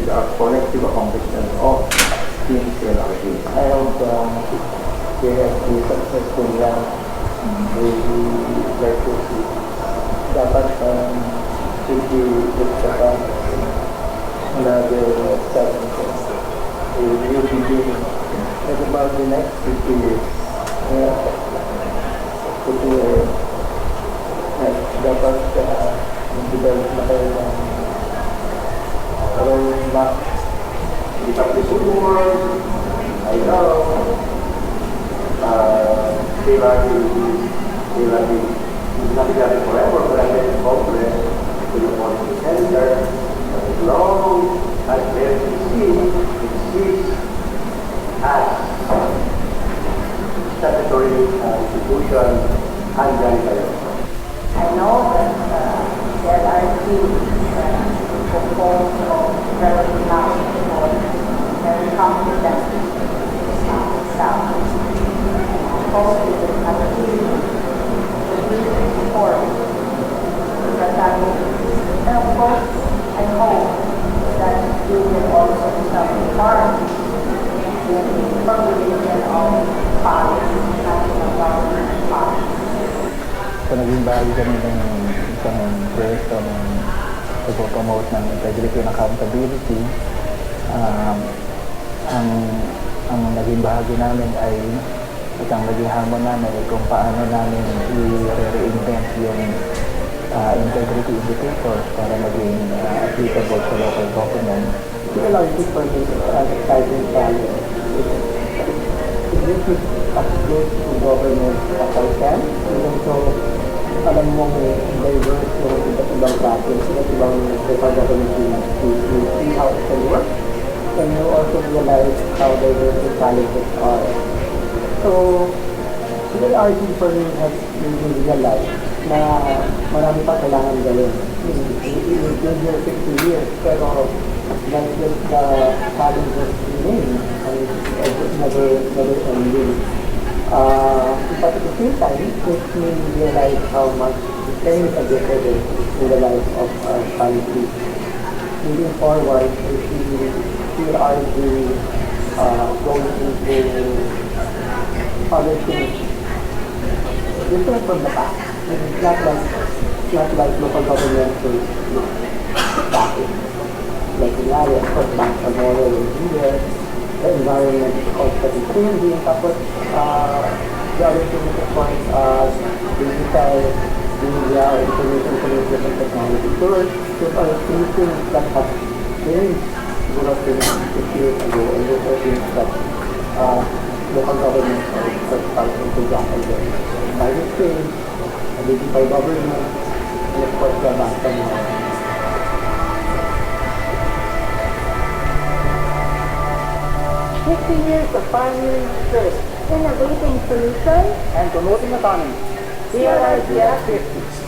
the collective accomplishment of Team CLRG. I hope they have been successful yan. They like to see. Dapat should be looked at another 7 years. A new beginning. At about the next 50 years. Dapat develop na kayo ng roadmap. Hindi pa disubur. I know. Sila di nangyari forever, but I get confident to the policy center. As long as FCC exists as statutory institution, andyan kayo. I know that there are things that propose of very knowledgeable, very competent staff. Hopefully, the country will be informed that and of course, I hope that you will also become part in the formulation of policy, national government policy. So, naging bahagi kami ng isang proyekto ng pag-promote ng integrity and accountability. Ang naging bahagi namin ay isang naging hamon namin ay kung paano namin i-reinvent yung integrity indicators para maging applicable sa local government. CLRG for this exciting challenge is to upload to government as I can, even though alam mo diverse yung iba't ibang practice, iba't ibang local government to see how it can work, and you also realize how diverse the challenges are. So, CLRG for me has made me realize na marami pa kailangan gawin. We've been here 50 years, pero like the challenges remain, and it's never ending. But at the same time, it makes me realize how much can make a difference in the life of our country. Moving forward, we CLRG going into other things different from the past. It's not like local government is static. Like of course, back sa moral here, the environment is constantly changing. Tapos, the other thing is of course, digital media or information communication technology tools. Those are three things that have changed siguro 50 years ago, and those are things that local government are starting to grapple with. Climate change, digital government, and of course, the national government. 50 years of pioneering research, innovating solutions, And promoting autonomy. CLRG at 50.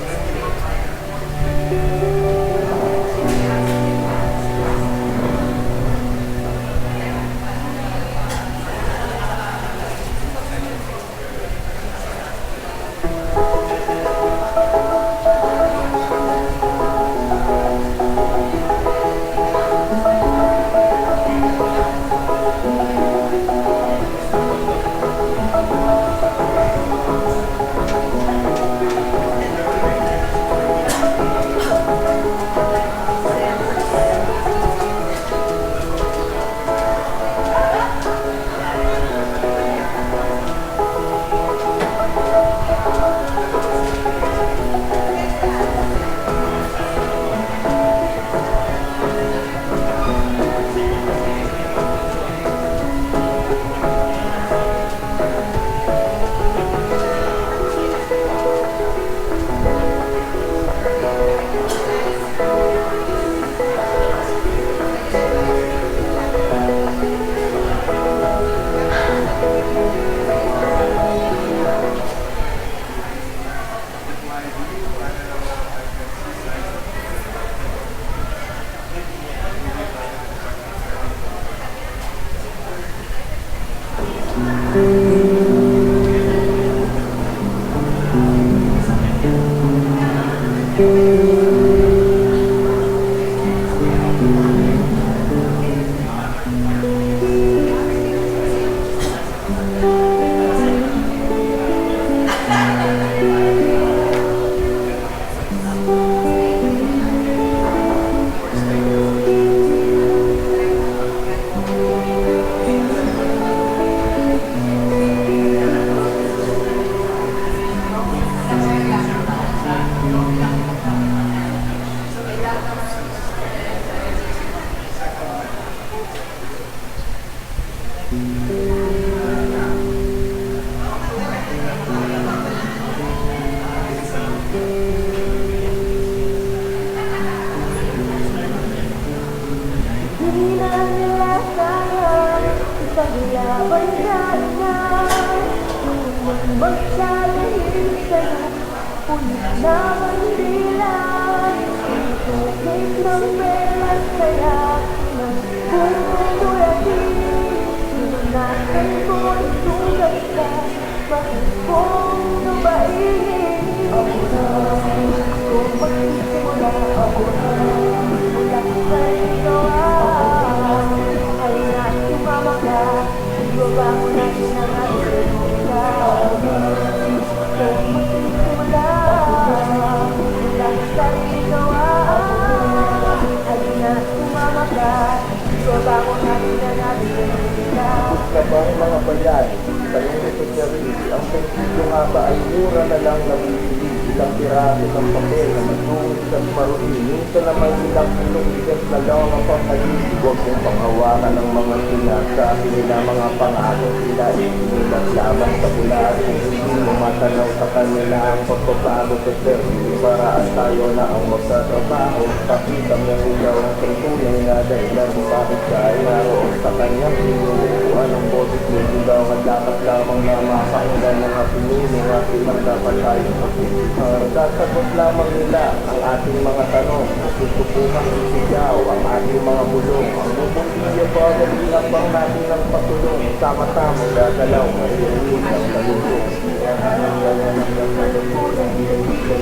Hindi na nila sayang ipaglaban na Nung magsasahin sa'yo Ulit na mandilan Itukit ng pelas kaya Nang bumubulatin Sinunasan ko ang sugat ka Bakit kong lubain Ako na Kung magsisimula ako na Wala sa'yo gawa Ay na sumama ka Ibaba mo natin ang ating ikaw Kung magsisimula Wala sa'yo gawa Ay na sumama ka Ibaba mo natin ang ating ikaw Na bang mga bayan, tanong ito sa sarili, ang prinsipyo nga ba ay mura na lang nabibili ilang piraso ng papel na matungis at maruin. Minsan naman ilang kilong bigas na lang ang panghalisi. Huwag mong panghawakan ng mga sinasabi nila mga pangako sila inilat lamang sa bulaan. Kung hindi mo matanaw sa kanila ang pagpapago sa servisyo paraan tayo na ang magtatrabaho. Pakita mo ikaw ang tuntunay na dahilan bakit ka ay naroon sa kanyang sinubukuan ng boses mo. Ikaw ang dapat lamang na mapakinggan ng pinili at ilang dapat tayo sasagot lamang nila ang ating mga tanong. Susubukang isigaw ang ating mga bulong. Ang bubundiya po agad ilambang natin ng patulong. Sama-tamang gagalaw, maririnig ang talutong. Ang ganyan ang nagsalutulang.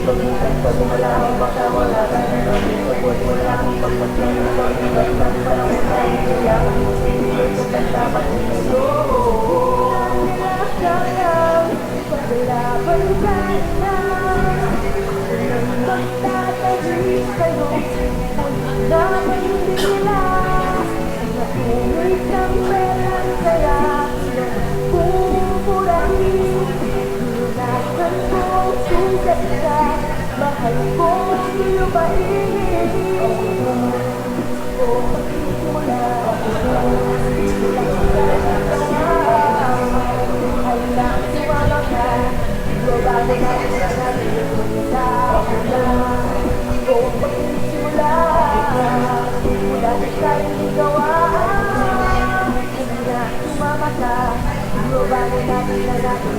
Pagbukan pa wala ang baka wala tayo natin. Pagbukan wala ang pagpatlan ng pagbukan ng panahon tayo. Kailangan mo sinigay sa pagtapat ng ito. Paglaban ka na Nang magtatagis sa'yo Ulit na manila Natuloy ng pelang saya Nang pupurahin Lunasan ko sugat ka Mahal kong lupain Kung magsisimula Ay na sumama ka Bago natin na natin sa una Kung magsisimula Wala na tayong gawa Ay na sumama ka Bago natin na natin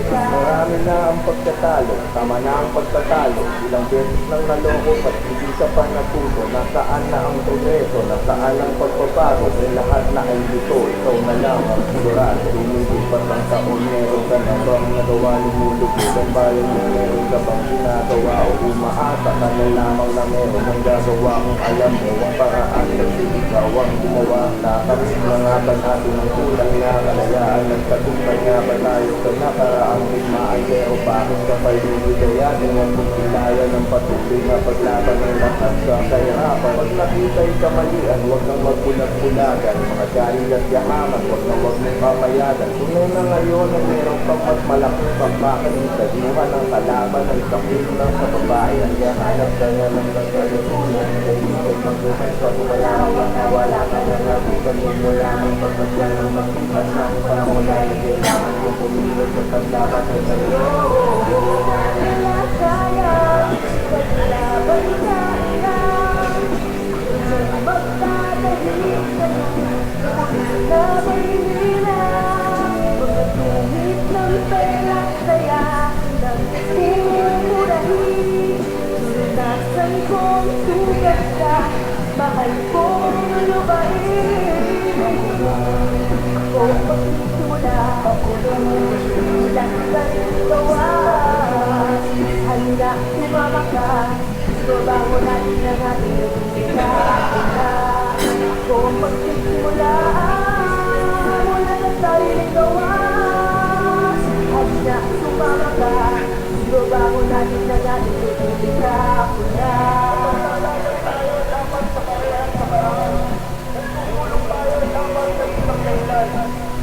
sa Marami na ang pagkatalo, tama na ang pagkatalo. Ilang beses nang naloko at hindi ka pa natuto. Nasaan na ang progreso, nasaan ang pagbabago. Ay lahat na ay dito, ikaw na lang ang sigurado. Lumilipat ang taon, meron ka na bang nagawa lumulubog ang bayan mo? Meron ka bang ginagawa o umaasa ka na lamang na meron ang gagawa kung alam mo ang paraan kasi ikaw ang gumawa. Nakamit na nga ba natin ang kulang na kalayaan? Nagtagumpay nga ba tayo sa nakaraang higmaan? Pero bakit ka pa liligayatin? Huwag mong kilaya ng patuloy na paglaban ng lahat sa kahirapan. Pag nakita'y kamalian, huwag nang magbulag-bulagan. Mga galing at yahaman, huwag mong papayagan. Tunay na ngayon na meron pang mas malaking pagkakalitan. Muha ng kalaban ng sakilo lang sa babae. Ang yahanap ka nga ng kagalutunan. Kaibigan magbuhay sa wala ka na nabukan mo mula ng pagkasyan ng magbukas ng panahon na kailangan mo pumilot sa paglaban ng sa'yo. Wala sayang Paglaban ka na Nang magtatahimik sa'yo Ulit na manila Mga tumit ng pelang saya Nang pumurahin Lunasan kong sugat ka Mahal kong lupain Kung magsisimula ako Wala kang gawa Halina, sumama ka Babago natin ang ating pagkakita Kung magsisimula Wala na tayong gawa Halina, sumama ka Babago natin ang ating pagkakita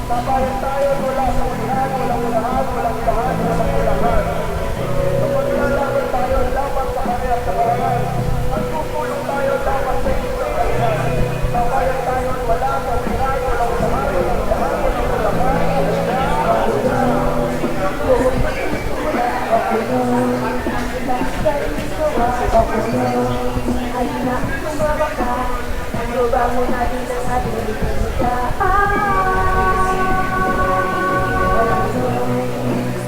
Tabayan tayo mula sa ulihan, walang ulahan, walang lahat, walang ulahan. Kapag nalalaman tayo lamang sa kanya sa karangan, at tutulong tayo lamang sa isang kanya. Tabayan tayo wala sa Ibabago natin ang ating lipunan.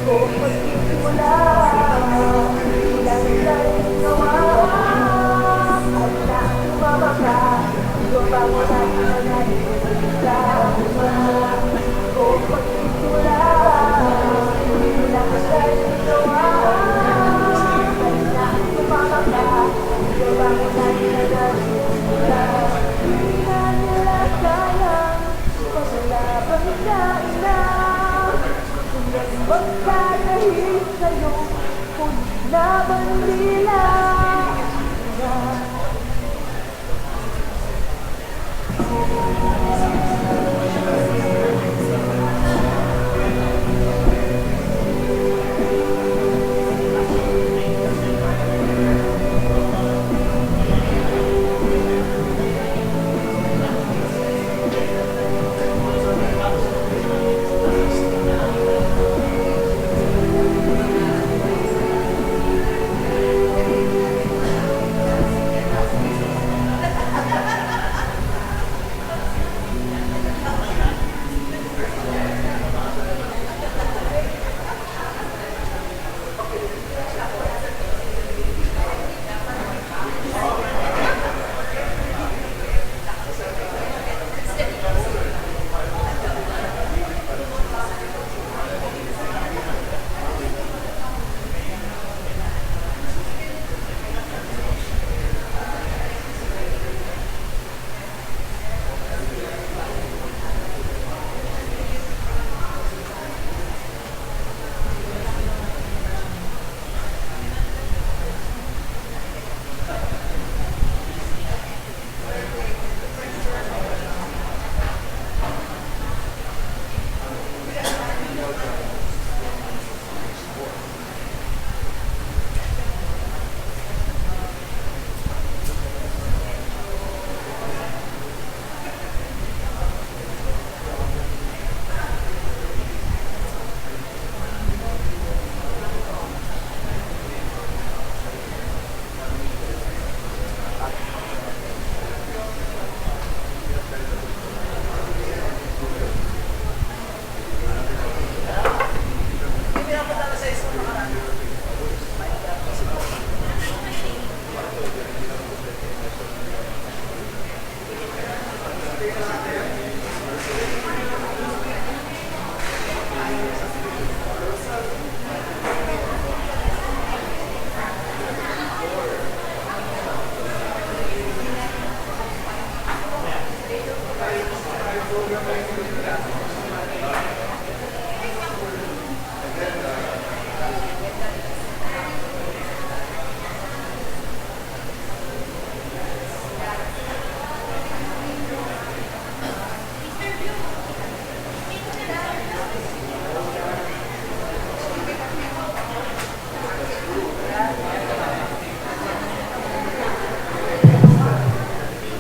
Kung magsisimula, ilang tayo gawa, at na sumama ka. Ibabago natin ang ating lipunan. Kung magsisimula, ilang tayo gawa, at na sumama ka. Ibabago natin ang ating lipunan. Hindi na nila kayang paglalaban sa ina. Kung magkakahit sa'yo, kung laban nila na.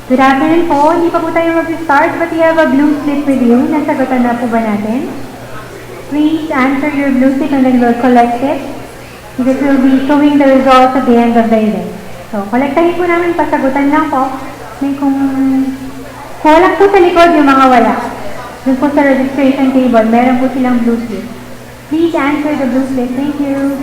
Good afternoon po. Hindi pa po tayo mag-start, but you have a blue slip with you. Nasagutan na po ba natin? Please answer your blue slip and then we'll collect it. Because we'll be showing the results at the end of the event. So, kolektahin po namin, pasagutan lang po. May kung walang po sa likod yung mga wala. Doon po sa registration table, meron po silang blue slip. Please answer the blue slip. Thank you.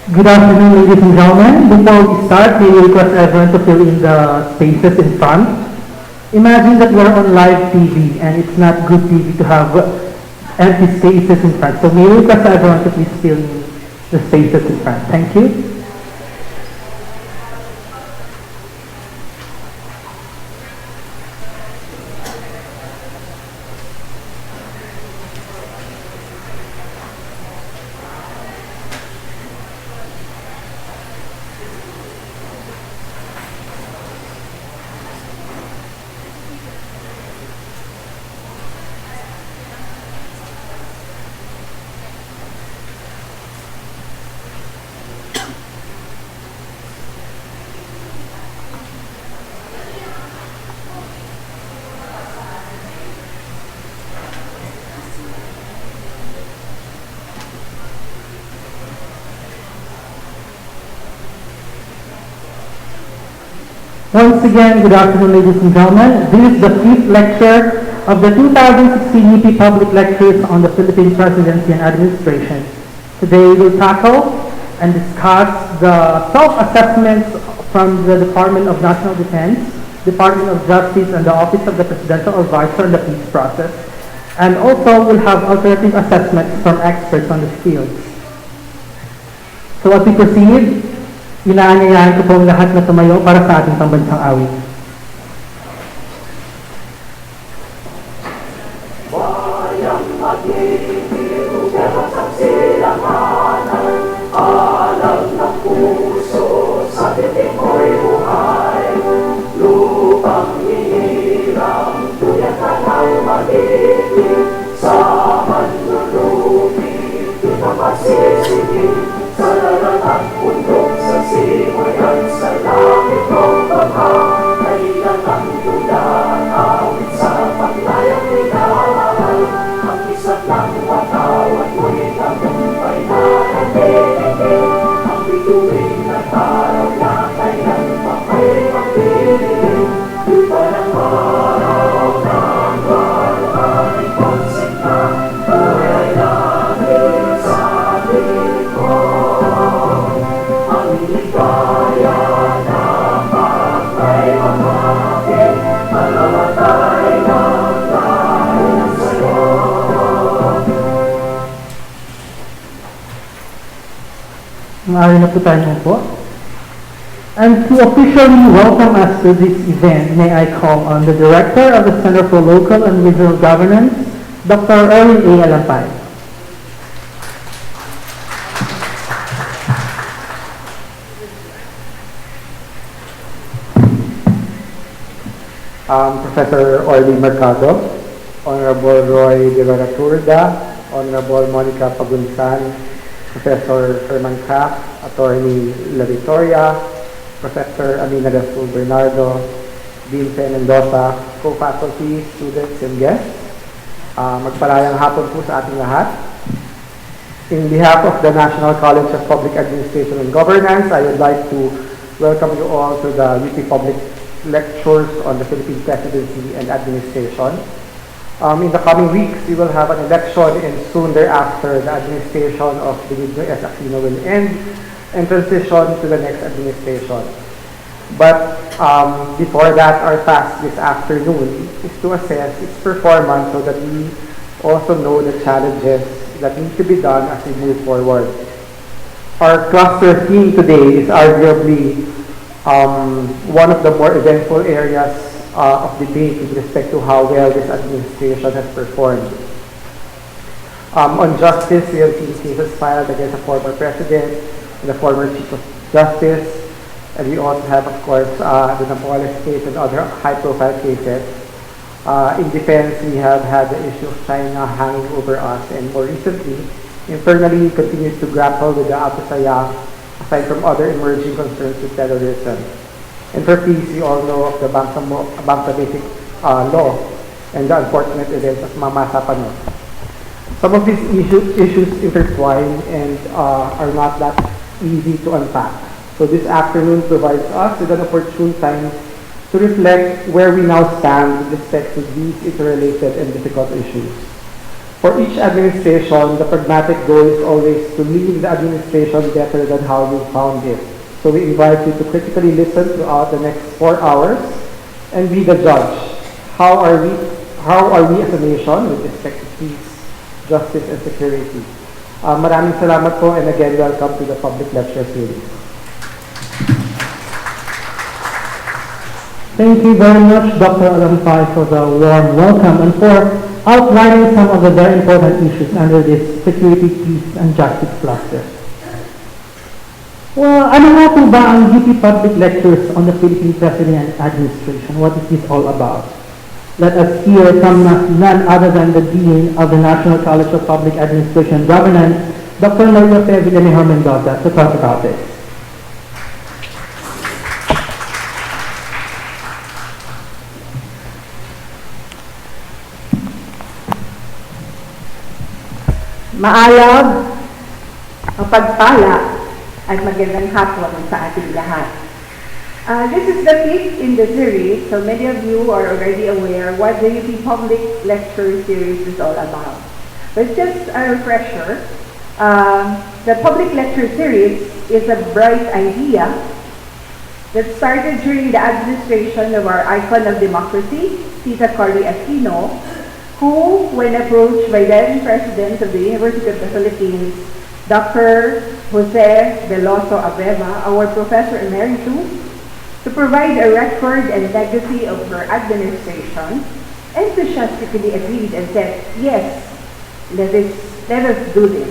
Good afternoon, ladies and gentlemen. Before we start, may we request everyone to fill in the spaces in front. Imagine that we're on live TV and it's not good TV to have empty spaces in front. So may we request everyone to please fill in the spaces in front. Thank you. Once again, good afternoon, ladies and gentlemen. This is the fifth lecture of the 2016 UP Public Lectures on the Philippine Presidency and Administration. Today, we'll tackle and discuss the self-assessments from the Department of National Defense, Department of Justice, and the Office of the Presidential Advisor on the Peace Process. And also, we'll have alternative assessments from experts on the field. So as we proceed, inaanyayahan ko po ang lahat na tumayo para sa ating pambansang awit. Bayang magiging sa silanganan, alam ng puso sa titik mo'y buhay. Lupang hirang tuyak ka ng magiging, sa manlulupi, di ka magsisigil. Sa lahat at bundok, sa simulan, sa langit mong baka, kailan ang tula at awit sa paglayang minamahal. Ang isa't ng watawat mo'y tagumpay na nagtitigil. Ang bituin na taraw na kailan pa kayo magpipigil. Di ba ng araw ng barbaring konsigna, buhay langit sa atin mo. Ang ligaya na Maaari na po tayo po. And to officially welcome us to this event, may I call on the Director of the Center for Local and Regional Governance, Dr. Erwin A. Alampay. Professor Orly Mercado, Honorable Roy de Veraturda, Honorable Monica Pagunsan, Professor Herman Kraft, Attorney La Victoria, Professor Amina Gasul Bernardo, Dean Fen Mendoza, co-faculty, students, and guests. Magpalayang hapon po sa ating lahat. In behalf of the National College of Public Administration and Governance, I would like to welcome you all to the UP Public Lectures on the Philippine Presidency and Administration. In the coming weeks, we will have an election, and soon thereafter, the administration of Benigno S. Aquino will end and transition to the next administration. But before that, our task this afternoon is to assess its performance so that we also know the challenges that need to be done as we move forward. Our cluster theme today is arguably one of the more eventful areas of debate with respect to how well this administration has performed. On justice, we have seen cases filed against the former president and the former chief of justice, and we also have, of course, the Napoles case and other high-profile cases. In defense, we have had the issue of China hanging over us, and more recently, internally, we continue to grapple with the Akusaya, aside from other emerging concerns with terrorism. And for peace, we all know of the Bangsa Basic Law and the unfortunate events of Mama Sapano. Some of these issues intertwine and are not that easy to unpack. So this afternoon provides us with an opportune time to reflect where we now stand with respect to these interrelated and difficult issues. For each administration, the pragmatic goal is always to leave the administration better than how you found it. So we invite you to critically listen throughout the next 4 hours and be the judge. How are we as a nation with respect to peace, justice, and security? Maraming salamat po, and again, welcome to the public lecture series. Thank you very much, Dr. Alampay, for the warm welcome and for outlining some of the very important issues under this security, peace, and justice cluster. Well, ano nga po ba ang UP Public Lectures on the Philippine Presidency and Administration? What is this all about? Let us hear from none other than the Dean of the National College of Public Administration and Governance, Dr. Maria Fe Villanueva Mendoza, to talk about this. Maalab, mapagpala, at magandang hapon sa ating lahat. This is the fifth in the series, so many of you are already aware what the UP Public Lecture Series is all about. But just a refresher, the Public Lecture Series is a bright idea that started during the administration of our icon of democracy, Tita Cory Aquino, who, when approached by then President of the University of the Philippines, Dr. Jose Veloso Abeba, our Professor Emeritus, to provide a record and legacy of her administration, enthusiastically agreed and said, yes, let us do this.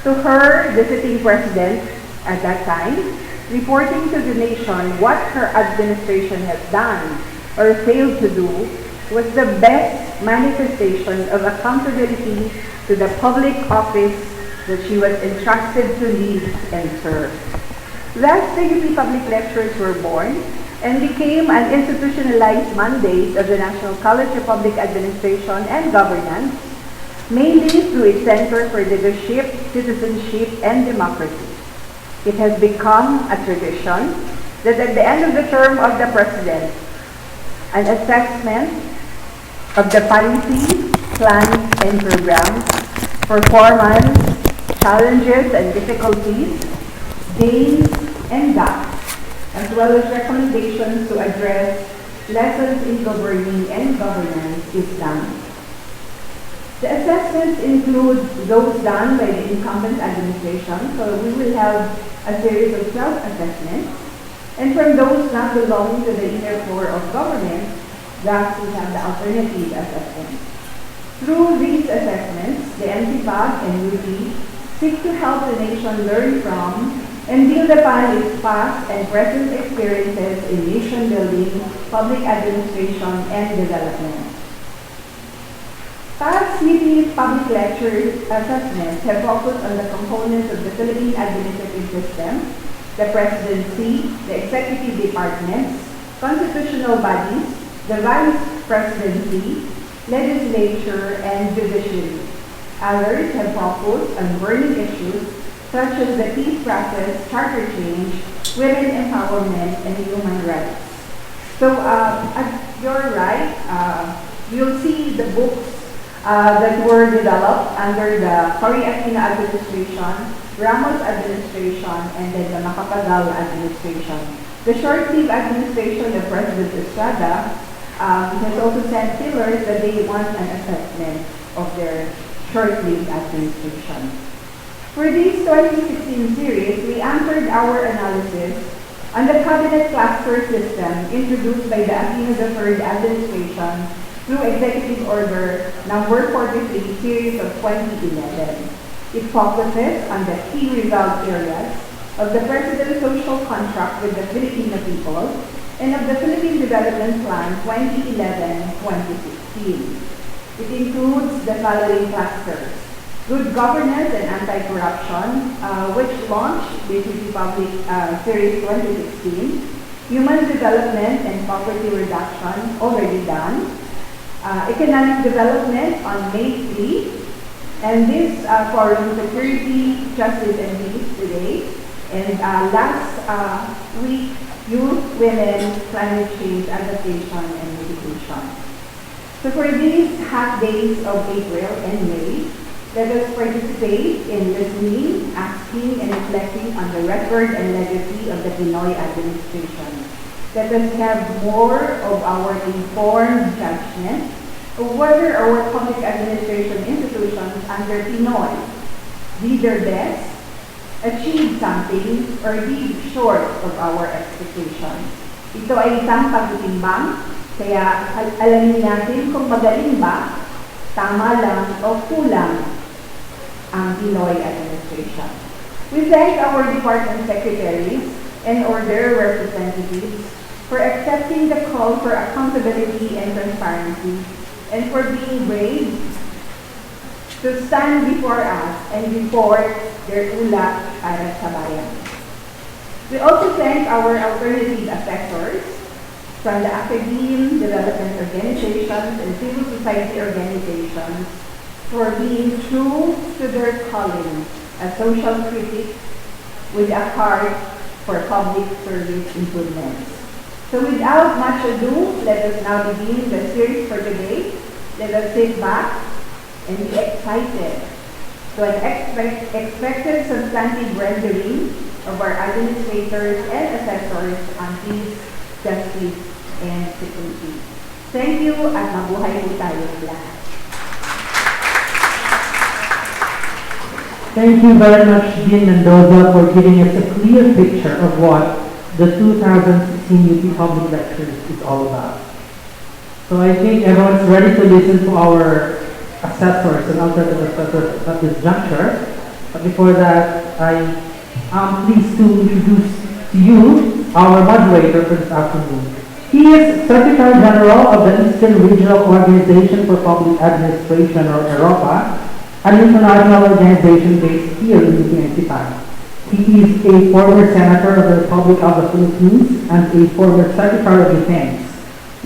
To her, the sitting president at that time, reporting to the nation what her administration has done or failed to do was the best manifestation of accountability to the public office that she was entrusted to lead and serve. Thus, the UP Public Lectures were born and became an institutionalized mandate of the National College of Public Administration and Governance, mainly through its Center for Leadership, Citizenship, and Democracy. It has become a tradition that at the end of the term of the President, an assessment of the policies, plans, and programs, performance, challenges and difficulties, gains and gaps, as well as recommendations to address lessons in governing and governance is done. The assessments include those done by the incumbent administration, so we will have a series of self-assessments, and from those not belonging to the inner core of government, thus we have the alternative assessment. Through these assessments, the MTPAG and UP seek to help the nation learn from and build upon its past and present experiences in nation building, public administration, and development. Past UP public lecture assessments have focused on the components of the Philippine administrative system, the Presidency, the executive departments, constitutional bodies, the Vice Presidency, legislature, and judiciary. Others have focused on burning issues such as the peace process, charter change, women empowerment, and human rights. So at your right, you'll see the books that were developed under the Cory Aquino administration, Ramos administration, and then the Macapagal administration. The short-lived administration of President Estrada has also sent pillars that they want an assessment of their short-lived administration. For this 2016 series, we anchored our analysis on the cabinet cluster system introduced by the Aquino III administration through Executive Order Number 43, Series of 2011. It focuses on the key result areas of the President's social contract with the Filipino people and of the Philippine Development Plan 2011-2016. It includes the following clusters: good governance and anti-corruption, which launched the UP Public Series 2016, human development and poverty reduction, already done, economic development on May 3, and this forum, security, justice, and peace today, and last week, youth, women, climate change, adaptation, and mitigation. So for these half days of April and May, let us participate in listening, asking, and reflecting on the record and legacy of the Pinoy administration. Let us have more of our informed judgment of whether our public administration institutions under Pinoy did their best, achieve something, or did short of our expectations. Ito ay isang pagtitimbang, kaya alamin natin kung magaling ba, tama lang, o kulang ang Pinoy administration. We thank our department secretaries and or their representatives for accepting the call for accountability and transparency and for being brave to stand before us and report their ulap para sa bayan. We also thank our alternative assessors from the academe, development organizations, and civil society organizations for being true to their calling as social critics with a heart for public service improvements. So without much ado, let us now begin the series for today. Let us sit back and be excited to an expected substantive rendering of our administrators and assessors on peace, justice, and security. Thank you at mabuhay po tayong lahat. Thank you very much, Dean Mendoza, for giving us a clear picture of what the 2016 UP Public Lectures is all about. So I think everyone's ready to listen to our assessors and alternative assessors at this juncture. But before that, I am pleased to introduce to you our moderator for this afternoon. He is Secretary General of the Eastern Regional Organization for Public Administration, or EROPA, an international organization based here in the PNCPAC. He is a former Senator of the Republic of the Philippines and a former Secretary of Defense.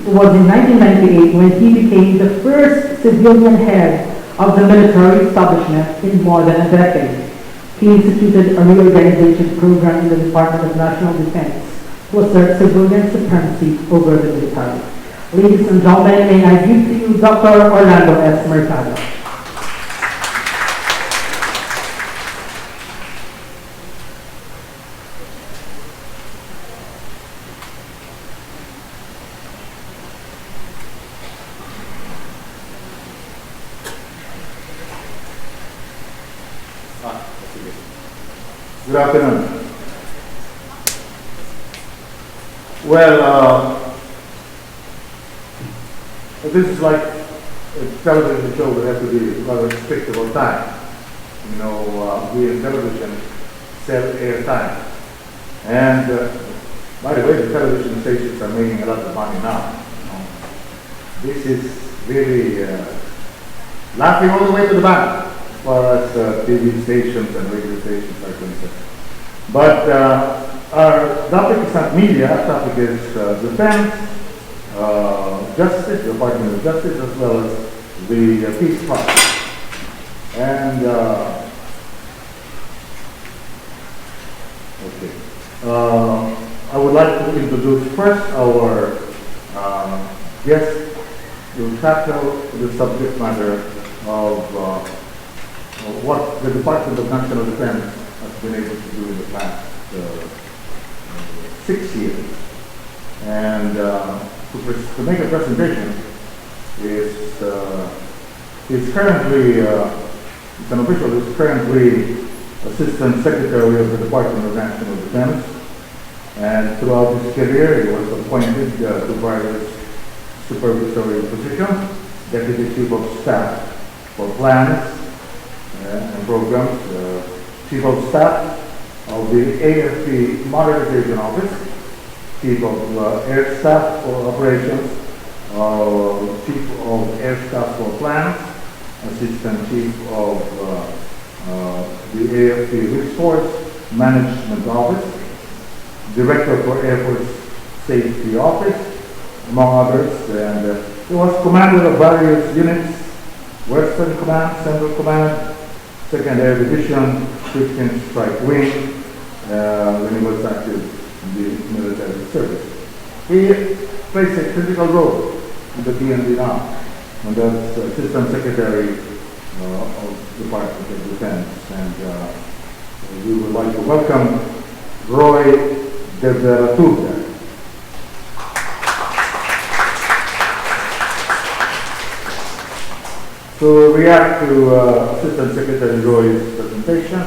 It was in 1998 when he became the first civilian head of the military establishment in more than a decade. He instituted a reorganization program in the Department of National Defense to assert civilian supremacy over the military. Ladies and gentlemen, may I give to you Dr. Orlando S. Mercado. Good afternoon. Well, this is like a television show that has to be rather strict about time. You know, we in television sell air time. And by the way, the television stations are making a lot of money now. This is really laughing all the way to the bank as far as TV stations and radio stations are concerned. But our topic is not media, our topic is defense, justice, the Department of Justice, as well as the peace process. And I would like to introduce first our guest who will tackle the subject matter of what the Department of National Defense has been able to do in the past 6 years. And to make a presentation is currently it's an official who is currently Assistant Secretary of the Department of National Defense, and throughout his career he was appointed to various supervisory positions: Deputy Chief of Staff for Plans and Programs, Chief of Staff of the AFP Modernization Office, Chief of Air Staff for Operations, Chief of Air Staff for Plans, Assistant Chief of the AFP Resource Management Office, Director for Air Force Safety Office, among others. And he was commander of various units: Western Command, Central Command, 2nd Air Division, 15th Strike Wing, when he was active in the military service. He plays a critical role in the DND now, and that's Assistant Secretary of the Department of Defense. And we would like to welcome Roy De Veratuga. To react to Assistant Secretary Roy's presentation,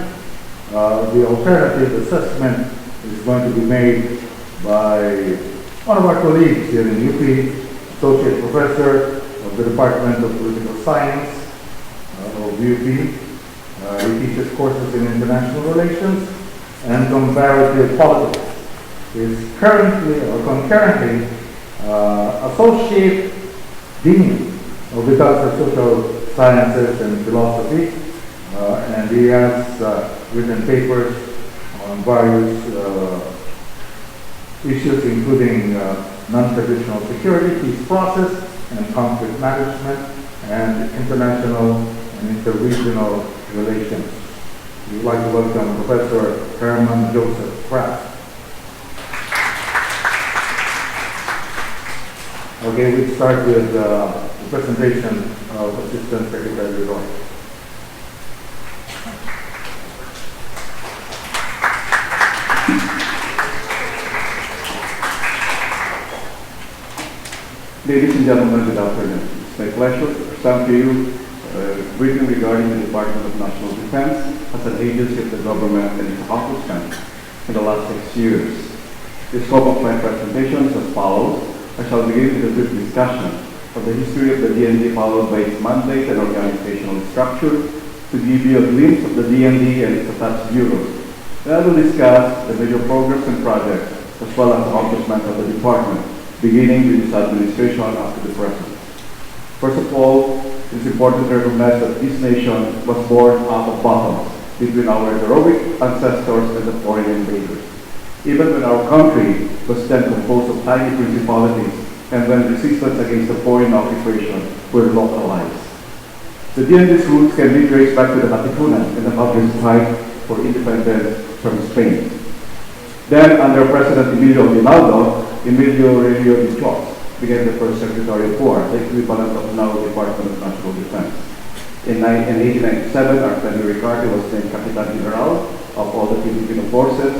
the alternative assessment is going to be made by one of our colleagues here in UP, Associate Professor of the Department of Political Science of UP. He teaches courses in international relations and comparative politics. He is currently or concurrently Associate Dean of the College of Social Sciences and Philosophy, and he has written papers on various issues, including non-traditional security, peace process, and conflict management, and international and interregional relations. We would like to welcome Professor Herman Joseph Kraft. Okay, we start with the presentation of Assistant Secretary Roy. Ladies and gentlemen, good afternoon. It's my pleasure to present to you a briefing regarding the Department of National Defense as an agency of the government and its accomplishments in the last 6 years. The scope of my presentation is as follows. I shall begin with a brief discussion of the history of the DND, followed by its mandate and organizational structure, to give you a glimpse of the DND and its attached bureaus. Then I will discuss the major programs and projects, as well as accomplishments of the department, beginning with its administration up to the present. First of all, it is important to recognize that this nation was born out of battles between our heroic ancestors and the foreign invaders. Even when our country was then composed of tiny principalities, and when resistance against the foreign occupation were localized. The DND's roots can be traced back to the Katipunan and the country's fight for independence from Spain. Then, under President Emilio Aurelio de Chos became the first Secretary of War, the equivalent of now Department of National Defense. In 1897, our Arturo Ricarte was named Capitan General of all the Filipino forces.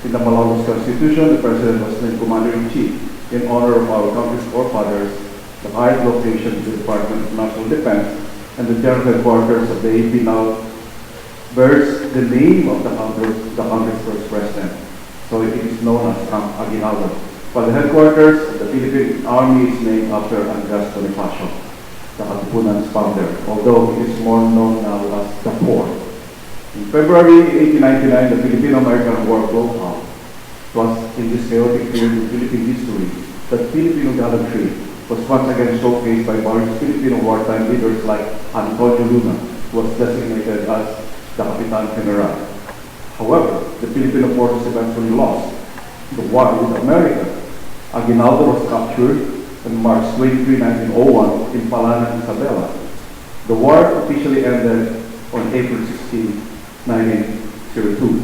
In the Malolos Constitution, the President was named Commander-in-Chief in honor of our country's forefathers. The highest location is the Department of National Defense, and the general headquarters of the AP now bears the name of the country's first president. So it is known as Camp Aguinaldo. while the headquarters of the Philippine Army is named after Andres Bonifacio, the Katipunan's founder, although it is more known now as the Fort. In February 1899, the Filipino-American War broke out. It was in this chaotic period in Philippine history that Filipino gallantry was once again showcased by various Filipino wartime leaders like Antonio Luna, who was designated as the Capitan General. However, the Filipino forces eventually lost the war with America. Aguinaldo was captured on March 23, 1901 in Palanan, Isabela. The war officially ended on April 16, 1902.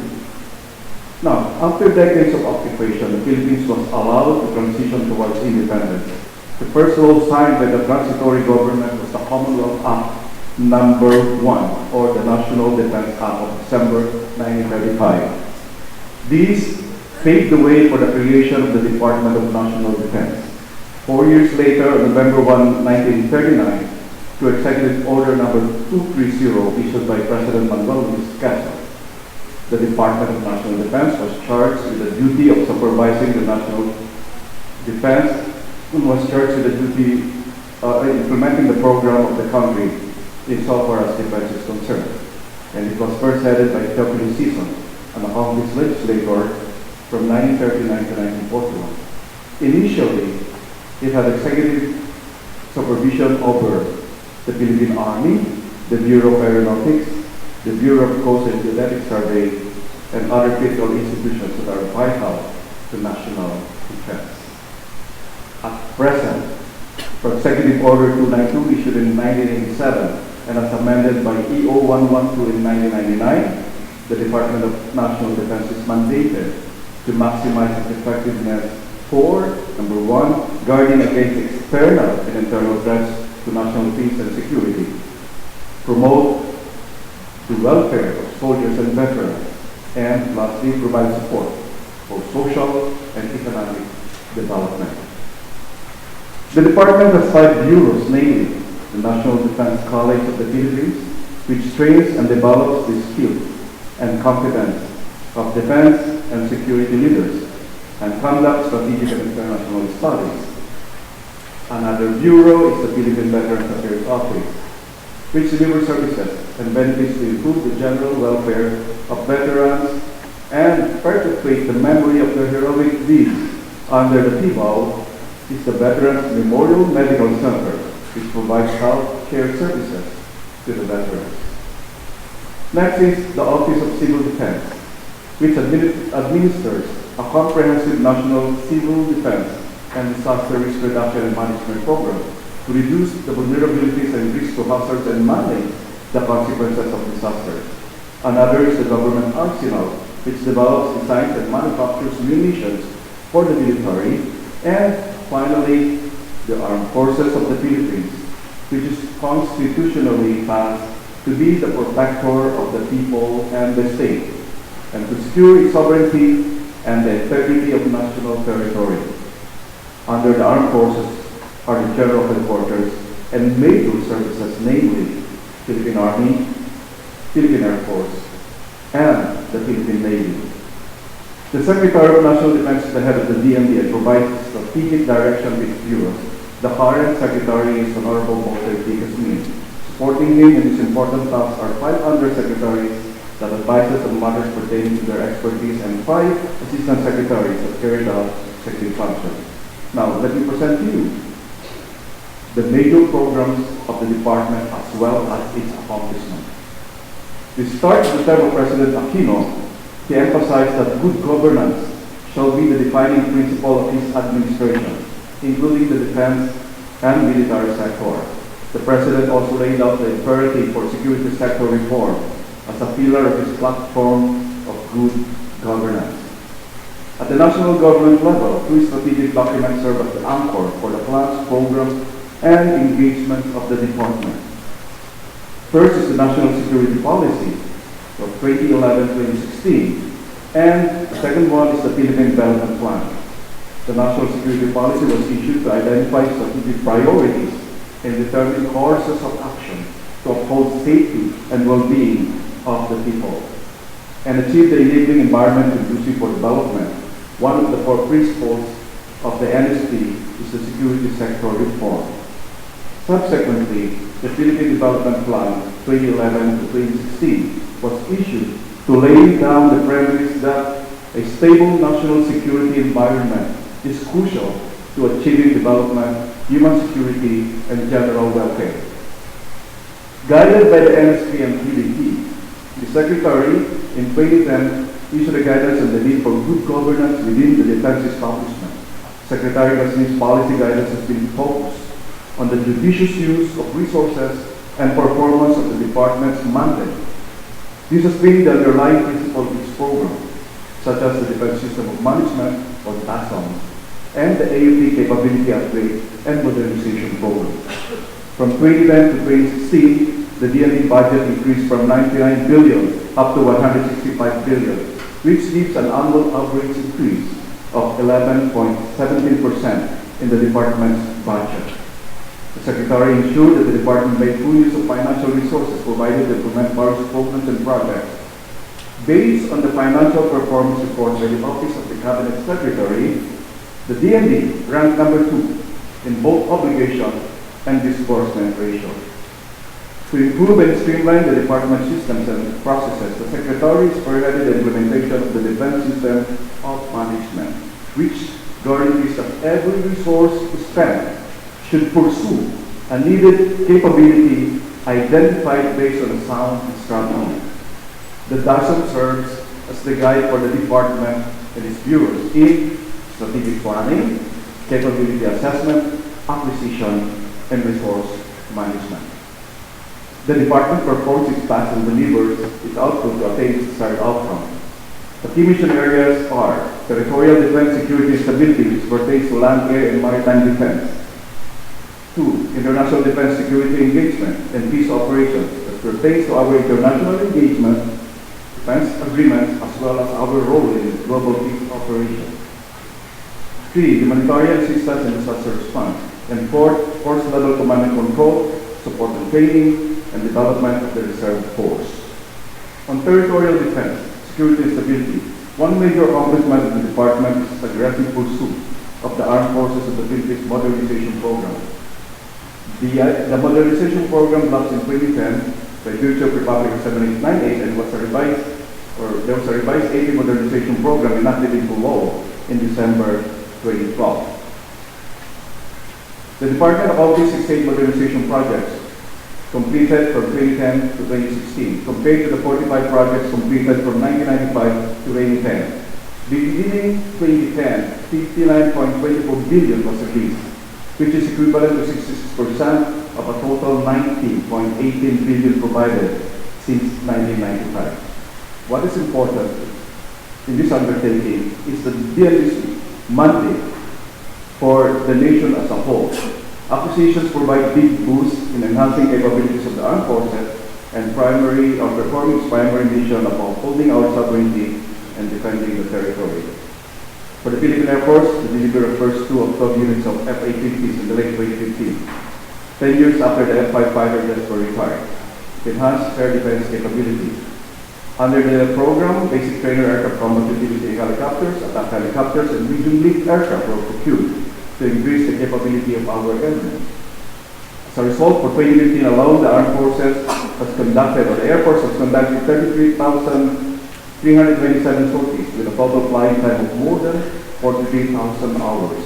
Now, after decades of occupation, the Philippines was allowed to transition towards independence. The first law signed by the transitory government was the Commonwealth Act Number 1, or the National Defense Act of December 1935. These paved the way for the creation of the Department of National Defense. 4 years later, on November 1, 1939, through Executive Order Number 230 issued by President Manuel Luis Quezon, the Department of National Defense was charged with the duty of supervising the national defense and was charged with the duty of implementing the program of the country insofar as defense is concerned. And it was first headed by Theophilus Sison, an accomplished legislator from 1939 to 1941. Initially, it had executive supervision over the Philippine Army, the Bureau of Aeronautics, the Bureau of Coast and Geodetic Survey, and other critical institutions that are vital to national defense. At present, for Executive Order 292 issued in 1987 and as amended by EO 112 in 1999, the Department of National Defense is mandated to maximize its effectiveness for, number one, guarding against external and internal threats to national peace and security, promote the welfare of soldiers and veterans, and lastly, provide support for social and economic development. The department has 5 bureaus, namely the National Defense College of the Philippines, which trains and develops the skills and competence of defense and security leaders and conducts strategic and international studies. Another bureau is the Philippine Veterans Affairs Office, which delivers services and benefits to improve the general welfare of veterans and perpetuate the memory of their heroic deeds. Under the PIVAL is the Veterans Memorial Medical Center, which provides health care services to the veterans. Next is the Office of Civil Defense, which administers a comprehensive national civil defense and disaster risk reduction and management program to reduce the vulnerabilities and risks to hazards and manage the consequences of disasters. Another is the Government Arsenal, which develops, designs, and manufactures munitions for the military. And finally, the Armed Forces of the Philippines, which is constitutionally tasked to be the protector of the people and the state, and to secure its sovereignty and the integrity of national territory. Under the Armed Forces are the General Headquarters and major services, namely Philippine Army, Philippine Air Force, and the Philippine Navy. The Secretary of National Defense is the head of the DND and provides strategic direction to its bureaus. The current Secretary is Honorable Walter T. Casmin. Supporting him in his important tasks are 5 undersecretaries that advises on matters pertaining to their expertise and 5 assistant secretaries that carry out executive functions. Now, let me present to you the major programs of the department as well as its accomplishments. To start with the term of President Aquino, he emphasized that good governance shall be the defining principle of his administration, including the defense and military sector. The President also laid out the imperative for security sector reform as a pillar of his platform of good governance. At the national government level, 2 strategic documents serve as the anchor for the plans, programs, and engagements of the department. First is the National Security Policy of 2011-2016, and the second one is the Philippine Development Plan. The National Security Policy was issued to identify strategic priorities and determine courses of action to uphold safety and well-being of the people and achieve the enabling environment conducive for development. One of the 4 principles of the NSP is the security sector reform. Subsequently, the Philippine Development Plan 2011 to 2016 was issued to lay down the premise that a stable national security environment is crucial to achieving development, human security, and general welfare. Guided by the NSP and PDP, the Secretary in 2010 issued a guidance on the need for good governance within the defense establishment. Secretary Gasni's policy guidance has been focused on the judicious use of resources and performance of the department's mandate. This has been the underlying principle of its program, such as the Defense System of Management, or DASM, and the AUP Capability Upgrade and Modernization Program. From 2010 to 2016, the DND budget increased from 99 billion up to 165 billion, which gives an annual average increase of 11.17% in the department's budget. The Secretary ensured that the department made full use of financial resources provided to implement various programs and projects. Based on the financial performance report by the Office of the Cabinet Secretary, the DND ranked number 2 in both obligation and disbursement ratio. To improve and streamline the department systems and processes, the Secretary spearheaded the implementation of the Defense System of Management, which guarantees that every resource spent should pursue a needed capability identified based on a sound strategy. The DASM serves as the guide for the department and its bureaus in strategic planning, capability assessment, acquisition, and resource management. The department performs its tasks and delivers its output to attain its desired outcome. The key mission areas are territorial defense, security, and stability, which pertains to land, air, and maritime defense. 2. International defense, security engagement, and peace operations, that pertains to our international engagement, defense agreements, as well as our role in global peace operations. 3. Humanitarian assistance and disaster response. And 4. Force level command and control, support and training, and development of the reserve force. On territorial defense, security and stability, one major accomplishment of the department is its aggressive pursuit of the armed forces of the Philippines modernization program. The modernization program launched in 2010 by Future Republic 7898 and there was a revised 80 modernization program enacted into law in December 2012. The department accomplished 68 modernization projects completed from 2010 to 2016, compared to the 45 projects completed from 1995 to 2010. Beginning 2010, 59.24 billion was released, which is equivalent to 66% of a total 90.18 billion provided since 1995. What is important in this undertaking is the DND's mandate for the nation as a whole. Acquisitions provide big boosts in enhancing capabilities of the armed forces and performing its primary mission of upholding our sovereignty and defending the territory. For the Philippine Air Force, the delivery of first 2 of 12 units of F-850s in the late 2015, 10 years after the F-5 fighter jets were retired, to enhance air defense capability. Under the program, basic trainer aircraft combat utility helicopters, attack helicopters, and medium-lift aircraft were procured to increase the capability of our airmen. As a result, for 2015 alone, the Armed Forces has conducted, or the Air Force has conducted 33,327 sorties with a total flying time of more than 43,000 hours.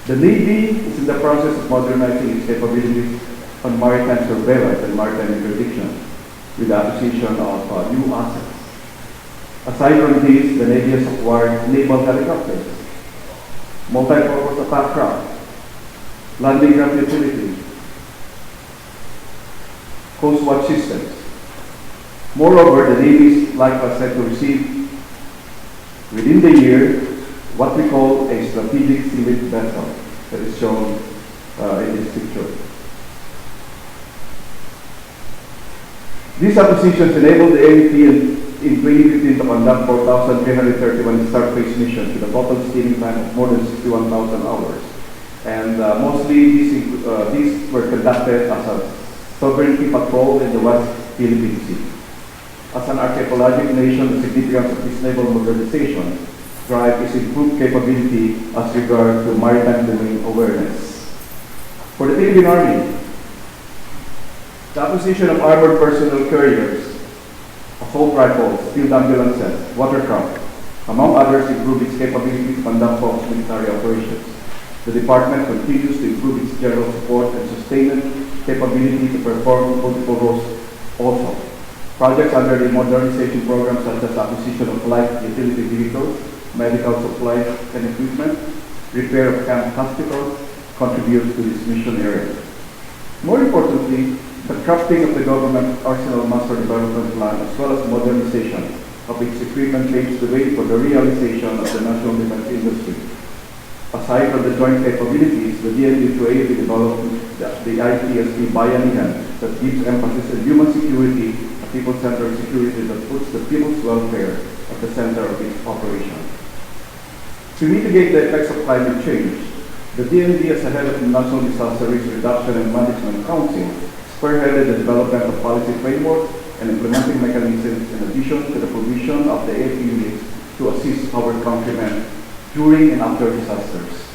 The Navy is in the process of modernizing its capabilities on maritime surveillance and maritime interdiction with the acquisition of new assets. Aside from this, the Navy has acquired naval helicopters, multi-purpose attack craft, landing craft utility, Coast Watch systems. Moreover, the Navy is likewise set to receive within the year what we call a strategic sealift vessel that is shown in this picture. These acquisitions enabled the AFP in 2015 to conduct 4,331 start phase missions with a total steaming time of more than 61,000 hours. And mostly these were conducted as a sovereignty patrol in the West Philippine Sea. As an archipelagic nation, the significance of this naval modernization drive is improved capability as regard to maritime domain awareness. For the Philippine Army, the acquisition of armored personnel carriers, assault rifles, field ambulances, watercraft, among others, improve its capability to conduct force military operations. The department continues to improve its general support and sustained capability to perform multiple roles also. Projects under the modernization program such as acquisition of light utility vehicles, medical supplies and equipment, repair of camp hospitals contribute to this mission area. More importantly, the crafting of the government arsenal master development plan as well as modernization of its equipment paves the way for the realization of the national defense industry. Aside from the joint capabilities, the DND created developed the ITSP Bayanihan that gives emphasis on human security, a people-centered security that puts the people's welfare at the center of its operation. To mitigate the effects of climate change, the DND, as the head of the National Disaster Risk Reduction and Management Council, spearheaded the development of policy frameworks and implementing mechanisms in addition to the provision of the AF units to assist our countrymen during and after disasters.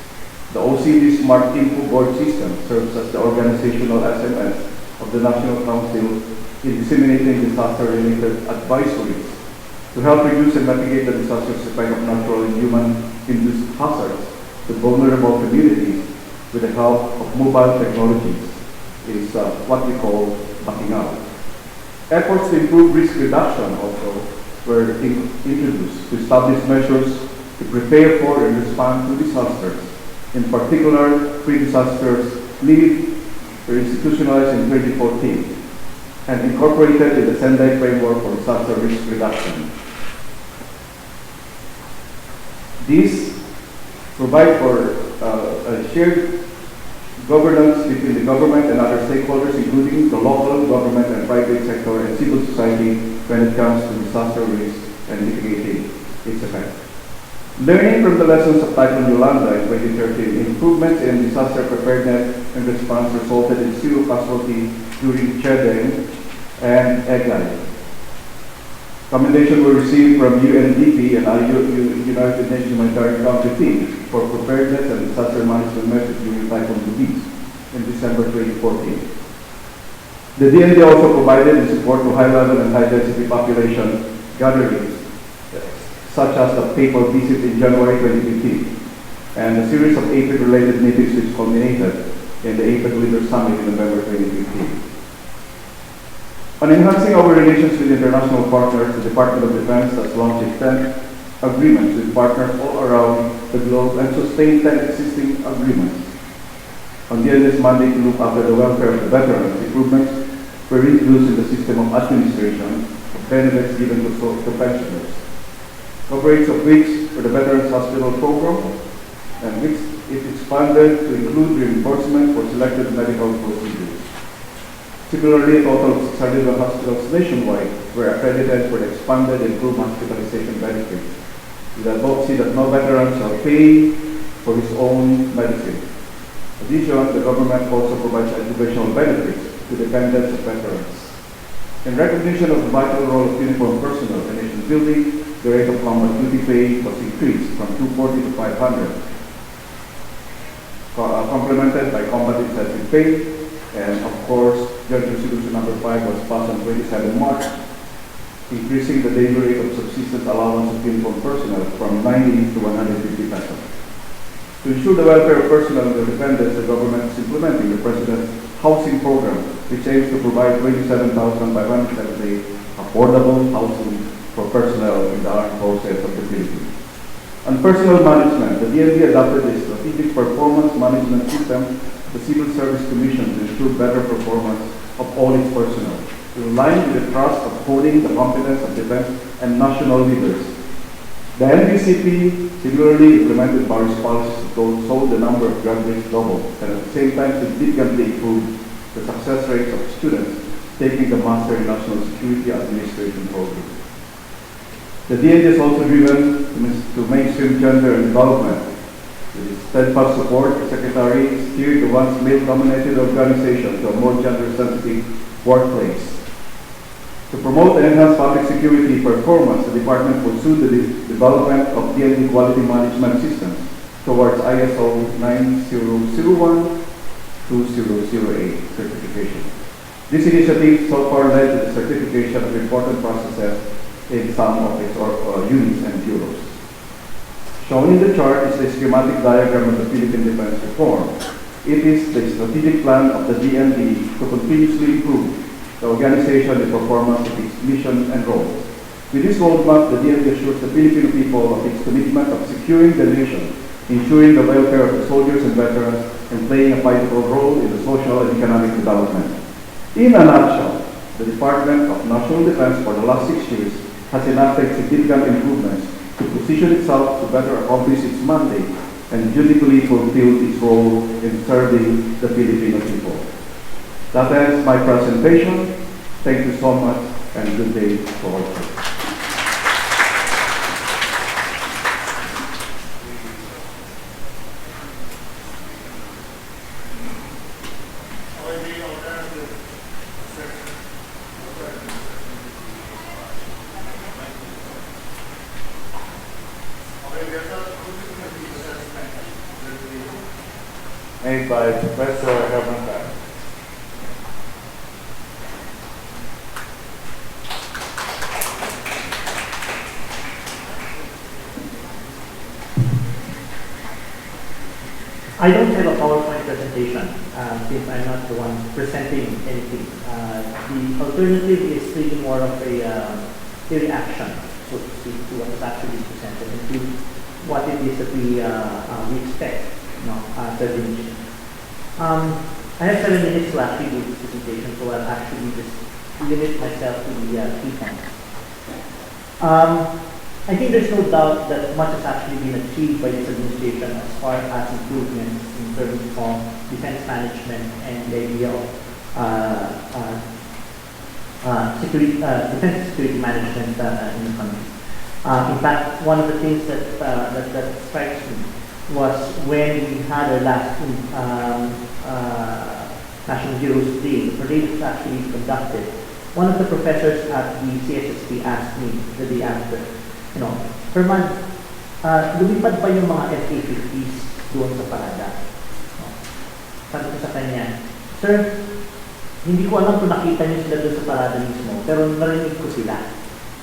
The OCD Smart Info Board System serves as the organizational SMS of the National Council in disseminating disaster-related advisories to help reduce and mitigate the disaster's effect of natural and human-induced hazards to vulnerable communities with the help of mobile technologies is what we call backing out. Efforts to improve risk reduction also were introduced to establish measures to prepare for and respond to disasters. In particular, pre-disasters leave were institutionalized in 2014 and incorporated in the Sendai framework for disaster risk reduction. These provide for a shared governance between the government and other stakeholders, including the local government and private sector and civil society when it comes to disaster risk and mitigating its effect. Learning from the lessons of Typhoon Yolanda in 2013, improvements in disaster preparedness and response resulted in zero casualty during Chedeng and Egay. Commendations were received from UNDP and United Nations Humanitarian Council team for preparedness and disaster management measures during Typhoon Luis in December 2014. The DND also provided support to high-level and high-density population gatherings, such as the papal visit in January 2015 and a series of APEC-related meetings which culminated in the APEC Leaders Summit in November 2015. On enhancing our relations with international partners, the Department of Defense has launched 10 agreements with partners all around the globe and sustained 10 existing agreements. On the this mandate to look after the welfare of the veterans, improvements were introduced in the system of administration of benefits given to pensioners. Coverage of which for the Veterans Hospital Program, and which it expanded to include reimbursement for selected medical procedures. Similarly, a total of 601 hospitals nationwide were accredited for the expanded and improved hospitalization benefits, with advocacy that no veteran shall pay for his own medicine. In addition, the government also provides educational benefits to dependents of veterans. In recognition of the vital role of uniformed personnel in nation building, the rate of combat duty pay was increased from 240 to 500, complemented by combat incentive pay, and of course, Judge Resolution number 5 was passed on 27 March, increasing the daily rate of subsistence allowance of uniformed personnel from 90 to 150 pesos. To ensure the welfare of personnel and their dependents, the government is implementing the President's housing program, which aims to provide 27,578 affordable housing for personnel in the armed forces of the Philippines. On personnel management, the DND adopted a strategic performance management system, the Civil Service Commission, to ensure better performance of all its personnel, in line with the trust of holding the confidence of defense and national leaders. The NBCP similarly implemented various policies to so the number of graduates doubled, and at the same time significantly improved the success rates of students taking the Master in National Security Administration program. The DND is also driven to mainstream gender and development. With its steadfast support, the Secretary steered the once male-dominated organization to a more gender-sensitive workplace. To promote and enhance public security performance, the department pursued the development of DND quality management systems towards ISO 9001-2008 certification. This initiative so far led to the certification of important processes in some of its units and bureaus. Shown in the chart is the schematic diagram of the Philippine Defense Reform. It is the strategic plan of the DND to continuously improve the organization and performance of its mission and roles. With this roadmap, the DND assures the Filipino people of its commitment of securing the nation, ensuring the welfare of the soldiers and veterans, and playing a vital role in the social and economic development. In a nutshell, the Department of National Defense for the last 6 years has enacted significant improvements to position itself to better accomplish its mandate and dutifully fulfill its role in serving the Filipino people. That ends my presentation. Thank you so much and good day to all. Made by Professor Herman Tan. I don't have a PowerPoint presentation since I'm not the one presenting anything. The alternative is really more of a reaction, so to speak, to what is actually presented and to what it is that we expect after the mission. I have 7 minutes to actually do this presentation, so I'll actually just limit myself to the key points. I think there's no doubt that much has actually been achieved by this administration as far as improvements in terms of defense management and the idea of defense security management in the country. In fact, one of the things that strikes me was when we had our last National Heroes Day. The parade was actually conducted. One of the professors at the CSSP asked me the day after, Herman, lumipad pa yung mga FA-50s doon sa parada. Sabi ko sa kanya, Sir, hindi ko alam kung nakita niyo sila doon sa parada mismo, pero narinig ko sila.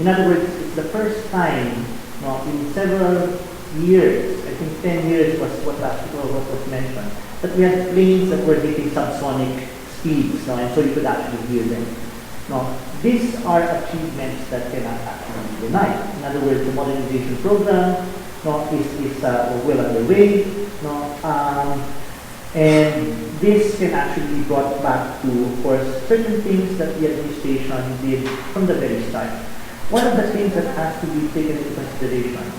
In other words, it's the first time in several years, I think 10 years was what was mentioned, that we had planes that were hitting subsonic speeds, and so you could actually hear them. These are achievements that cannot actually be denied. In other words, the modernization program is well underway, and this can actually be brought back to, of course, certain things that the administration did from the very start. One of the things that has to be taken into consideration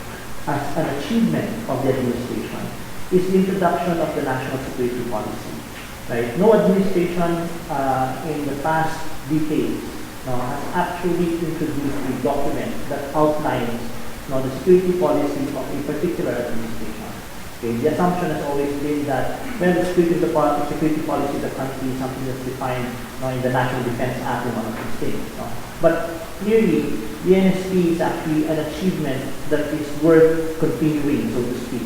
as an achievement of the administration is the introduction of the national security policy. Right? No administration in the past decades has actually introduced a document that outlines the security policy of a particular administration. Okay? The assumption has always been that the security policy of the country is something that's defined in the National Defense Act and one of these things. But clearly, the NSP is actually an achievement that is worth continuing, so to speak.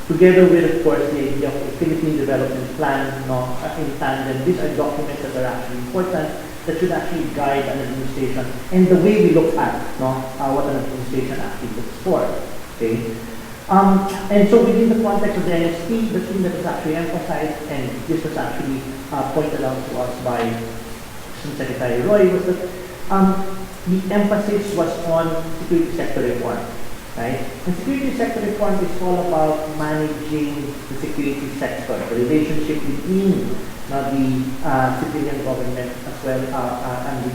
Together with, of course, the idea of a Philippine development plan in tandem. These are documents that are actually important, that should actually guide an administration and the way we look at what an administration actually looks for. Okay? And so within the context of the NSP, the thing that was actually emphasized, and this was actually pointed out to us by Secretary Roy, was that the emphasis was on security sector reform. Right? And security sector reform is all about managing the security sector, the relationship between the civilian government as well and the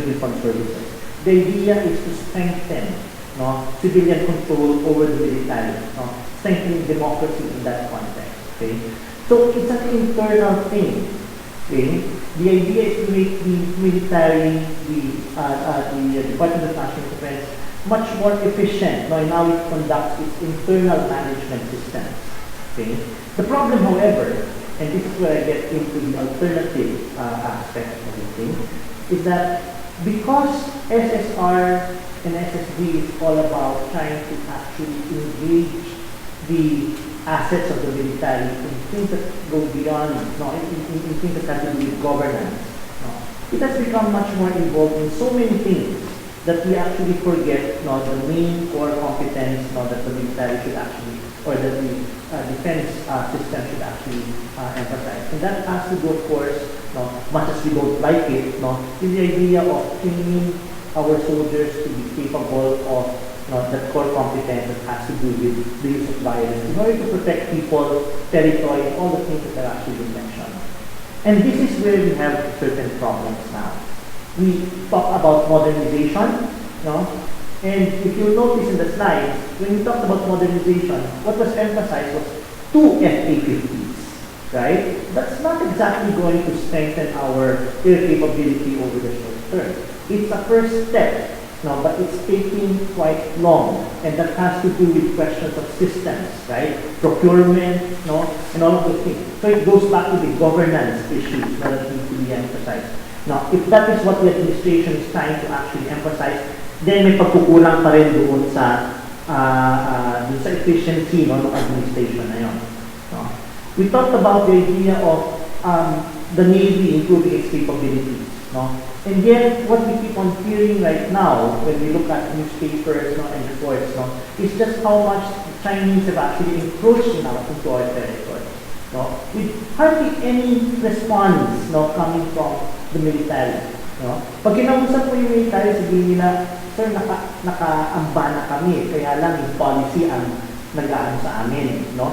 uniformed services. The idea is to strengthen civilian control over the military, strengthening democracy in that context. Okay? So it's an internal thing. Okay? The idea is to make the military, the Department of National Defense, much more efficient in how it conducts its internal management systems. Okay? The problem, however, and this is where I get into the alternative aspect of the thing, is that because SSR and SSD is all about trying to actually engage the assets of the military in things that go beyond, no, in things that have to do with governance. No. It has become much more involved in so many things that we actually forget, no, the main core competence, no, that the military should actually, or that the defense system should actually emphasize. And that has to do, of course, no, much as we don't like it, no, is the idea of training our soldiers to be capable of that core competence that has to do with the use of violence in order to protect people, territory, and all the things that are actually mentioned. And this is where we have certain problems now. We talk about modernization, no? And if you notice in the slides, when we talked about modernization, what was emphasized was 2 FA-50s, right? That's not exactly going to strengthen our air capability over the short term. It's a first step, no, but it's taking quite long, and that has to do with questions of systems, right? Procurement, no, and all of those things. So it goes back to the governance issues that need to be emphasized. Now, if that is what the administration is trying to actually emphasize, then may pagkukulang pa rin doon sa efficiency, no, ng administration na yun. No? We talked about the idea of the Navy improving its capabilities. No? And yet, what we keep on hearing right now, when we look at newspapers, no, and reports, no, is just how much the Chinese have actually encroached now into our territory. No? With hardly any response, no, coming from the military. No? Pag kinausap mo yung military, sabihin nila, sir, nakaamba na kami, kaya lang yung policy ang nag-aano sa amin. No?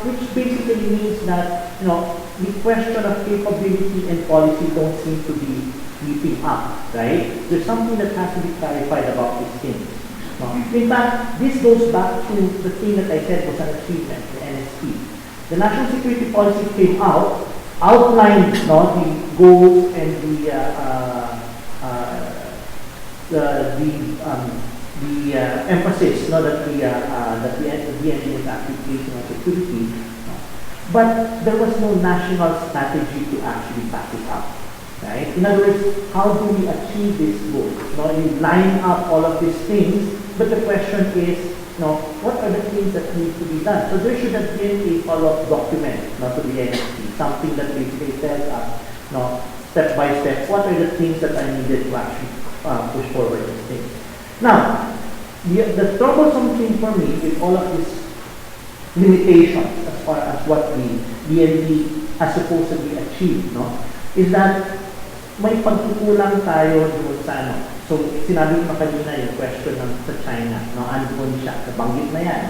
Which basically means that, you know, the question of capability and policy don't seem to be leaping up, right? There's something that has to be clarified about these things. No? In fact, this goes back to the thing that I said was an achievement, the NSP. The National Security Policy came out, outlined, no, the goals and the emphasis, no, that the DND was actually placing on security, but there was no national strategy to actually back it up. Right? In other words, how do we achieve this goal? No, you line up all of these things, but the question is, no, what are the things that need to be done? So there should have been a follow-up document, not to the NSP, something that basically tells us, no, step by step, what are the things that are needed to actually push forward these things. Now, the troublesome thing for me with all of these limitations as far as what the DND has supposedly achieved, no, is that may pagkukulang tayo doon sa ano. So, sinabi ko kanina yung question ng sa China, no, andun siya, nabanggit na yan,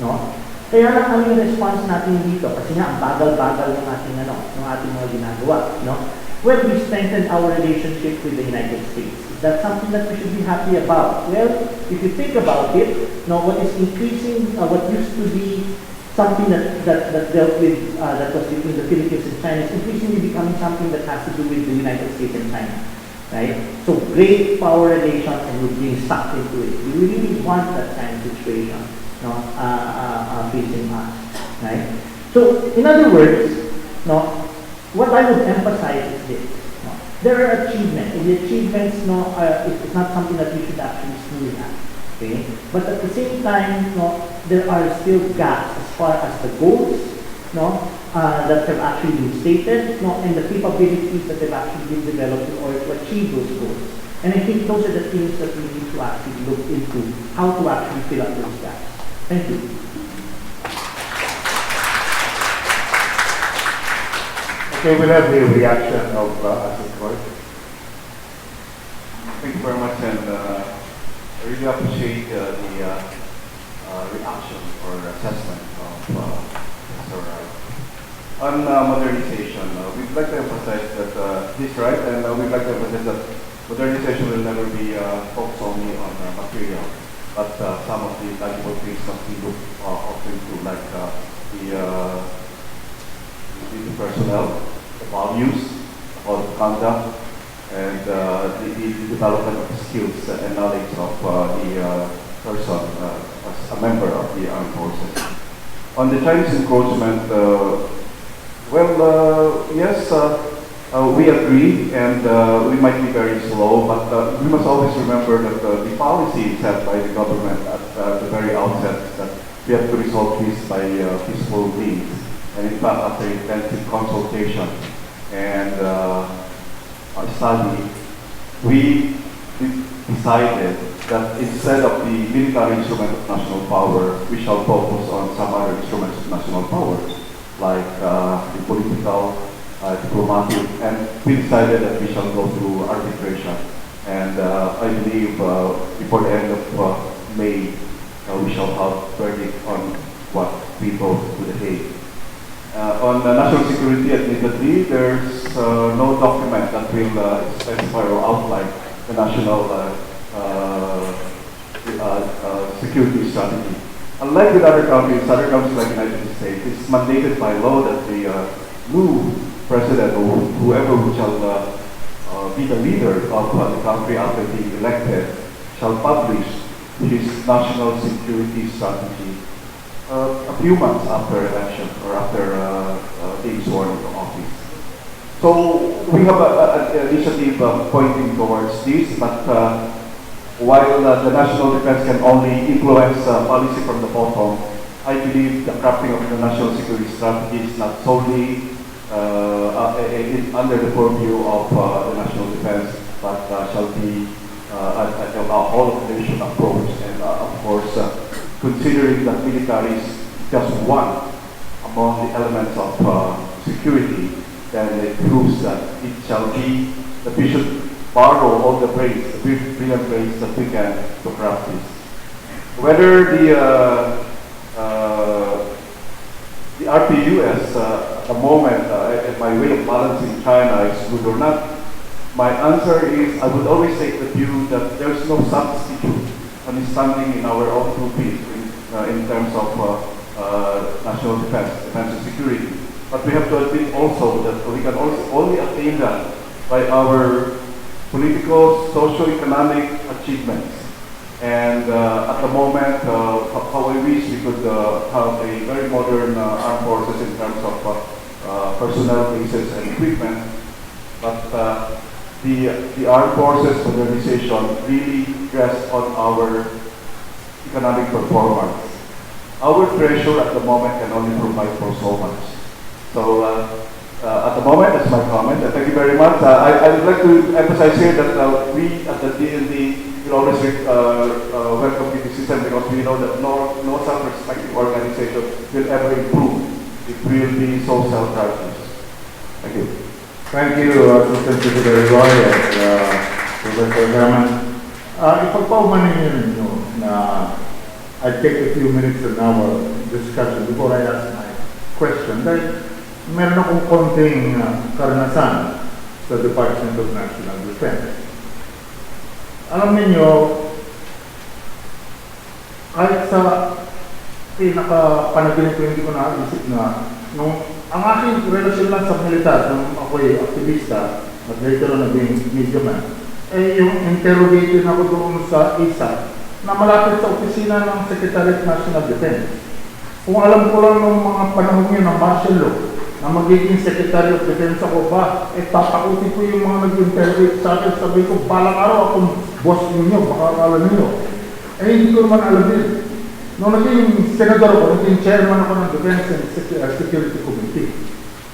no. Kaya lang ang response natin dito, kasi nga ang bagal-bagal ng ating ano, ng ating mga ginagawa, no. Well, we strengthened our relationship with the United States. Is that something that we should be happy about? Well, if you think about it, no, what is increasing, what used to be something that dealt with, that was between the Philippines and China, is increasingly becoming something that has to do with the United States and China, right? So great power relations, and we're being sucked into it. We really want that kind of situation, no, facing us, right? So, in other words, no, what I would emphasize is this. No, there are achievements, and the achievements, no, it's not something that we should actually sneer at. Okay? But at the same time, no, there are still gaps as far as the goals, no, that have actually been stated, no, and the capabilities that have actually been developed in order to achieve those goals. And I think those are the things that we need to actually look into, how to actually fill up those gaps. Thank you. Okay, we'll have the reaction of Asset Court. Thank you very much, and I really appreciate the reaction or assessment of Mr. On modernization. We'd like to emphasize that he's right, and we'd like to emphasize that modernization will never be focused only on material, but some of the tangible things must be looked often to, like the personnel, the values, the code of conduct, and the development of skills and knowledge of the person as a member of the armed forces. On the Chinese encroachment, yes, We agree, and we might be very slow, but we must always remember that the policy set by the government at the very outset is that we have to resolve this by peaceful means, and in fact, after intensive consultation and study, we decided that instead of the military instrument of national power, we shall focus on some other instruments of national power, like the political, diplomatic, and we decided that we shall go through arbitration. And I believe before the end of May, we shall have verdict on what we go to the Hague. On national security, admittedly, there's no document that will specify or outline the national security strategy. Unlike with other countries like the United States, it's mandated by law that the new president or whoever who shall be the leader of the country after being elected shall publish his national security strategy a few months after election or after being sworn into office. So we have an initiative pointing towards this, but while the national defense can only influence policy from the bottom, I believe the crafting of the national security strategy is not solely under the purview of the national defense, but shall be an all-of-the-nation approach. And of course, considering that military is just one among the elements of security, then it proves that it shall be that we should borrow all the brains, the brilliant brains that we can to craft this. Whether the RPUS at the moment, my way of balancing China is good or not, my answer is I would always take the view that there's no substitute on standing in our own 2 feet in terms of national defense and security. But we have to admit also that we can also only attain that by our political, socio-economic achievements. And at the moment, how I wish we could have a very modern armed forces in terms of personnel bases and equipment. But the armed forces modernization really rests on our economic performance. Our treasure at the moment can only provide for so much. So at the moment, that's my comment. Thank you very much. I would like to emphasize here that we at the DND will always welcome criticism because we know that no self-respecting organization will ever improve. It will be so self-righteous. Thank you. Thank you, Assistant Secretary Roy and Professor Herman. Ipagpaumanin niyo ninyo na I take a few minutes in our discussion before I ask my question. Dahil meron akong konting karanasan sa Department of National Defense. Alam niyo, kahit sa pinaka-panaginip ko, hindi ko naisip na ang aking relasyon lang sa militar, nung ako'y aktivista at later on naging media man, yung interrogated ako doon sa ISA na malapit sa opisina ng Secretary of National Defense. Kung alam ko lang ng mga panahon yun ng martial law, na magiging Secretary of Defense ako ba, tatakutin ko yung mga nag-interrogate sa akin, sabi ko, balang araw akong boss ninyo, baka akala ninyo. Hindi ko naman alam din. Nung naging senador ako, naging chairman ako ng Defense and Security Committee.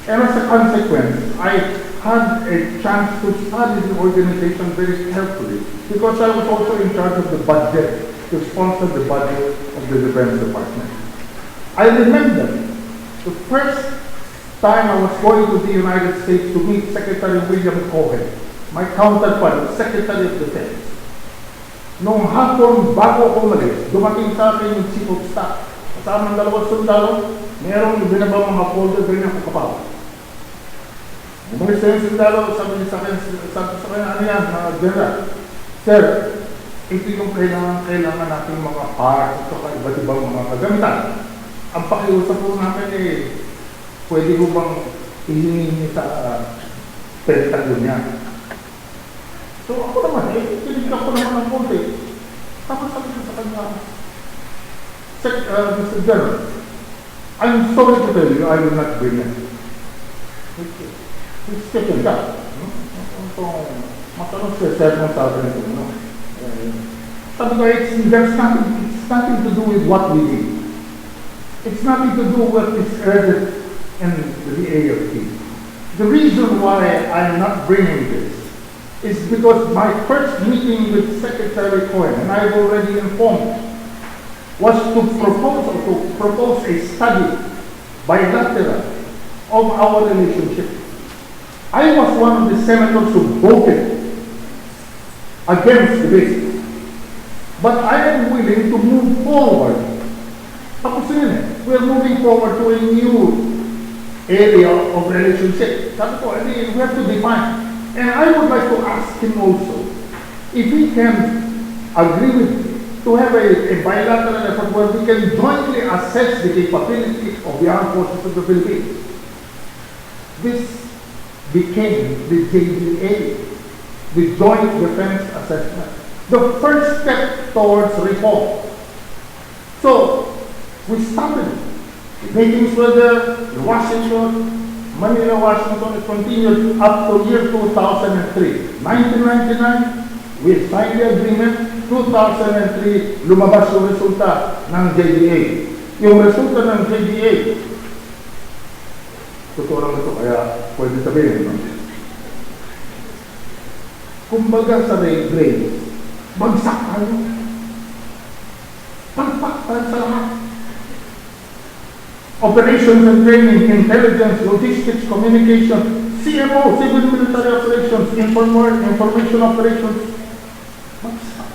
And as a consequence, I had a chance to study the organization very carefully because I was also in charge of the budget, to sponsor the budget of the Defense Department. I remember the first time I was going to the United States to meet Secretary William Cohen, my counterpart, Secretary of Defense. Noong hapon, bago ako umalis, dumating sa akin yung Chief of Staff. Kasama ng dalawang sundalo, merong ibinaba mga folder, ganyan ako kapal. Umalis na yung sundalo, sabi sa akin, ano yan, General, Sir, ito yung kailangan natin mga parts at iba't ibang mga kagamitan. Ang pakiusap po namin pwede ko bang ihingi sa Pentagon niya? So ako naman, tinignan ko naman ng konti. Tapos sabi ko sa kanya, Mr. General, I'm sorry to tell you, I will not bring it. Okay. He's taken that. So, matanong siya mo sa akin, sabi ko, it's nothing to do with what we did. It's nothing to do with this urgent and the AFP. The reason why I'm not bringing this is because my first meeting with Secretary Cohen, and I've already informed, was to propose a study, bilateral, of our relationship. I was one of the senators who voted against the bill. But I am willing to move forward. Tapos yun eh, we are moving forward to a new area of relationship. Sabi ko, we have to define. And I would like to ask him also, if he can agree with me to have a bilateral effort where we can jointly assess the capability of the armed forces of the Philippines. This became the JDA, the Joint Defense Assessment, the first step towards reform. So, we started meetings with Washington, Manila, Washington. It continued up to year 2003. 1999, we signed the agreement. 2003, lumabas yung resulta ng JDA. Yung resulta ng JDA, totoo lang ito, kaya pwede sabihin. Kumbaga sa grade, bagsak tayo. Pagpak tayo sa lahat. Operations and training, intelligence, logistics, communication, CMO, civil military operations, information operations. Bagsak.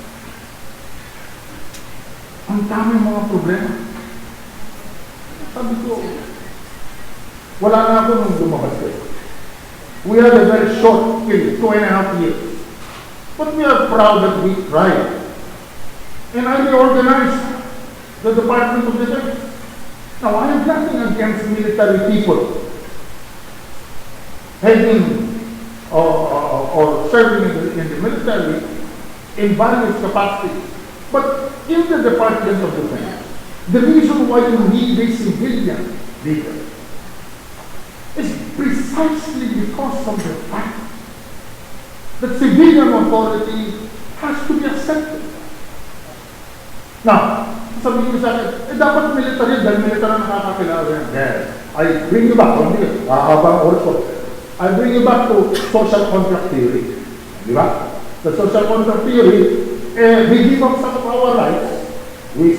Ang dami mga problema. Sabi ko, wala na ako nung lumabas ko. We had a very short period, 2.5 years. But we are proud that we tried. And I reorganized the Department of Defense. Now, I have nothing against military people heading or serving in the military in various capacities. But in the Department of Defense, the reason why you need a civilian leader is precisely because of the fact that civilian authority has to be accepted. Now, sabihin ko sa akin, dapat military, dahil military nakakakilala yan. Yes. I bring you back, I bring you back to social contract theory. Di ba? The social contract theory, we give up some of our rights. We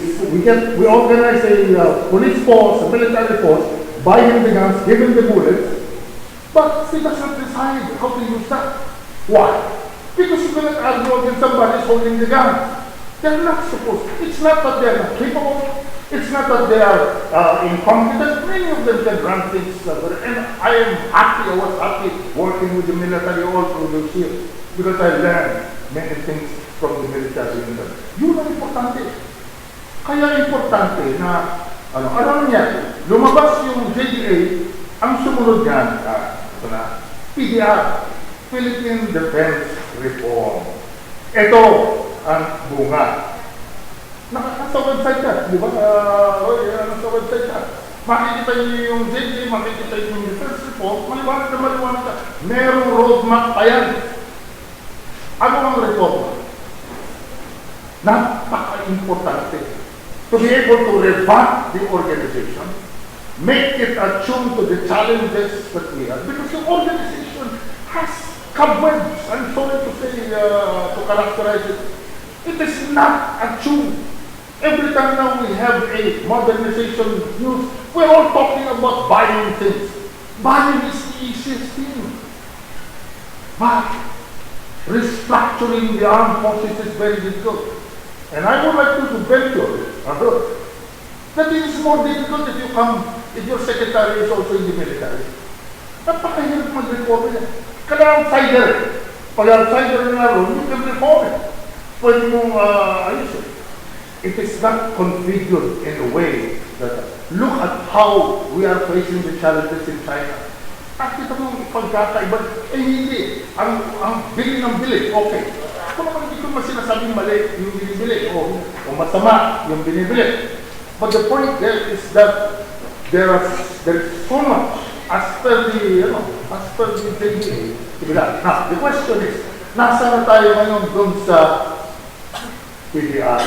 organize a police force, a military force, buy him the guns, give him the bullets, but he doesn't decide how to use that. Why? Because you cannot argue against somebody who's holding the gun. They're not supposed. It's not that they're not capable. It's not that they are incompetent. Many of them can run things. And I was happy working with the military all through those years because I learned many things from the military. Yun ang importante. Kaya importante na, alam niya, lumabas yung JDA, ang sumunod niyan, ito na, PDR, Philippine Defense Reform. Ito ang bunga. Nasa website ka, di ba? Nasa website ka. Makikita niyo yung JDA, makikita niyo yung defense reform, maliwanag na maliwanag ka. Merong roadmap pa yan. Ano ang reform? Napaka-importante. To be able to revamp the organization, make it attuned to the challenges that we have. Because the organization has cobwebs, I'm sorry to say, to characterize it. It is not attuned. Every time now we have a modernization news, we're all talking about buying things. Buying is the easiest thing. But restructuring the armed forces is very difficult. And I would like to venture that it is more difficult if your secretary is also in the military. Napakahirap mag-reform yan. Kada outsider. Pag outsider na ron, you can reform it. Pwede mong ayusin. It is not configured in a way that look at how we are facing the challenges in China. At kita mong pagkakaiba, hindi. Ang bili ng bili, okay. Kung naman hindi ko masinasabing mali yung binibili o masama yung binibili. But the point there is that there is so much as per the JDA, now, the question is, nasa na tayo ngayon dun sa PDR?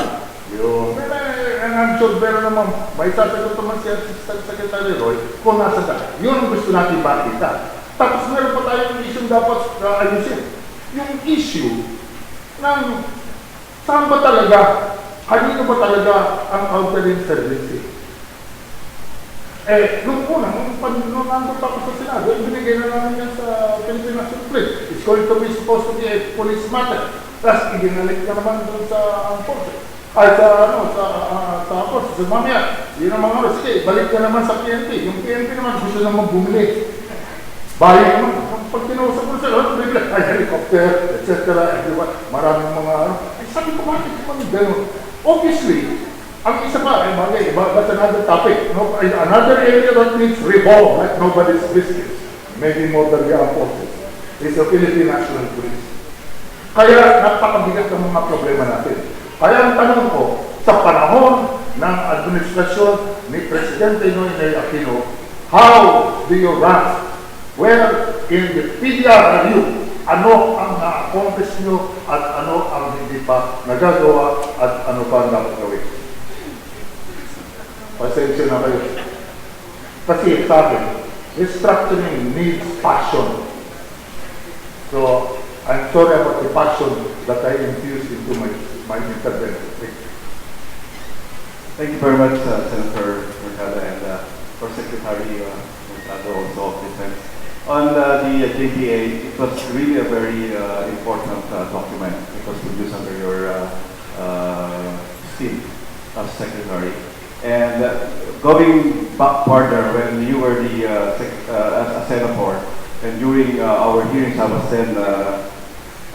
Yun. And I'm sure meron naman, may sasagot naman si Assistant Secretary Roy kung nasa na. Yun ang gusto natin bakita. Tapos meron pa tayong issue dapat ayusin. Yung issue ng saan ba talaga, kanino ba talaga ang outer service? Nung una, nung nandun pa ako sa Senado, ibinigay na namin yan sa Philippine National Police. It's going to be supposed to be a police matter. Tapos ibinalik na naman doon sa forces. Ay, sa forces, sa mamaya. Yun ang mga sige, balik ka naman sa PNP. Yung PNP naman gusto naman bumili. Balik naman. Pag tinausap ko sila, ay helicopter, etc. Maraming mga sabi ko, bakit naman gano'n? Obviously, ang isa pa, that's another topic. No, another area that needs reform, like nobody's business, maybe more than the armed forces, is the Philippine National Police. Kaya napakabigat ng mga problema natin. Kaya ang tanong ko, sa panahon ng administrasyon ni Presidente Noynoy Aquino, how do you rank? Where in the PDR review, ano ang na-accomplish nyo at ano ang hindi pa nagagawa at ano pa ang dapat gawin? Pasensya na kayo. Kasi sa akin, restructuring needs passion. So, I'm sorry about the passion that I infused into my intervention. Thank you very much, Senator Mercado, and for Secretary Mercado also of Defense. On the JPA, it was really a very important document. It was produced under your stint as Secretary. And going back further, when you were a senator, and during our hearings, I was then,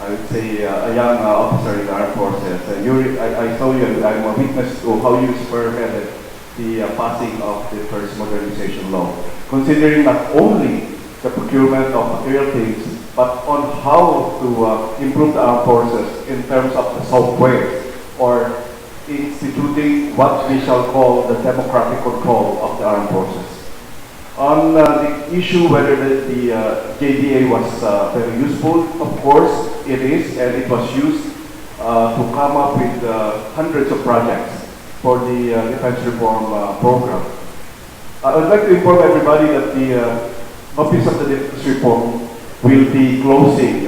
I would say, a young officer in the armed forces. And I saw you, and I'm a witness to how you spearheaded the passing of the first modernization law, considering not only the procurement of material things, but on how to improve the armed forces in terms of the software, or instituting what we shall call the democratic control of the armed forces. On the issue whether the JDA was very useful, of course it is, and it was used to come up with hundreds of projects for the defense reform program. I would like to inform everybody that the Office of the Defense Reform will be closing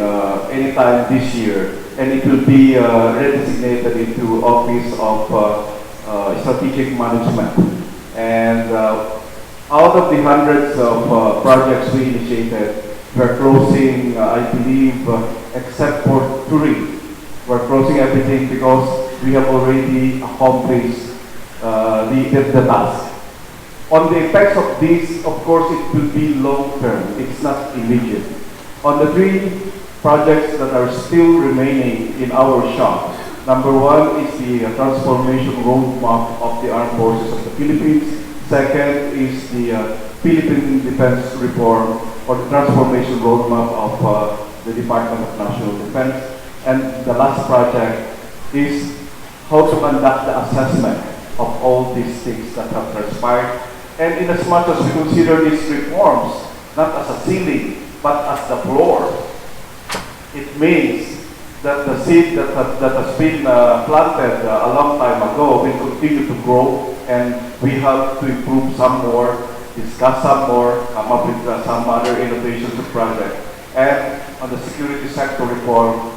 anytime this year, and it will be redesignated into Office of Strategic Management. And out of the hundreds of projects we initiated, we're closing, I believe, except for 3, we're closing everything because we have already accomplished the task. On the effects of this, of course, it will be long-term. It's not immediate. On the 3 projects that are still remaining in our shop, number 1 is the transformation roadmap of the armed forces of the Philippines. Second is the Philippine defense reform, or the transformation roadmap of the Department of National Defense. And the last project is how to conduct the assessment of all these things that have transpired. And in as much as we consider these reforms not as a ceiling, but as the floor, it means that the seed that has been planted a long time ago will continue to grow, and we have to improve some more, discuss some more, come up with some other innovations of project. And on the security sector reform,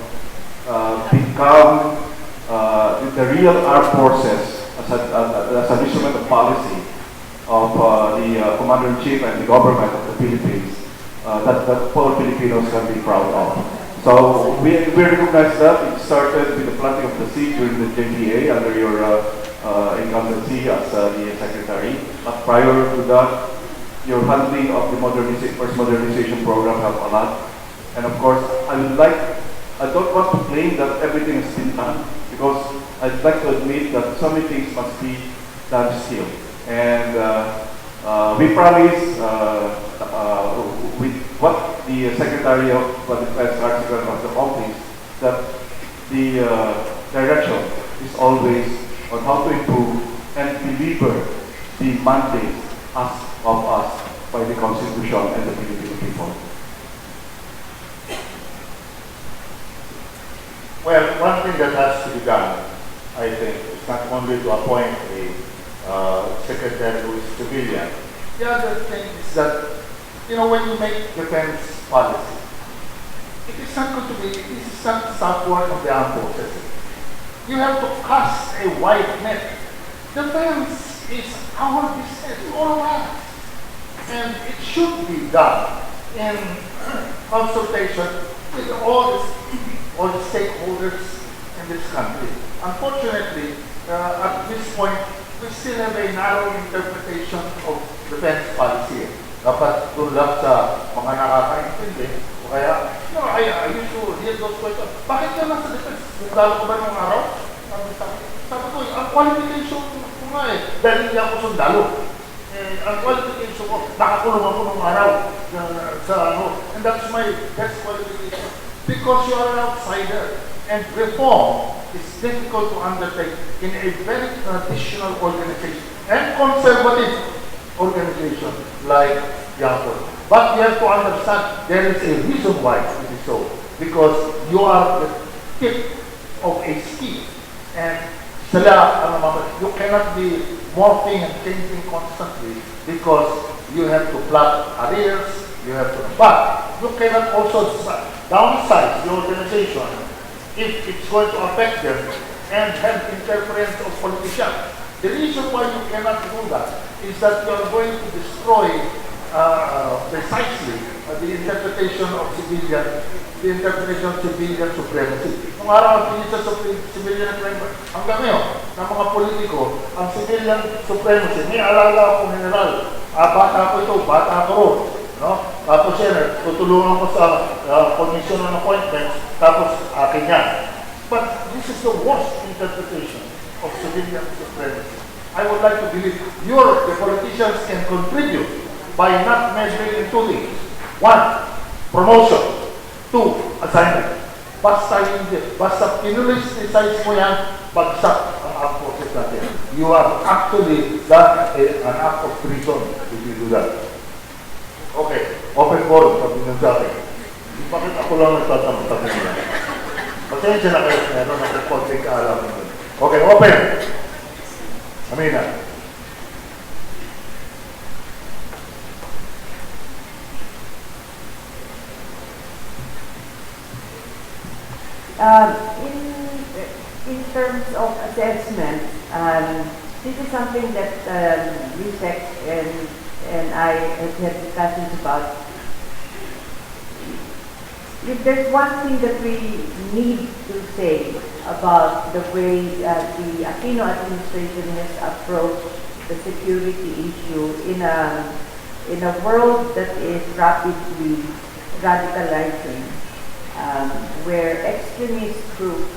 become the real armed forces as an instrument of policy of the Commander-in-Chief and the government of the Philippines that all Filipinos can be proud of. So we recognize that. It started with the planting of the seed during the JPA under your incumbency as the Secretary. But prior to that, your handling of the first modernization program helped a lot. And of course, I don't want to claim that everything has been done, because I'd like to admit that so many things must be done still. And we promise, with what the Secretary of Defense has accomplished, that the direction is always on how to improve and deliver the mandate of us by the Constitution and the Filipino people? Well, one thing that has to be done, I think, is not only to appoint a secretary who is civilian. The other thing is that, when you make defense policy, it is not going to be, it is not southward of the armed forces. You have to cast a wide net. Defense is our business, all of us. And it should be done in consultation with all the stakeholders in this country. Unfortunately, at this point, we still have a narrow interpretation of defense policy. Dapat doon lang sa mga nakakaintindi. O kaya, I used to hear those questions. Bakit ka nasa defense? Sundalo ko ba nung araw? Sabi ko, ang qualification ko nga dahil hindi ako sundalo. Ang qualification ko, nakakulong ako nung araw. And that's my best qualification. Because you are an outsider. And reform is difficult to undertake in a very traditional organization and conservative organization like Yapo. But you have to understand there is a reason why it is so. Because you are the tip of a ski. And you cannot be morphing and changing constantly because you have to plug arrears, but you cannot also downsize the organization if it's going to affect them and have interference of politicians. The reason why you cannot do that is that you are going to destroy precisely the interpretation of civilian supremacy. Nung araw ang pinis sa civilian supremacy, hanggang ngayon, ng mga politiko, ang civilian supremacy, may alala akong general, bata ko ito, bata ko ro. No? Tapos yan, tutulungan ko sa commission on appointments, tapos akin yan. But this is the worst interpretation of civilian supremacy. I would like to believe the politicians can contribute by not measuring in two things. One, promotion. Two, assignment. Basta pinulis-size mo yan, bagsak ang armed forces natin. You are actually done an act of treason if you do that. Okay, open forum, sabi nyo sa akin. Bakit ako lang nagtatanong, sabi nyo? Pasensya na kayo, meron ako konting kaalam. Okay, open. Amina. In terms of assessment, this is something that USEC and I have had discussions about. If there's one thing that we need to say about the way the Aquino administration has approached the security issue in a world that is rapidly radicalizing, where extremist groups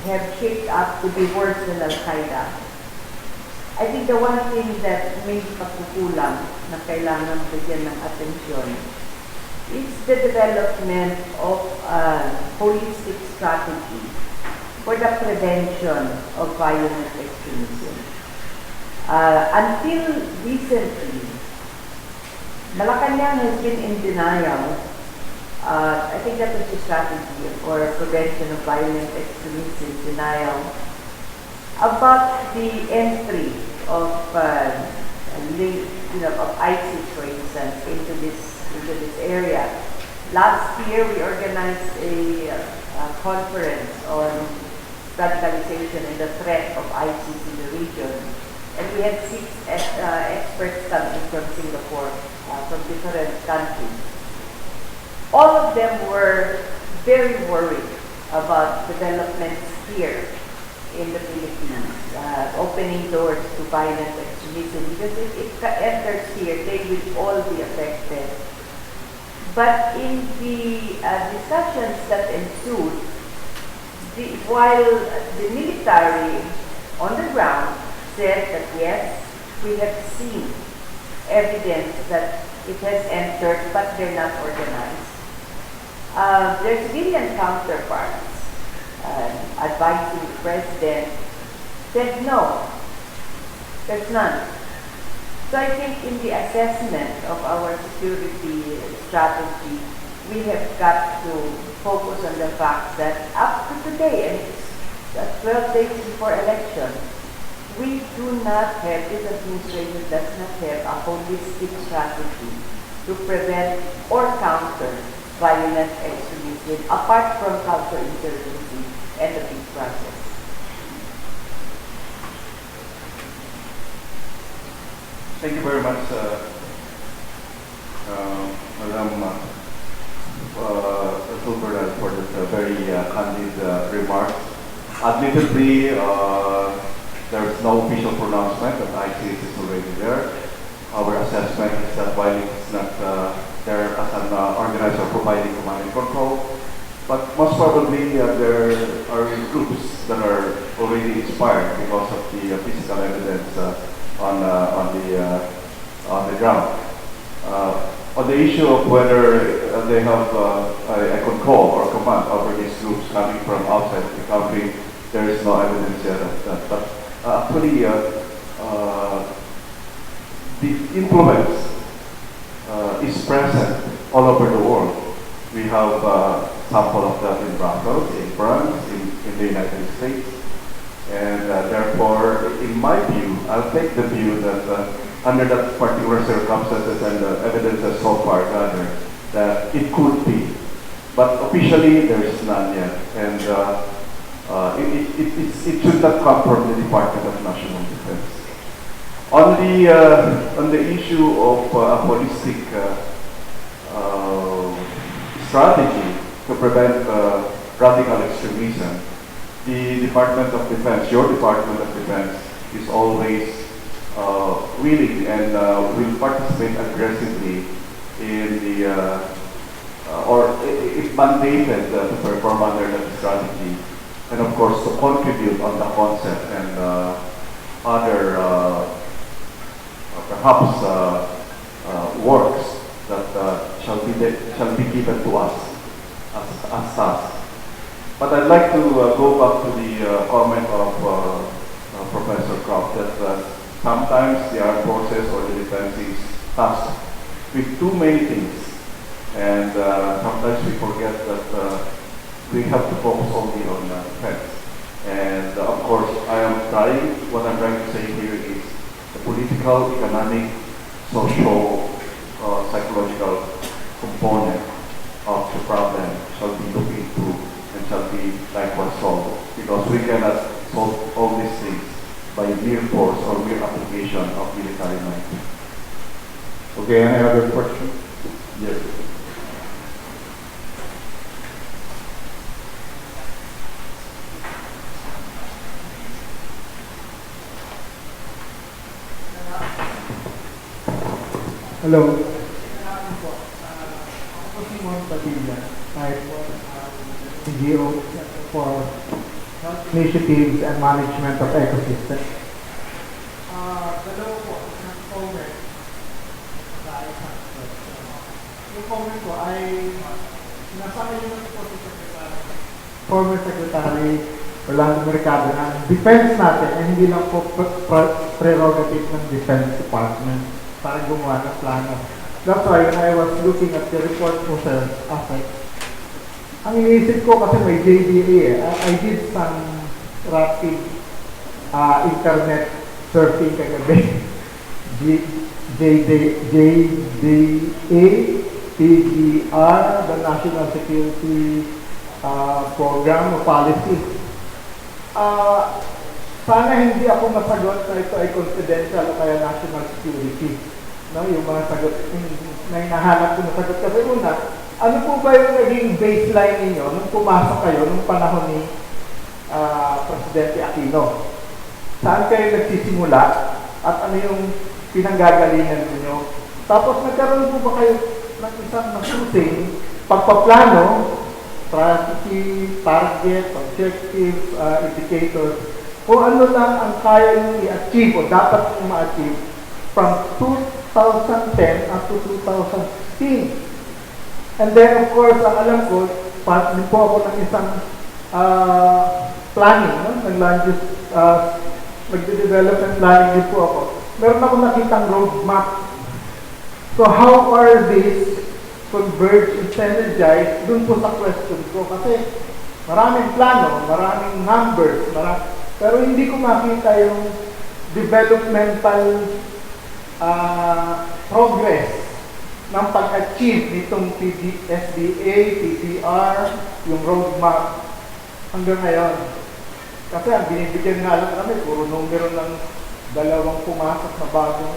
have shaped up to be worse than Al-Qaeda. I think the one thing that may pagkukulang na kailangan bigyan ng atensyon is the development of a holistic strategy for the prevention of violent extremism. Until recently, Malacanang has been in denial. I think that was the strategy for prevention of violent extremism, denial about the entry of of ISIS, for instance, into this area. Last year, we organized a conference on radicalization and the threat of ISIS in the region, and we had 6 experts coming from Singapore, from different countries. All of them were very worried about developments here in the Philippines, opening doors to violent extremism, because if it enters here, they will all be affected. But in the discussions that ensued, while the military on the ground said that yes, we have seen evidence that it has entered, but they're not organized. Their civilian counterparts advising the president said no, there's none. So I think in the assessment of our security strategy, we have got to focus on the fact that up to today, and it's 12 days before election, we do not have, this administration does not have a holistic strategy to prevent or counter violent extremism apart from counterinsurgency and the peace process. Thank you very much, Madam Silverland, for this very candid remarks. Admittedly, there is no official pronouncement that ICS is already there. Our assessment is that while it's not there as an organizer providing command and control, but most probably there are groups that are already inspired because of the physical evidence on the ground. On the issue of whether they have a control or command over these groups coming from outside the country, there is no evidence yet of that. But actually, the influence is present all over the world. We have sample of that in Brussels, in France, in the United States. And therefore, in my view, I'll take the view that under that particular circumstances and the evidence that's so far gathered, that it could be. But officially, there is none yet. And it should not come from the Department of National Defense. On the issue of a holistic strategy to prevent radical extremism, the Department of Defense, your Department of Defense, is always willing and will participate aggressively in the, or if mandated to perform under that strategy, and of course to contribute on the concept and other perhaps works that shall be given to us as tasks. But I'd like to go back to the comment of Professor Croft that sometimes the armed forces or the defense is tasked with too many things, and sometimes we forget that we have to focus only on defense. And of course, what I'm trying to say here is the political, economic, social, psychological component of the problem shall be looked into and shall be likewise solved, because we cannot solve all these things by mere force or mere application of military might. Okay, any other question? Yes. Hello. NGO for initiatives and management of ecosystem. Dalawa po, isang comment sa isang question. Yung comment ko ay nasama yun po si Secretary. Former Secretary Orlando Mercado na defense natin ay hindi lang po prerogative ng Defense Department para gumawa ng plano. That's why when I was looking at the report po sir, ang iniisip ko kasi may JDA I did some rapid internet surfing kagabi. JDA, PGR, the National Security Program o Policy. Sana hindi ako masagot na ito ay confidential o kaya national security. No, yung mga sagot na hinahanap ko na sagot kasi una, ano po ba yung naging baseline ninyo nung pumasok kayo nung panahon ni Presidente Aquino? Saan kayo nagsisimula at ano yung pinanggagalingan ninyo? Tapos nagkaroon po ba kayo ng isang masusing pagpaplano, strategy, target, objectives, indicators, kung ano lang ang kaya nyo i-achieve o dapat nyo ma-achieve from 2010 up to 2016. And then, of course, ang alam ko, part din po ako ng isang planning, no? Nag-development planning din po ako. meron ako nakitang roadmap. So how are these converge and synergize dun po sa question ko? Kasi maraming plano, maraming numbers, pero hindi ko makita yung developmental progress ng pag-achieve nitong SDA, TDR, yung roadmap hanggang ngayon. Kasi ang binibigyan nga lang kami, puro numero ng 2 pumasok na bagong.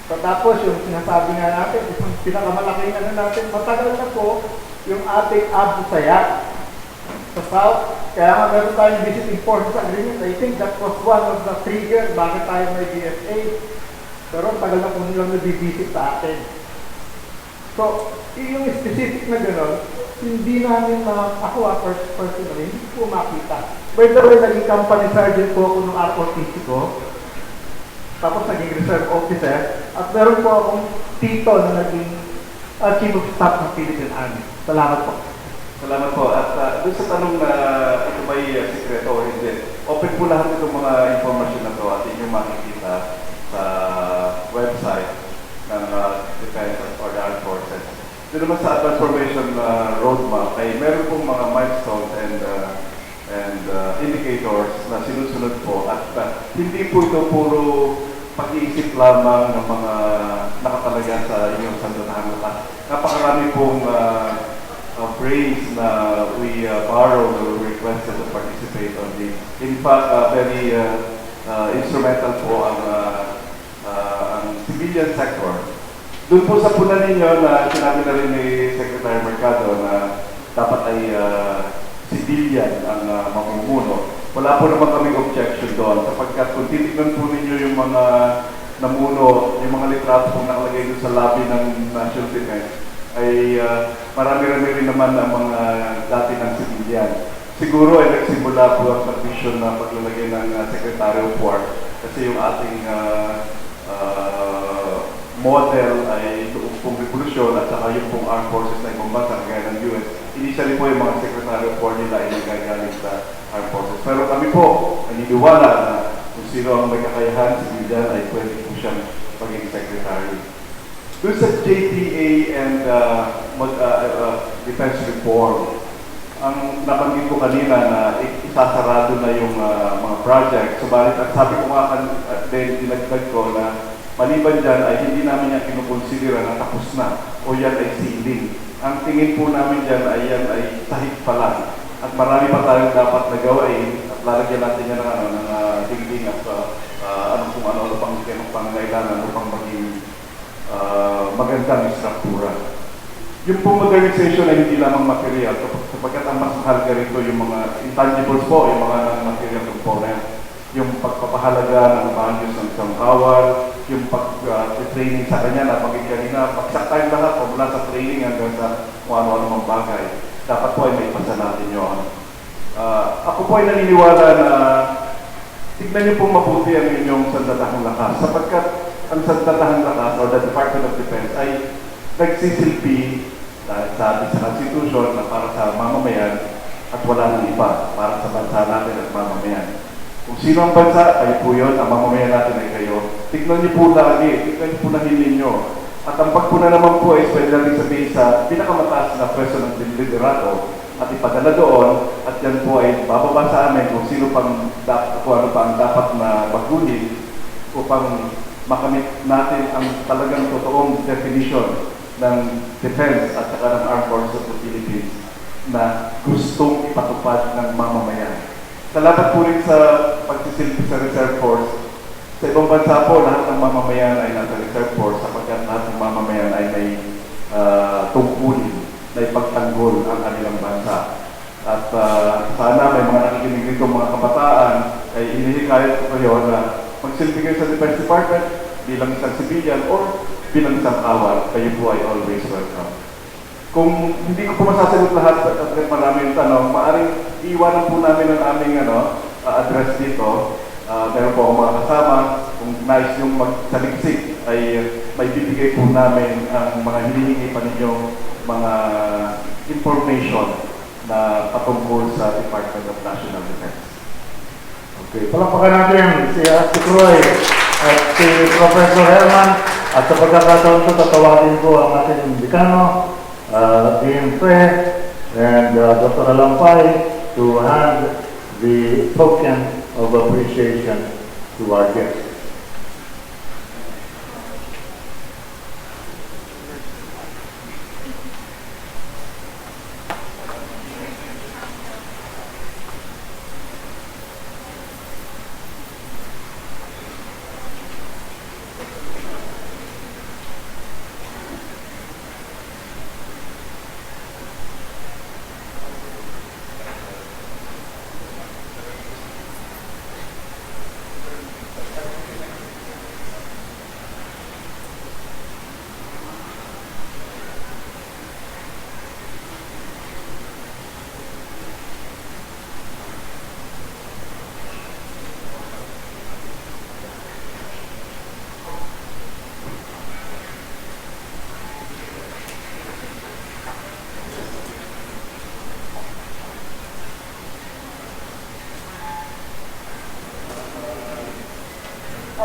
So, tapos yung sinasabi nga natin, isang pinakamalaking natin, matagal na po yung ating Abu Sayyaf sa South. Kaya nga meron tayong visiting forces agreement. I think that was one of the triggers bakit tayo may DFA. Pero tagal na po nilang nabibisit sa atin. So, yung specific na gano'n, hindi namin ako personally, hindi po makita. By the way, naging company sergeant po ako ng ROTC ko. Tapos naging reserve officer. At meron po akong tito na naging chief of staff ng Philippine Army. Salamat po. Salamat po. At doon sa tanong na ito ba'y sikreto o hindi, open po lahat itong mga informasyon na ito at inyong makikita sa website ng Defense or the Armed Forces. Doon naman sa transformation roadmap ay meron pong mga milestones and indicators na sinusunod po at hindi po ito puro pag-iisip lamang ng mga nakatalaga sa inyong sandatahang lakas. Napakarami pong brains na we borrowed or requested to participate on this. In fact, very instrumental po ang civilian sector. Doon po sa puna ninyo na sinabi na rin ni Secretary Mercado na dapat ay civilian ang mamumuno. Wala po naman kaming objection doon sapagkat kung titignan po ninyo yung mga namuno, yung mga litrato pong nakalagay doon sa lobby ng National Defense, ay marami-rami rin naman ang mga dati ng civilian. Siguro ay nagsimula po ang tradition na paglalagay ng Secretary of War kasi yung ating model ay yung pong revolusyon at saka yung pong armed forces na ibang bansa kagaya ng US. Initially po yung mga Secretary of War nila ay nagagaling sa armed forces. Pero kami po, naniniwala na kung sino ang may kakayahan, civilian ay pwede po siyang maging secretary. Doon sa JTA and defense reform, ang nabanggit ko kanina na isasarado na yung mga project. Subalit, ang sabi ko nga dinagdag ko na maliban dyan ay hindi namin yan kinukonsidera na tapos na o yan ay ceiling. Ang tingin po namin dyan ay yan ay sahig pa lang. At marami pa tayong dapat na gawain at lalagyan natin yan ng dingding at kung ano pang pangangailangan upang maging magandang struktura. Yung pong modernization ay hindi lamang material sapagkat ang mas mahalaga rito yung mga intangibles po, yung mga non-material component, yung pagpapahalaga ng values ng isang kawal, yung pag-training sa kanya na pagiging kanina, pagsak tayong lahat mula sa training hanggang sa kung ano-ano mga bagay. Dapat po ay may ipasa natin yun. Ako po ay naniniwala na tignan niyo pong mabuti ang inyong sandatahang lakas sapagkat ang sandatahang lakas or the Department of Defense ay nagsisilbi sa Constitution na para sa mamamayan at wala nang iba para sa bansa natin at mamamayan. Kung sino ang bansa, kayo po yun, ang mamamayan natin ay kayo. Tignan niyo po lagi, tignan niyo po na ninyo. At ang pagpuna naman po ay pwede natin sabihin sa pinakamataas na pwesto ng liderato at ipadala doon at yan po ay bababa sa amin kung sino pang kung ano pa ang dapat na baguhin upang makamit natin ang talagang totoong definition ng defense at saka ng armed forces of the Philippines na gustong ipatupad ng mamamayan. Salamat po rin sa pagsisilbi sa reserve force. Sa ibang bansa po, lahat ng mamamayan ay nasa reserve force sapagkat lahat ng mamamayan ay may tungkulin na ipagtanggol ang kanilang bansa. At sana may mga nakikinig dito mga kabataan ay inihikayat ko kayo na magsilbi kayo sa Defense Department bilang isang civilian or bilang isang kawal, kayo po ay always welcome. Kung hindi ko po masasagot lahat at marami yung tanong, maaaring iiwanan po namin ang aming address dito. Meron po akong mga kasama. Kung nais yung magsaliksik ay may bibigay po namin ang mga hinihingi pa ninyong mga information na patungkol sa Department of National Defense. Okay, palakpakan natin si Troy at si Professor Herman. At sa pagkakataon ito, tatawagin ko ang ating dekano, Dean Pre, and Dr. Alampay to hand the token of appreciation to our guests.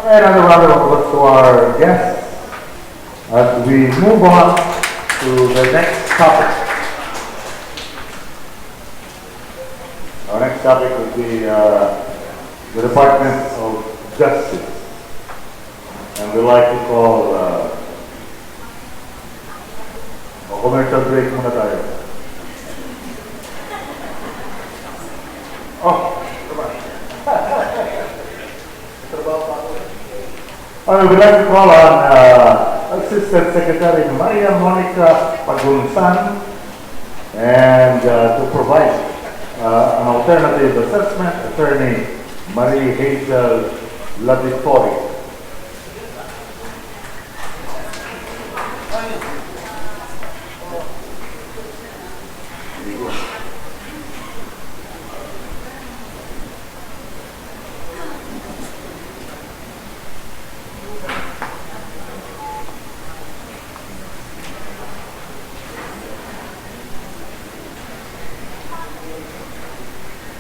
Okay, another round of applause to our guests as we move on to the next topic. Our next topic will be the Department of Justice. And we like to call commercial break muna tayo. Oh, I would like to call on Assistant Secretary Maria Monica Pagunsan and to provide an alternative assessment, Attorney Marie Hazel Lavitori.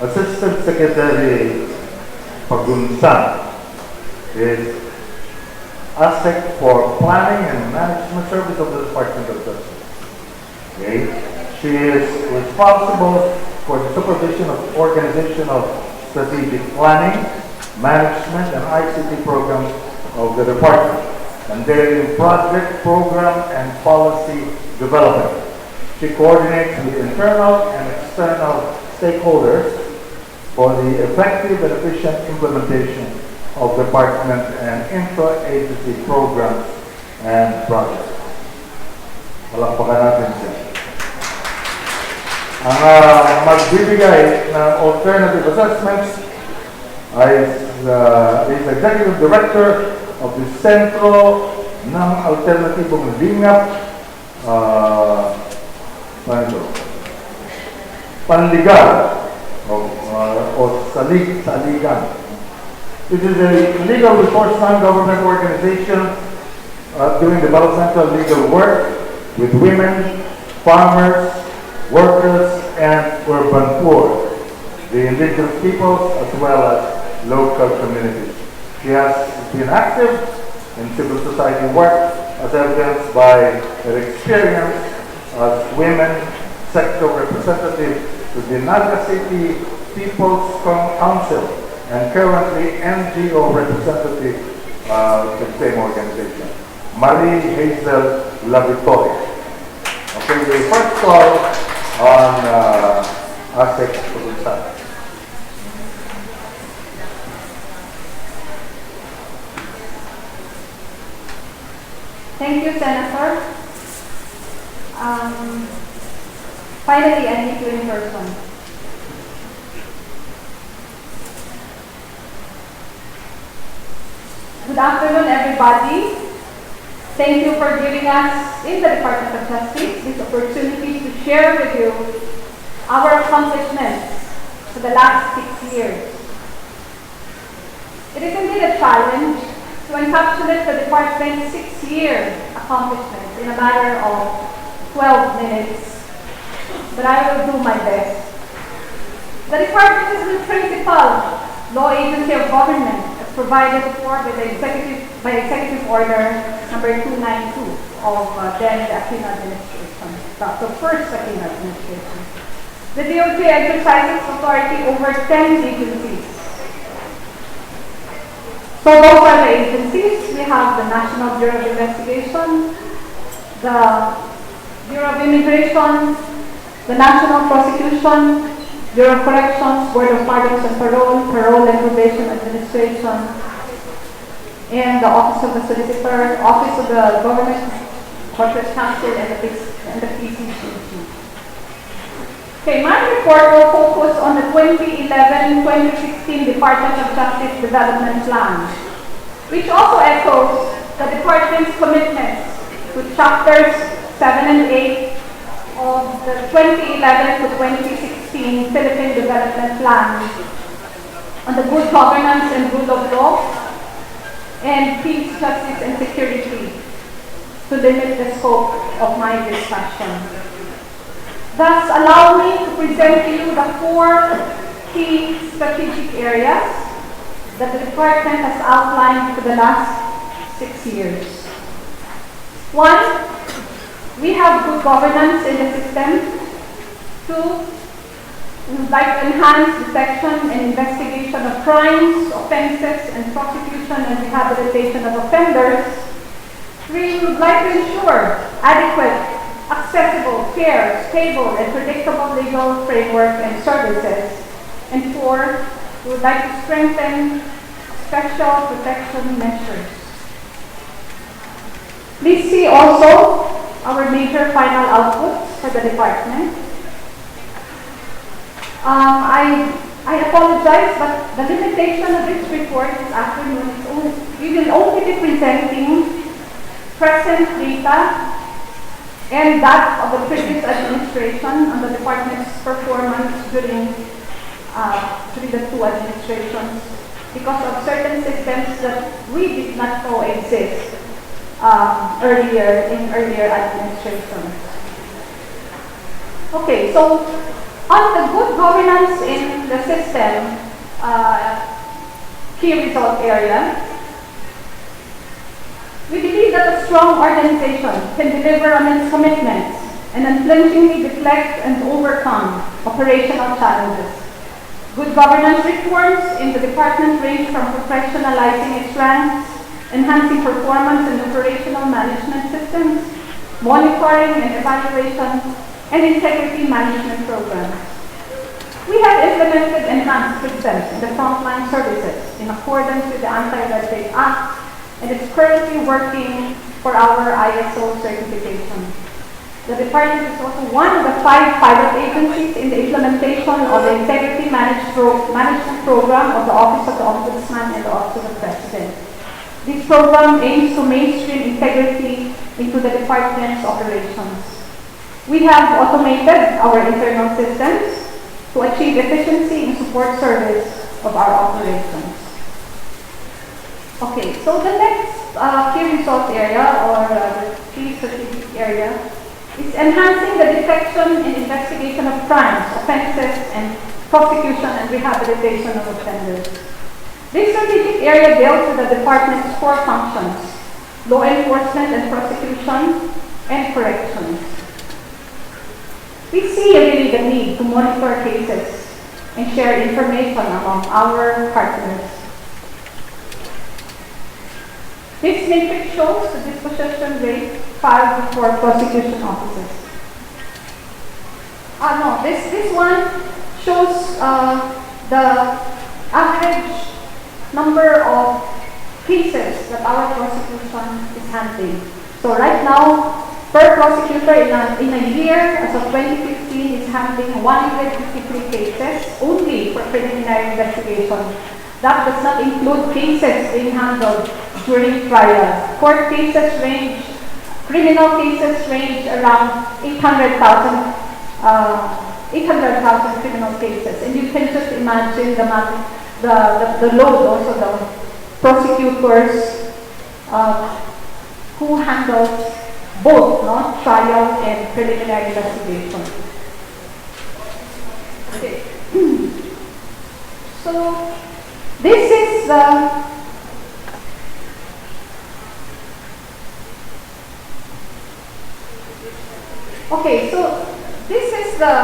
Assistant Secretary Pagunsan is ASEC for Planning and Management Service of the Department of Justice. Okay. She is responsible for the supervision of organization of strategic planning, management, and ICT programs of the department, and their project, program, and policy development. She coordinates with internal and external stakeholders for the effective and efficient implementation of department and intra-agency programs and projects. Palakpakan natin siya. Ang magbibigay ng alternative assessments is Executive Director of the Centro ng Alternatibong Lingap Panligan o Saligan. It is a legal resource non-government organization doing developmental legal work with women, farmers, workers, and urban poor, the indigenous peoples, as well as local communities. She has been active in civil society work as evidenced by her experience as women sector representative to the Naga City People's Council and currently NGO representative to the same organization, Marie Hazel Lavitori. Okay, the first call on ASEC Pagunsan. Thank you, Senator. Finally, I meet you in person. Good afternoon, everybody. Thank you for giving us, in the Department of Justice, this opportunity to share with you our accomplishments for the last 6 years. It is indeed a challenge to encapsulate the department's 6-year accomplishments in a matter of 12 minutes, but I will do my best. The department is the principal law agency of government as provided for by Executive Order number 292 of then the Aquino administration, the first Aquino administration. The DOJ exercises authority over 10 agencies. So those are the agencies. We have the National Bureau of Investigation, the Bureau of Immigration, the National Prosecution, Bureau of Corrections, Board of Pardons and Parole, Parole and Probation Administration, and the Office of the Solicitor, Office of the Government Corporate Counsel, and the PCCG. Okay, my report will focus on the 2011-2016 Department of Justice Development Plan, which also echoes the Department's commitments to chapters 7 and 8 of the 2011 to 2016 Philippine Development Plan on the good governance and rule of law and peace, justice, and security to limit the scope of my discussion. Thus, allow me to present to you the 4 key strategic areas that the Department has outlined for the last 6 years. 1, we have good governance in the system. 2, we would like to enhance detection and investigation of crimes, offenses, and prosecution and rehabilitation of offenders. 3, we would like to ensure adequate, accessible, fair, stable, and predictable legal framework and services. And 4, we would like to strengthen special protection measures. Please see also our major final outputs for the department. I apologize, but the limitation of this report this afternoon is we will only be presenting present data and that of the previous administration on the department's performance during the 2 administrations because of certain systems that we did not know exist in earlier administrations. Okay, so on the good governance in the system key result area, we believe that a strong organization can deliver on its commitments and unflinchingly deflect and overcome operational challenges. Good governance reforms in the department range from professionalizing its ranks, enhancing performance and operational management systems, monitoring and evaluation, and integrity management programs. We have implemented enhanced systems in the frontline services in accordance with the Anti-Red Tape Act, and it's currently working for our ISO certification. The department is also one of the 5 pilot agencies in the implementation of the Integrity Management Program of the Office of the Ombudsman and the Office of the President. This program aims to mainstream integrity into the department's operations. We have automated our internal systems to achieve efficiency in support service of our operations. Okay, so the next key result area or the key strategic area is enhancing the detection and investigation of crimes, offenses, and prosecution and rehabilitation of offenders. This strategic area deals with the department's core functions, law enforcement and prosecution, and corrections. We see really the need to monitor cases and share information among our partners. This matrix shows the disposition rate filed before prosecution officers. This one shows the average number of cases that our prosecution is handling. So right now, per prosecutor in a year, as of 2015, is handling 153 cases only for preliminary investigation. That does not include cases being handled during trial. Court cases range, criminal cases range around 800,000 criminal cases. And you can just imagine the load also the prosecutors who handle both trial and preliminary investigation. Okay. So This is the okay, so this is the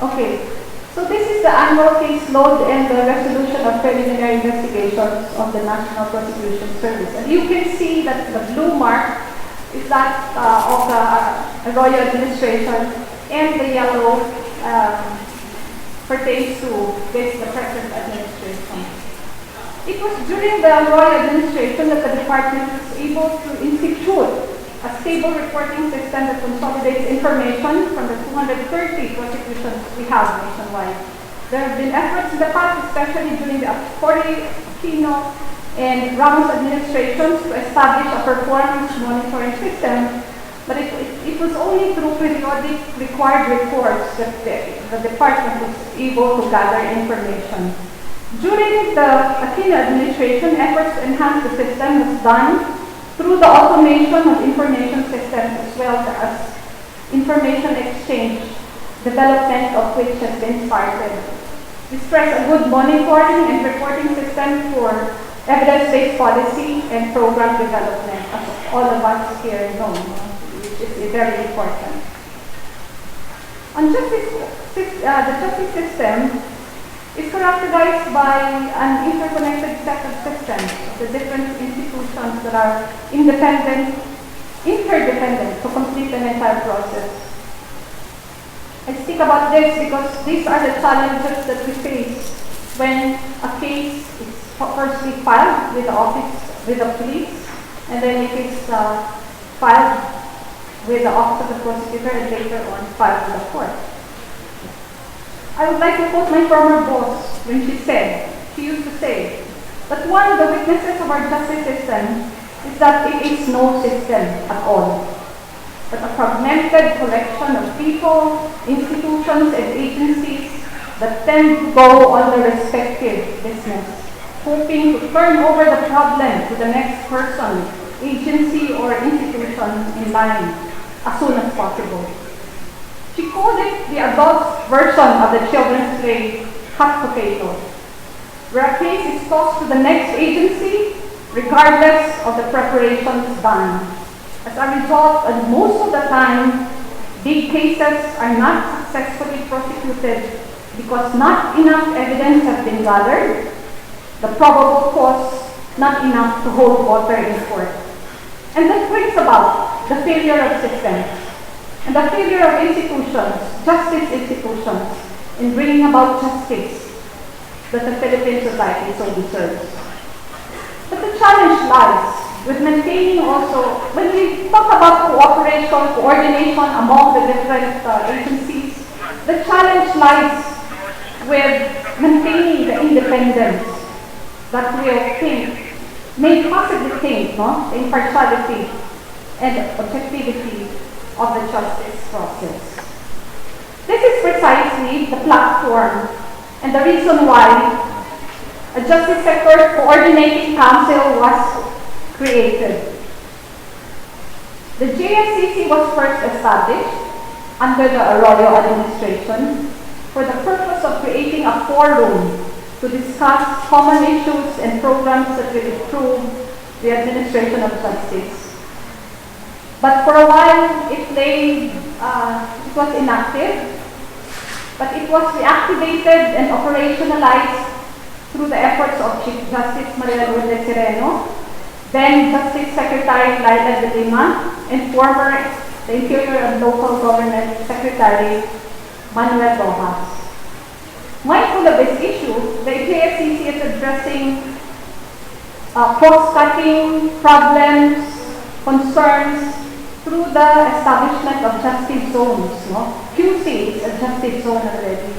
okay, so this is the annual caseload and the resolution of preliminary investigations on the National Prosecution Service. And you can see that the blue mark is that of the Royal Administration, and the yellow pertains to the present administration. It was during the Royal Administration that the department was able to institute a stable reporting system that consolidates information from the 230 prosecutions we have nationwide. There have been efforts in the past, especially during the Aquino and Ramos administrations, to establish a performance monitoring system, but it was only through periodic required reports that the department was able to gather information. During the Aquino administration, efforts to enhance the system was done through the automation of information systems as well as information exchange, development of which has been started. We stress a good monitoring and reporting system for evidence-based policy and program development, as all of us here know, which is very important. On the justice system is characterized by an interconnected set of systems, the different institutions that are interdependent to complete an entire process. I speak about this because these are the challenges that we face when a case is firstly filed with the office, with the police, and then it is filed with the office of the prosecutor, and later on filed with the court. I would like to quote my former boss when she used to say, that one of the weaknesses of our justice system is that it is no system at all, but a fragmented collection of people, institutions, and agencies that tend to go on their respective business, hoping to turn over the problem to the next person, agency, or institution in line as soon as possible. She called it the adult version of the children's play, hot potato, where a case is tossed to the next agency regardless of the preparations done. As a result, and most of the time, big cases are not successfully prosecuted because not enough evidence has been gathered, the probable cause not enough to hold water in court. And that brings about the failure of systems and the failure of institutions, justice institutions, in bringing about justice that the Philippine society so deserves. But the challenge lies with maintaining also, when we talk about cooperation, coordination among the different agencies, the challenge lies with maintaining the independence that will may possibly the impartiality and objectivity of the justice process. This is precisely the platform and the reason why a Justice Sector Coordinating Council was created. The JSCC was first established under the Arroyo administration for the purpose of creating a forum to discuss common issues and programs that will improve the administration of justice. But for a while, it was inactive, but it was reactivated and operationalized through the efforts of Chief Justice Maria Lourdes Sereno, then Justice Secretary Laila de Lima, and former the Interior and Local Government Secretary Manuel Rojas. Mindful of this issue, the JSCC is addressing cost-cutting problems, concerns, through the establishment of justice zones. QC is a justice zone already.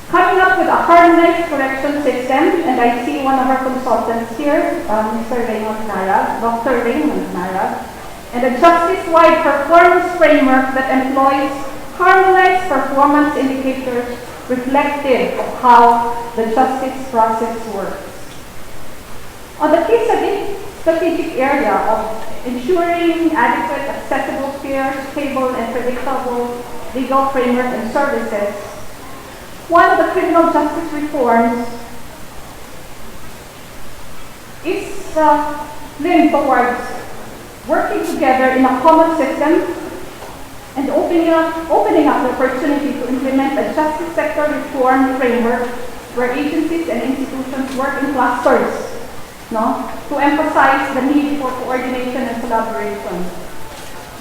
Coming up with a harmonized correction system, and I see one of our consultants here, Dr. Raymond Nara, and a justice-wide performance framework that employs harmonized performance indicators reflective of how the justice process works. On the case strategic area of ensuring adequate, accessible, fair, stable, and predictable legal framework and services, one of the criminal justice reforms is leaning towards working together in a common system and opening up the opportunity to implement a justice sector reform framework where agencies and institutions work in clusters, to emphasize the need for coordination and collaboration.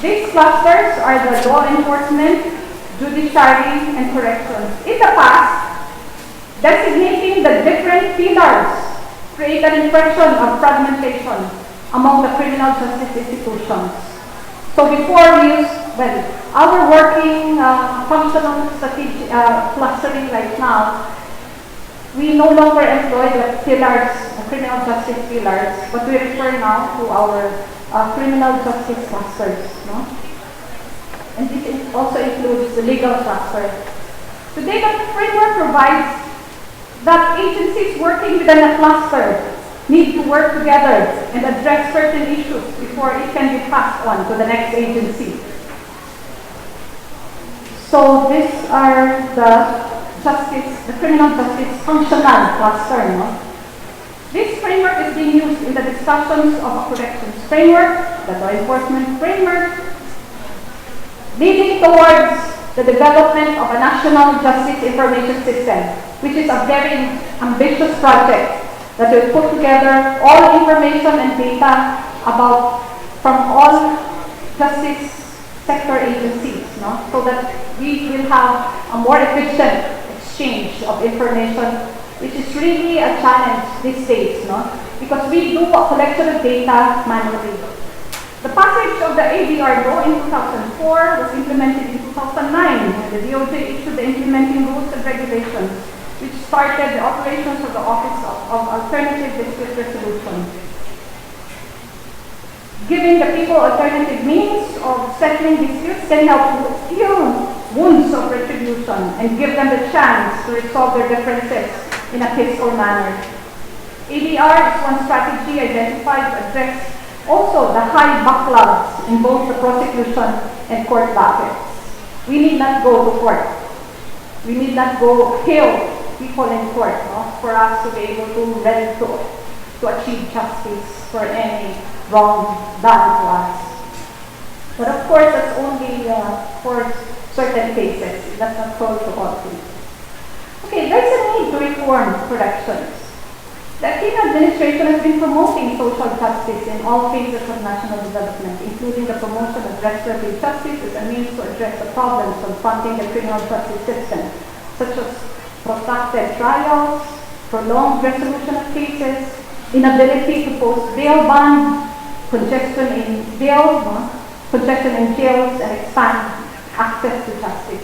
These clusters are the law enforcement, judiciary, and corrections. In the past, designating the different pillars create an impression of fragmentation among the criminal justice institutions. So before we use, our working functional strategy clustering right now, we no longer employ the pillars, the criminal justice pillars, but we refer now to our criminal justice clusters. And this also includes the legal cluster. Today, the framework provides that agencies working within a cluster need to work together and address certain issues before it can be passed on to the next agency. So these are the criminal justice functional cluster. This framework is being used in the discussions of a corrections framework, the law enforcement framework, leading towards the development of a national justice information system, which is a very ambitious project that will put together all information and data from all justice sector agencies, so that we will have a more efficient exchange of information, which is really a challenge these days, because we do a collection of data manually. The passage of the ADR law in 2004 was implemented in 2009 when the DOJ issued the implementing rules and regulations, which started the operations of the Office of Alternative Dispute Resolution, giving the people alternative means of settling disputes can help heal wounds of retribution and give them the chance to resolve their differences in a peaceful manner. ADR is one strategy identified to address also the high backlogs in both the prosecution and court dockets. We need not go to court. We need not go kill people in court for us to be able to achieve justice for any wrong done to us. But of course, that's only for certain cases. It does not hold to all cases. Okay, there's a need to reform corrections. The Aquino administration has been promoting social justice in all phases of national development, including the promotion of restorative justice as a means to address the problems confronting the criminal justice system, such as protracted trials, prolonged resolution of cases, inability to post bail bond, congestion in jails, and expand access to justice.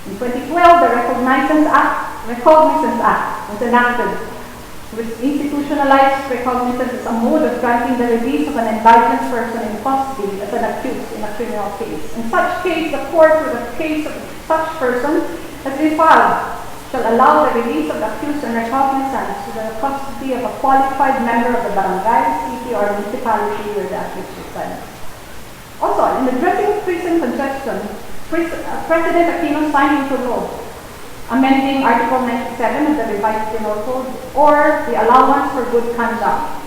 In 2012, the Recognizance Act was enacted, which institutionalized recognizance as a mode of granting the release of an indicted person in custody as an accused in a criminal case. In such case, the court, with the case of such person has been filed, shall allow the release of the accused and recognizance to the custody of a qualified member of the barangay, city, or municipality where the accused resides. Also, in addressing prison congestion, President Aquino signed into law amending Article 97 of the revised penal code, or the allowance for good conduct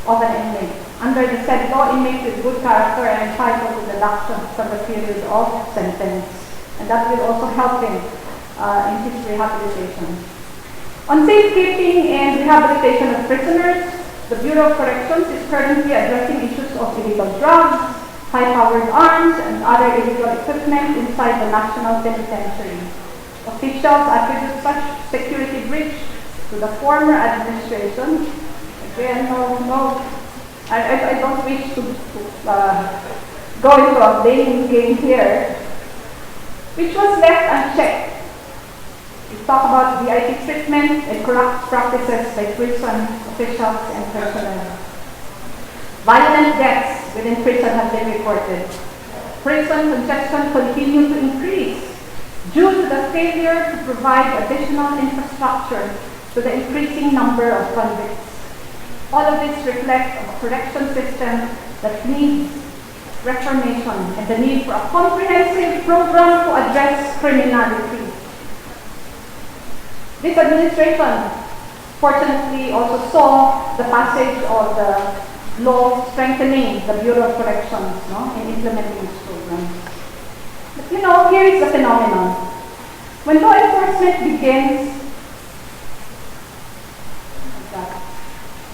of an inmate. Under the said law, inmates with good character are entitled to deduction from the period of sentence, and that will also help him in his rehabilitation. On safekeeping and rehabilitation of prisoners, the Bureau of Corrections is currently addressing issues of illegal drugs, high-powered arms, and other illegal equipment inside the National Penitentiary. Officials attribute such security breach to the former administration. Again, I don't wish to go into a blaming game here, which was left unchecked. We talk about VIP treatment and corrupt practices by prison officials and personnel. Violent deaths within prison have been reported. Prison congestion continues to increase due to the failure to provide additional infrastructure to the increasing number of convicts. All of this reflects a correction system that needs reformation and the need for a comprehensive program to address criminality. This administration fortunately also saw the passage of the law strengthening the Bureau of Corrections in implementing this program. But here is the phenomenon. When law enforcement begins,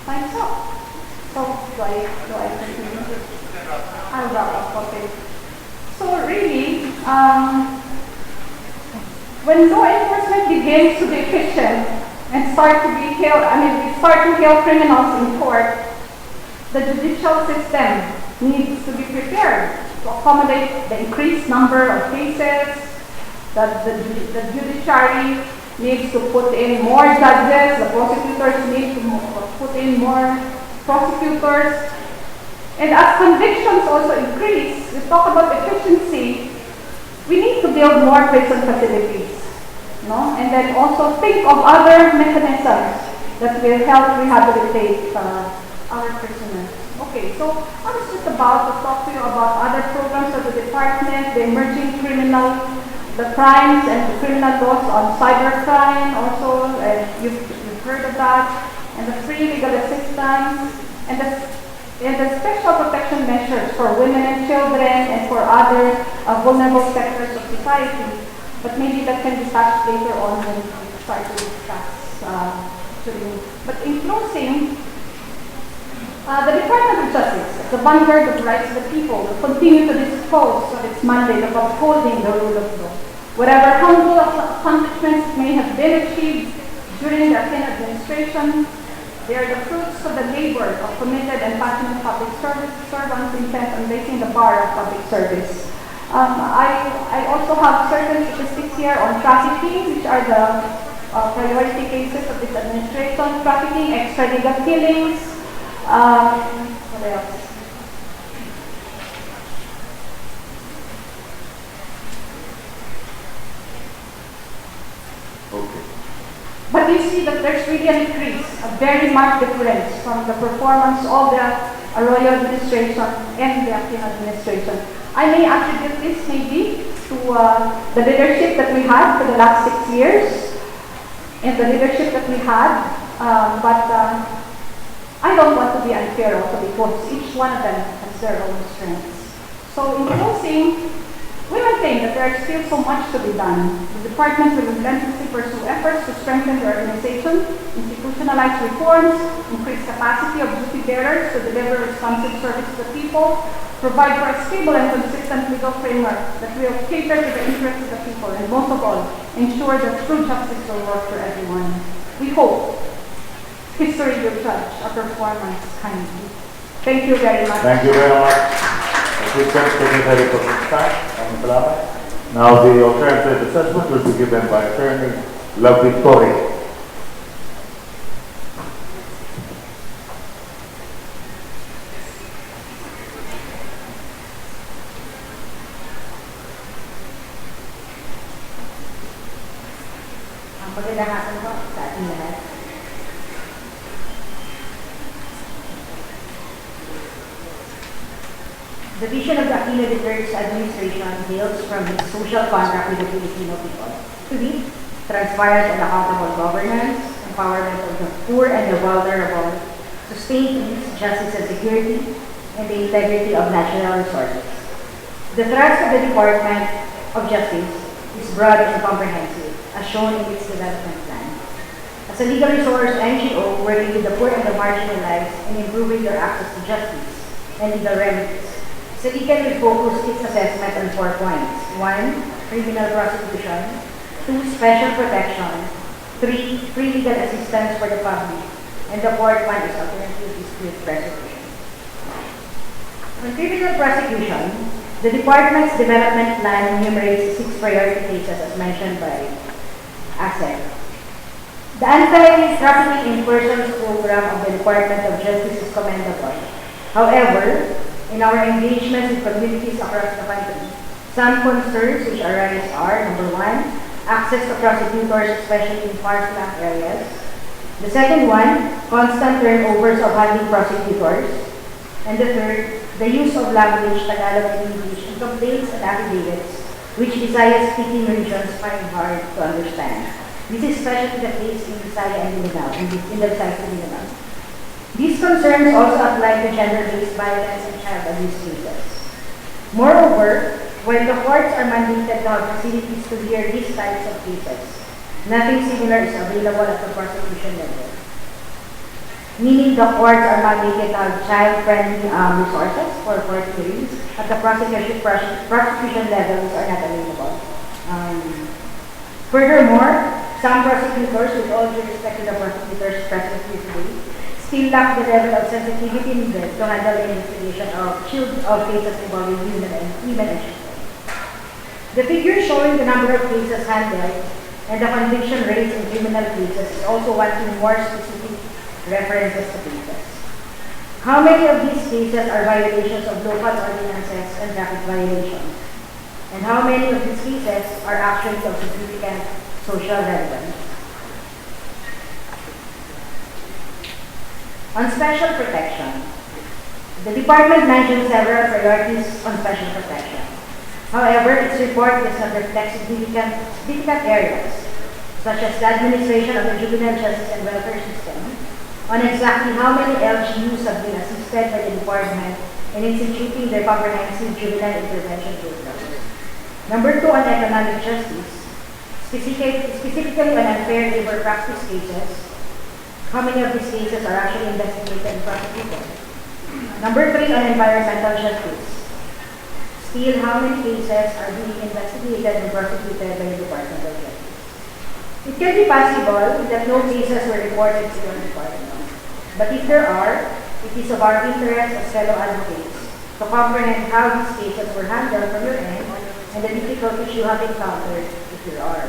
time's up. So do I continue? I'll wrap up. Okay. So really, when law enforcement begins to be efficient and start to hail criminals in court, the judicial system needs to be prepared to accommodate the increased number of cases. The judiciary needs to put in more judges, the prosecutors need to put in more prosecutors. And as convictions also increase, we talk about efficiency, we need to build more prison facilities. And then also think of other mechanisms that will help rehabilitate our prisoners. Okay, so I was just about to talk to you about other programs of the department, the emerging the crimes and the criminal laws on cybercrime also, you've heard of that, and the free legal assistance, and the special protection measures for women and children and for other vulnerable sectors of society. But maybe that can be touched later on when we start to discuss. But in closing, the Department of Justice, the vanguard of rights of the people, will continue to dispose of its mandate of upholding the rule of law. Whatever humble accomplishments may have been achieved during the Athena administration, they are the fruits of the labor of committed and passionate public servants intent on raising the bar of public service. I also have certain statistics here on trafficking, which are the priority cases of this administration. Trafficking, extrajudicial killings, what else? Okay. But you see that there's really an increase, a very marked difference from the performance of the Arroyo administration and the Aquino administration. I may attribute this maybe to the leadership that we had for the last 6 years and the leadership that we had, but I don't want to be unfair also because each one of them has their own strengths. So in closing, we maintain that there is still so much to be done. The department will relentlessly pursue efforts to strengthen the organization, institutionalize reforms, increase capacity of duty bearers to deliver responsive service to the people, provide for a stable and consistent legal framework that will cater to the interests of the people, and most of all, ensure that true justice will work for everyone. We hope history will judge our performance kindly. Thank you very much. Thank you very much. Assistant Secretary for State. Now the alternative assessment will be given by Attorney La Victoria. Magandang hapon po sa ating lahat. The vision of the Aquino III's administration hails from his social contract with the Filipino people to be transparent and accountable governance, empowerment of the poor and the vulnerable, sustained peace, justice and security, and the integrity of national resources. The thrust of the Department of Justice is broad and comprehensive, as shown in its development plan. As a legal resource NGO working with the poor and the marginalized in improving their access to justice and legal remedies, Salican will focus its assessment on 4 points. 1. Criminal prosecution. 2. Special protection. 3. Free legal assistance for the public. And the 4th one is alternative dispute resolution. On criminal prosecution, the Department's development plan enumerates 6 priority cases as mentioned by ASEC. The anti-trafficking in persons program of the Department of Justice is commendable. However, in our engagements with communities across the country, some concerns which arise are, number 1, access to prosecutors, especially in far-flung areas. The second one, constant turnovers of handling prosecutors. And the third, the use of language, Tagalog and English, in complaints and affidavits, which Visayas-speaking regions find hard to understand. This is especially the case in Visayas and Mindanao, in the Visayas and Mindanao. These concerns also apply to gender-based violence and child abuse cases. Moreover, while the courts are mandated to have facilities to hear these types of cases, nothing similar is available at the prosecution level. Meaning the courts are mandated to have child-friendly resources for court hearings, at the prosecution levels are not available. Furthermore, some prosecutors, with all due respect to the prosecutors present here today, still lack the level of sensitivity needed to handle the investigation of cases involving women and children. The figure showing the number of cases handled and the conviction rates in criminal cases is also wanting more specific references to cases. How many of these cases are violations of local ordinances and traffic violations? And how many of these cases are actually of significant social relevance? On special protection, the department mentioned several priorities on special protection. However, its report does not reflect significant areas, such as the administration of the juvenile justice and welfare system, on exactly how many LGUs have been assisted by the department in instituting their comprehensive juvenile intervention program. Number 2, on economic justice, specifically on unfair labor practice cases, how many of these cases are actually investigated and prosecuted? Number 3, on environmental justice, still how many cases are being investigated and prosecuted by the Department of Justice? It can be possible that no cases were reported to your department. But if there are, it is of our interest as fellow advocates to comprehend how these cases were handled from your end and the difficulties you have encountered, if there are.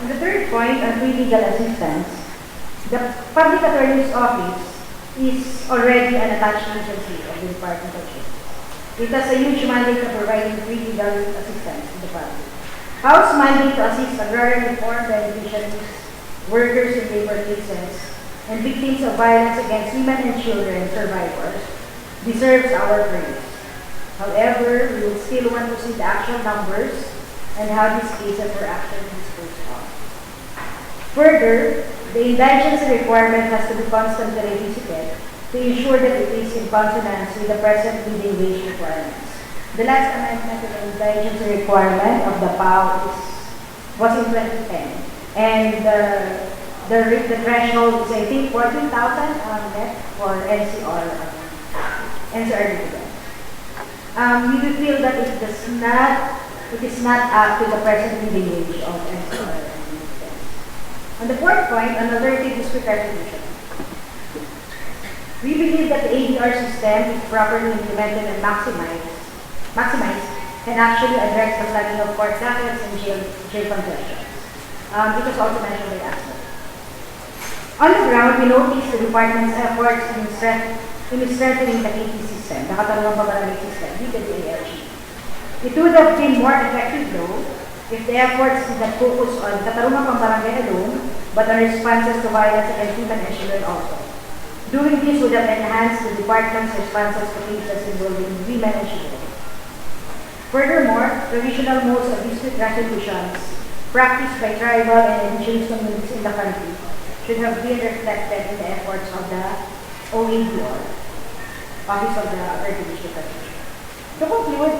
And the third point on free legal assistance, the Public Attorney's Office is already an attached agency of the Department of Justice. It has a huge mandate of providing free legal assistance to the public. House mandate to assist agrarian reform beneficiaries, workers in labor cases, and victims of violence against women and children survivors deserves our praise. However, we would still want to see the actual numbers and how these cases were actually disposed of. Further, the indigency requirement has to be constantly revisited to ensure that it is in consonance with the present living wage requirements. The last amendment to the indigency requirement of the PAO was in 2010, and the threshold is, I think, 14,000 net for NCR dividend. We do feel that it is not up to the present living wage of NCR. On the fourth point, on alternative dispute resolution, we believe that the ADR system, if properly implemented and maximized, can actually address the flooding of court dockets and jail congestion. It was also mentioned by Asper. On the ground, we noticed the department's efforts in strengthening the KT system, the Katarungang Pabarangay system, with the ALG. It would have been more effective, though, if the efforts did not focus on Katarungang Pabarangay alone, but on responses to violence against women and children also. Doing this would have enhanced the department's responses to cases involving women and children. Furthermore, traditional modes of dispute resolutions practiced by tribal and indigenous communities in the country should have been reflected in the efforts of the OADR, Office of the Alternative Dispute Resolution. To conclude,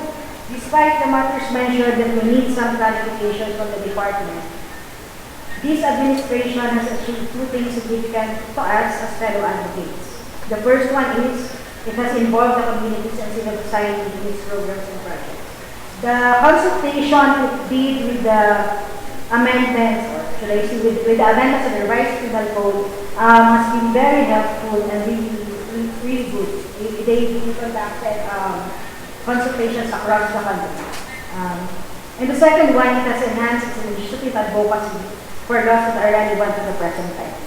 despite the matters mentioned that we need some clarifications from the department, this administration has achieved two things significant to us as fellow advocates. The first one is it has involved the communities and civil society in its programs and projects. The consultation it did with the amendments, or should I say with the amendments of the revised penal code, has been very helpful and really good. They conducted consultations across the country. And the second one, it has enhanced its legislative advocacy for laws that are relevant to the present times.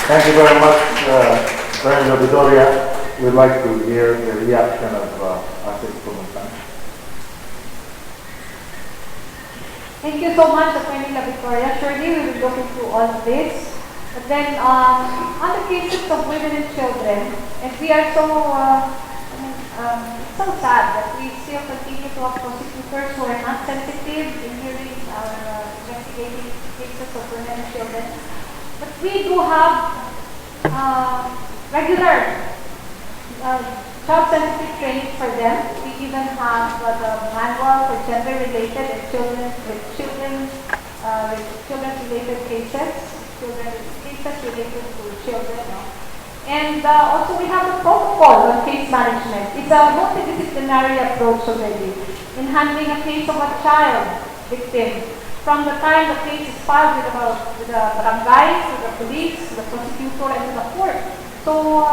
Thank you very much, President Victoria. We'd like to hear the reaction of Asik Pumuntan. Thank you so much, Attorney La Victoria. Surely we will look into all of this. But then, on the cases of women and children, and we are so, it's so sad that we still continue to have prosecutors who are not sensitive in hearing our investigating cases of women and children. But we do have regular child-sensitive training for them. We even have the manual for gender-related and children-related cases, cases related to children. No? And also we have the protocol on case management. It's a multidisciplinary approach already in handling a case of a child victim. From the time the case is filed with the barangay, to the police, to the prosecutor, and to the court. So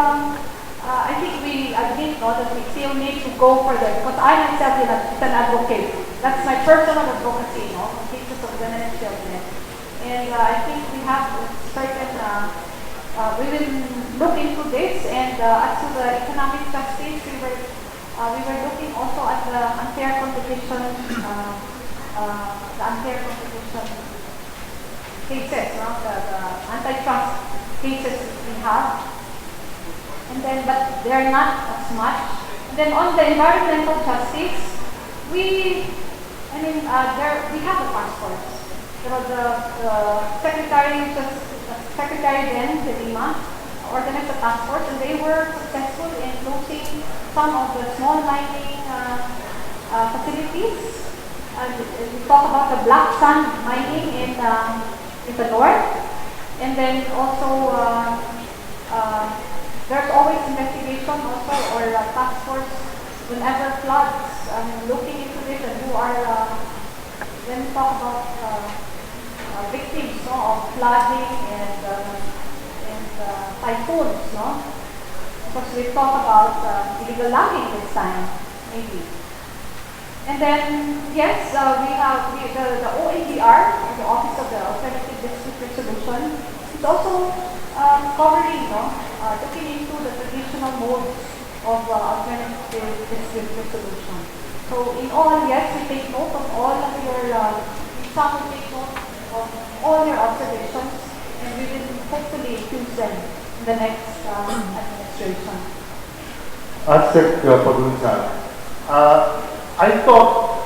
I think we admit that we still need to go for them. Because I myself is an advocate. That's my personal advocacy, on cases of women and children. And I think we have certain, we will look into this. And as to the economic justice, we were looking also at the unfair competition, cases, the antitrust cases we have. And then, but they are not as much. And then on the environmental justice, we have the task force. There was the secretary then, De Lima, organized a task force, and they were successful in closing some of the small mining facilities. We talk about the black sand mining in the north, and then also there's always investigation also or task force whenever floods. Looking into this and who are when we talk about victims of flooding and typhoons, because we talk about illegal logging this time, maybe. And then, yes, we have the OADR, the Office of the Alternative Dispute Resolution. It's also covering, looking into the traditional modes of alternative dispute resolution. So, in all, yes, we take note of all of your, some will take note of all your observations, and we will hopefully use them in the next administration. Aztec Pagulunsan. I thought,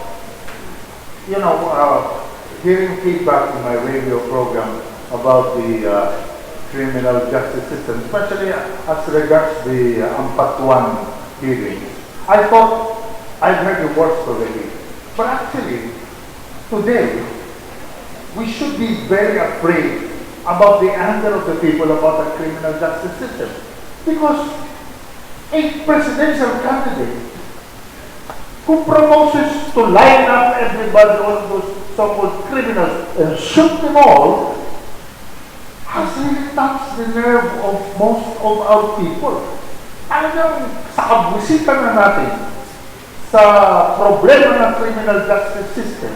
hearing feedback in my radio program about the criminal justice system, especially as regards the Ampatuan hearing, I thought I'd heard the worst already. But actually, today, we should be very afraid about the anger of the people about the criminal justice system. Because a presidential candidate who proposes to line up everybody, all those so-called criminals, and shoot them all, has really touched the nerve of most of our people. Talagang sa kabwisitan na natin sa problema ng criminal justice system,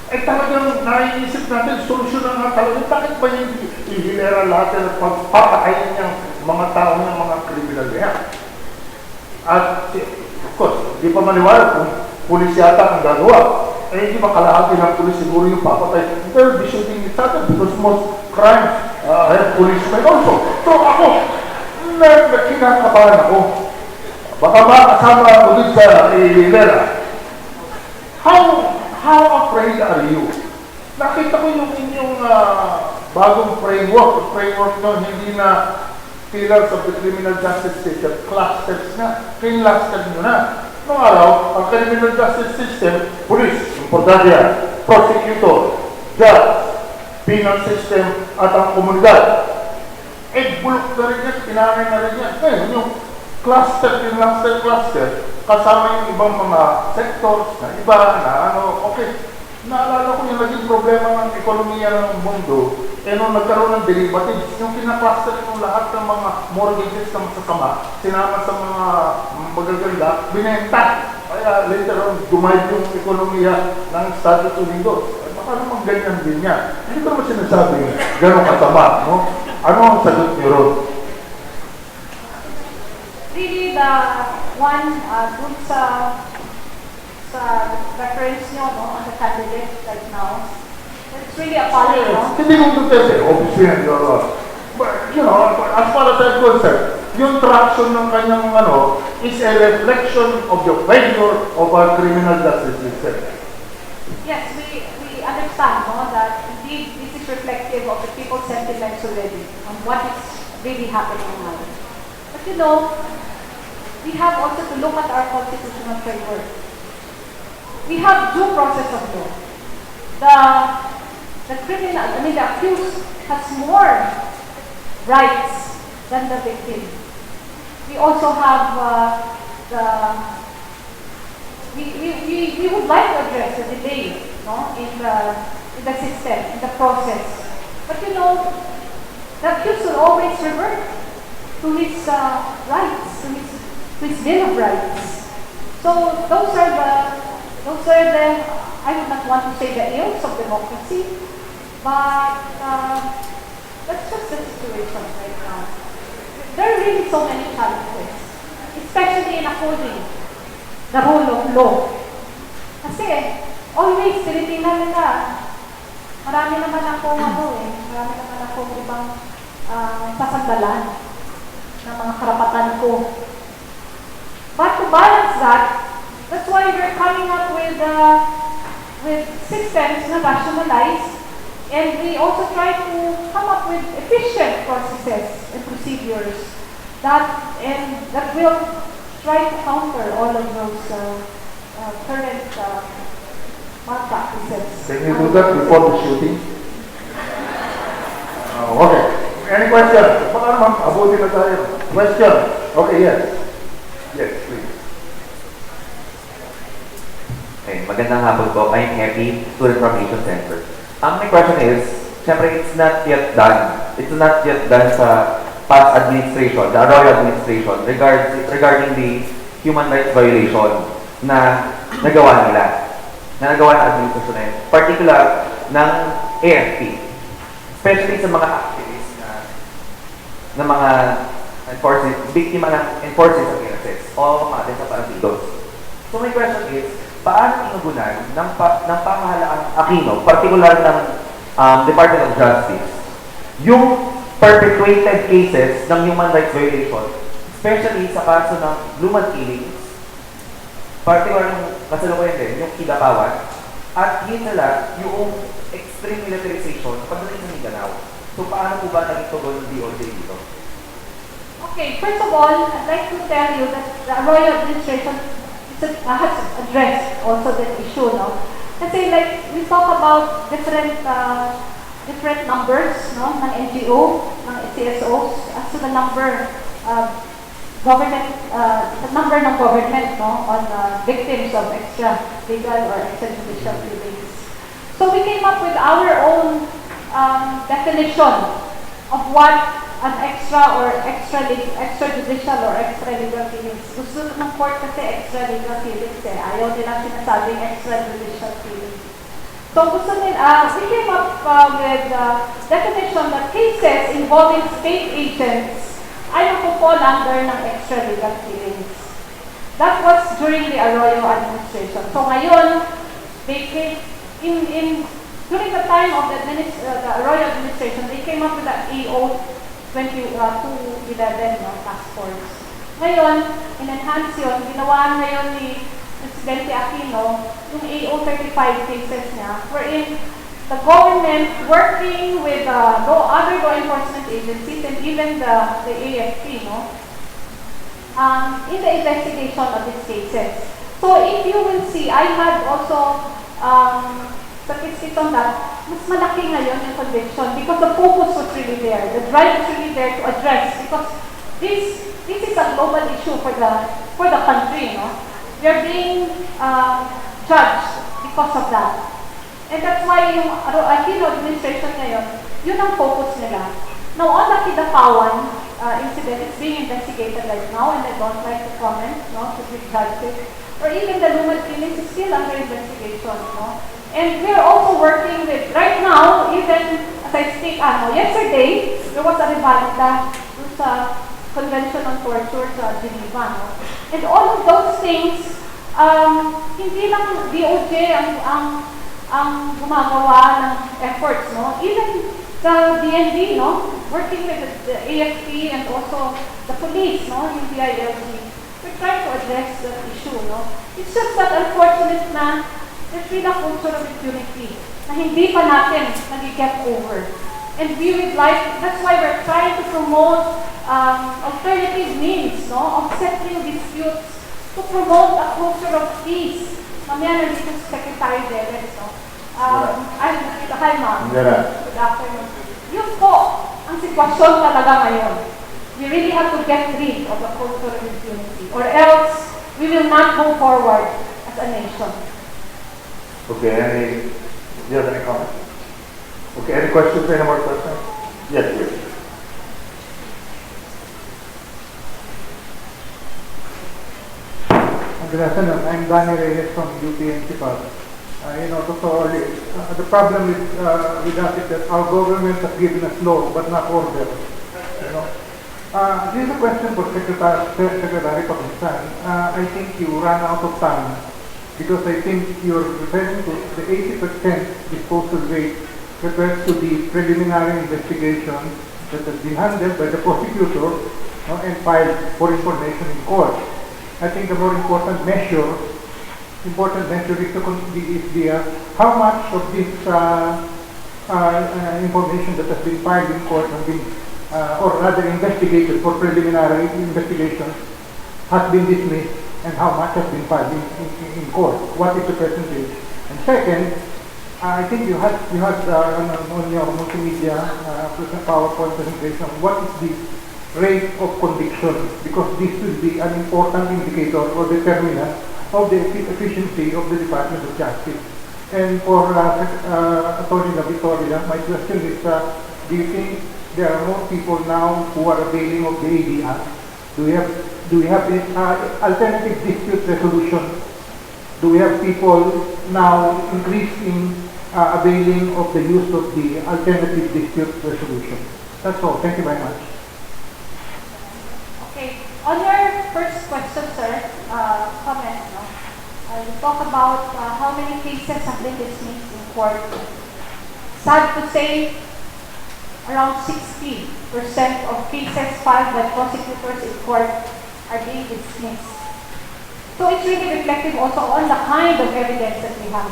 talagang naiisip natin, solusyonan na talaga, bakit ba yung ihilera lahat at pagpapakain niyang mga tao ng mga criminal niya? At of course, di pa maniwala kung pulis yata ang gagawa. Hindi ba kalahati ng pulis siguro yung papatay? They'll be shooting each other because most crimes have policemen also. So ako, kinakabahan ako. Baka makasama ako dun sa Ilera. How afraid are you? Nakita ko yung inyong bagong framework nyo, hindi na pillars of the criminal justice system, clusters na, cluster nyo na. Noong araw, ang criminal justice system, police, importante yan, prosecutor, judge, penal system, at ang komunidad. Bulok na rin yan, pinanay na rin yan. Ngayon, yung cluster, kasama yung ibang mga sectors na iba, okay. Naalala ko yung naging problema ng ekonomiya ng mundo, nung nagkaroon ng derivatives, yung kinakluster yung lahat ng mga mortgages na masasama, sinama sa mga magaganda, binenta. Kaya later on, dumayad yung ekonomiya ng Estados Unidos. Baka naman ganyan din yan. Hindi ko naman sinasabi gano'ng kasama, no? Ano ang sagot niyo ron? Really, the one dun sa reference nyo on the candidate right now, It's really appalling, no? Hindi ko Duterte, obviously, but, you know, as far as I'm concerned, yung traction ng kanyang is a reflection of the failure of our criminal justice system. Yes, we understand, no, that indeed this is reflective of the people's sentiments already on what is really happening now. But you know, we have also to look at our constitutional framework. We have due process of law. The accused has more rights than the victim. We also have we would like to address the delay, no, in the system, in the process. But you know, the accused will always revert to his rights, to his Bill of Rights. So those are the I would not want to say the ills of democracy, but that's just the situation right now. There are really so many challenges, especially in upholding the rule of law. Kasi always tinitingnan nila, marami naman akong ibang sasandalan ng mga karapatan ko. But to balance that, that's why we're coming up with systems na rationalized, and we also try to come up with efficient processes and procedures that will try to counter all of those current malpractices. Can you do that before the shooting? Okay. Any question? Baka naman, abutin na tayo. Question? Okay, yes. Yes, please. Okay, magandang hapon po. I'm Happy, student from Asian Center. My question is, syempre it's not yet done. It's not yet done sa past administration, the Arroyo administration, regarding the human rights violation na nagawa nila. Na nagawa ng administration na yun. Particular ng AFP. Especially sa mga activists na mga enforcers, biktima ng enforcers of innocence o mga desaparecidos. So my question is, paano inugunan ng pamahalaan Aquino, particular ng Department of Justice, yung perpetuated cases ng human rights violation, especially sa kaso ng Bluman killings, particular yung kasalukuyan din, yung kidapawan, at yun nila, yung extreme militarization pagdating sa Mindanao. So paano po ba naging tugon ng DOJ dito? Okay, first of all, I'd like to tell you that the Arroyo administration has addressed also that issue, no? Kasi like, we talk about different numbers, no, ng NGO, ng CSOs, as to the number ng government, no, on victims of extralegal or extrajudicial killings. So we came up with our own definition of what an extrajudicial or extralegal killings. Gusto ng court kasi extralegal killings eh. Ayaw nila sinasabing extrajudicial killings. So gusto nila, we came up with definition that cases involving state agents ay nakupol under ng extralegal killings. That was during the Arroyo administration. So ngayon, they came during the time of the Arroyo administration, they came up with the AO 211 task force. Ngayon, in-enhance yun, ginawa ngayon ni Presidente Aquino yung AO 35 cases niya, wherein the government working with other law enforcement agencies and even the AFP, no, in the investigation of these cases. So if you will see, I had also statistics on that, mas malaki ngayon yung conviction because the focus was really there. The drive was really there to address because this is a global issue for the country, no? We are being judged because of that. And that's why yung Aquino administration ngayon, yun ang focus nila. Now, on the Kidapawan incident, it's being investigated right now and I don't like to comment, no, to be judged. Or even the Luman killings is still under investigation, no? And we are also working with, right now, even as I speak, yesterday, there was a revalida sa Convention on Torture sa Geneva, no? And all of those things, hindi lang DOJ ang ang gumagawa ng efforts, no? Even the DND, no? Working with the AFP and also the police, no? Yung DILG. We're trying to address the issue, no? It's just that unfortunate na there's really a culture of impunity na hindi pa natin nag-get over. And we would like, that's why we're trying to promote alternative means, no? Of settling disputes to promote a culture of peace. Mamaya nandito si Secretary Derek, no? Hi, ma'am. Good afternoon. Yun po, ang sitwasyon talaga ngayon. We really have to get rid of the culture of impunity, or else we will not go forward as a nation. Okay, do you have any comments? Okay, any questions? Any more questions? Yes, please. Good afternoon. I'm Danny Reyes from UPNC. The problem with us is that our government has given us law but not order. This is a question for Secretary Pakunsan. I think you ran out of time because I think you're referring to the 80% disposal rate refers to the preliminary investigation that has been handled by the prosecutor and filed for information in court. I think the more important measure is how much of this information that has been filed in court has been, or rather investigated for preliminary investigation, has been dismissed, and how much has been filed in court. What is the percentage? And second, I think you had on your multimedia PowerPoint presentation, what is the rate of conviction, because this will be an important indicator or determinant of the efficiency of the Department of Justice. And for Attorney La Victoria, my question is, do you think there are more people now who are availing of the ADR? Do we have alternative dispute resolution? Do we have people now increasing availing of the use of the alternative dispute resolution? That's all. Thank you very much. Okay. On your first question, sir, comment, no? You talk about how many cases have been dismissed in court. Sad to say, around 60% of cases filed by prosecutors in court are being dismissed. So it's really reflective also on the kind of evidence that we have.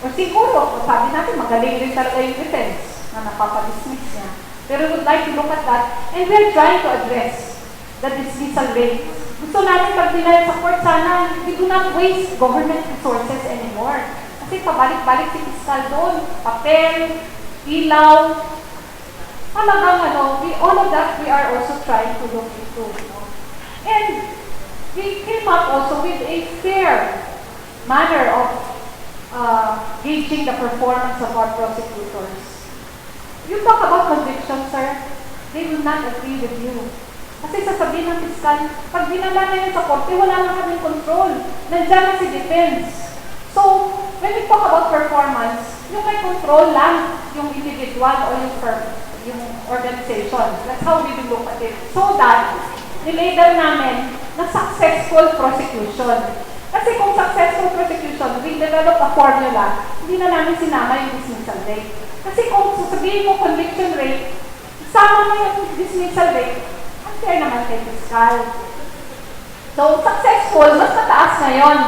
O siguro, sabi natin, magaling rin talaga yung defense na napapadismiss niya. Pero we would like to look at that, and we're trying to address the dismissal rate. Gusto natin pag dinala sa court, sana we do not waste government resources anymore. Kasi pabalik-balik si fiscal doon, papel, ilaw, talagang all of that we are also trying to look into. And we came up also with a fair manner of gauging the performance of our prosecutors. You talk about conviction, sir, they will not agree with you. Kasi sasabihin ng fiscal, pag dinala na yun sa korte, wala na kaming control. Nandiyan na si defense. So, when we talk about performance, yung may control lang yung individual o yung organization. That's how we will look at it. So that, nilabel namin na successful prosecution. Kasi kung successful prosecution, we develop a formula, hindi na namin sinama yung dismissal rate. Kasi kung sasabihin mo conviction rate, sama mo yung dismissal rate, unfair naman kay fiscal. So, successful, mas mataas ngayon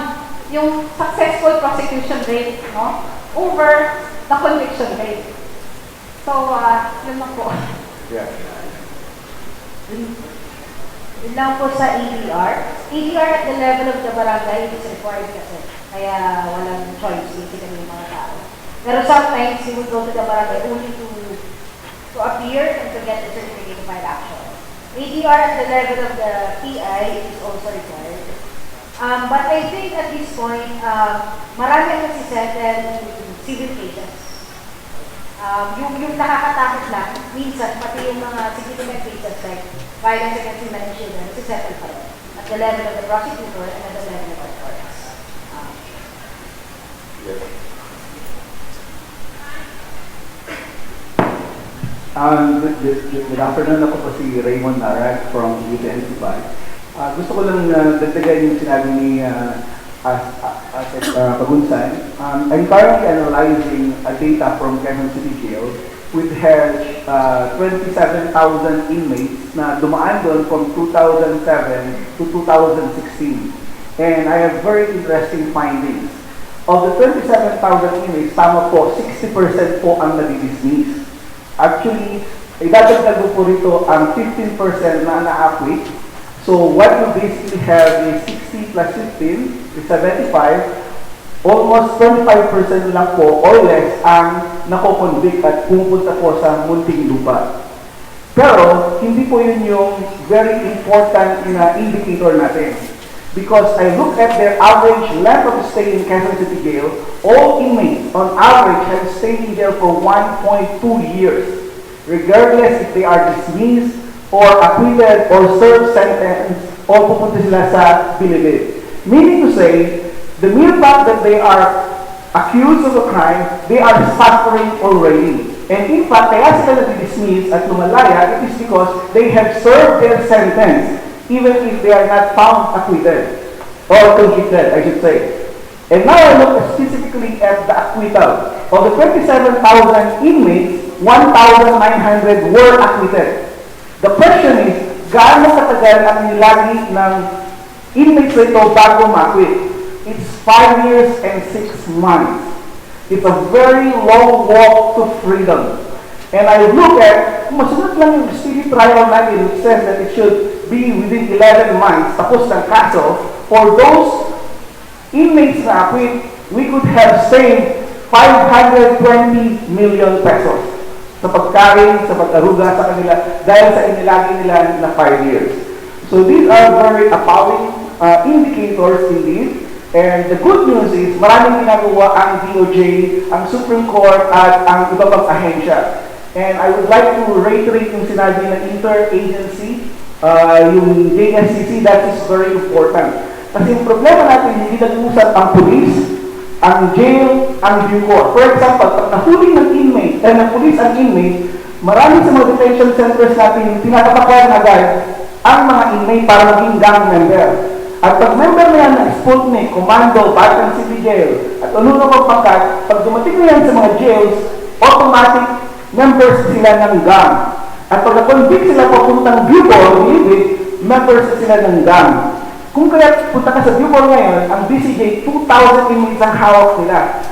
yung successful prosecution rate, no? Over the conviction rate. So, yun lang po. Yeah. Yun lang po sa ADR. ADR at the level of the barangay is required kasi. Kaya walang choice basically yung mga tao. Pero sometimes you will go to the barangay only to appear and to get the certificate of file action. ADR at the level of the PI is also required. But I think at this point, marami ang nasisettle in civil cases. Yung nakakatakot lang, minsan, pati yung mga significant cases like violence against women and children, nasisettle pa rin at the level of the prosecutor and at the level of our courts. Good afternoon, ako po si Raymond Narak from UPNC. Gusto ko lang dagdagan yung sinabi ni Pagunsan I'm currently analyzing data from Quezon City Jail, which has 27,000 inmates na dumaan doon from 2007 to 2016. And I have very interesting findings. Of the 27,000 inmates, tama po, 60% po ang nadi-dismiss. Actually, idadagdag ko po rito ang 15% na na-acquit. So what you basically have is 60 plus 15 is 75. Almost 25% lang po or less ang nako-convict at pumunta po sa munting lupa. Pero hindi po yun yung very important na indicator natin. Because I look at their average length of stay in Quezon City Jail, all inmates on average have stayed in jail for 1.2 years, regardless if they are dismissed or acquitted or served sentence or pupunta sila sa bilibid. Meaning to say, the mere fact that they are accused of a crime, they are suffering already. And in fact, kaya sila nadi-dismiss at lumalaya, it is because they have served their sentence, even if they are not found acquitted or convicted, I should say. And now I look specifically at the acquittal. Of the 27,000 inmates, 1,900 were acquitted. The question is, gaano katagal ang nilagi ng inmates ito bago ma-acquit? It's 5 years and 6 months. It's a very long walk to freedom. And I look at, kung masunod lang yung speedy trial natin, which says that it should be within 11 months, tapos ng kaso, for those inmates na acquit, we could have saved 520 million pesos sa pagkain, sa pag-aruga sa kanila, dahil sa inilagi nila na 5 years. So these are very appalling indicators indeed. And the good news is, maraming ginagawa ang DOJ, ang Supreme Court, at ang iba pang ahensya. And I would like to reiterate yung sinabi ng interagency, yung JSCC, that is very important. Kasi yung problema natin, hindi nag-usap ang police, ang jail, ang Bucor. For example, pag nahuli ng inmate, ng police ang inmate, marami sa mga detention centers natin, tinatapakan agad ang mga inmate para maging gang member. At pag member na yan ng Sputnik, Commando, Bataan City Jail, at ano pang pangkat, pag dumating na yan sa mga jails, automatic members sila ng gang. At pag na-convict sila papuntang Bucor, members sila ng gang. Kung kaya punta ka sa Bucor ngayon, ang BCJ, 2,000 inmates ang hawak nila.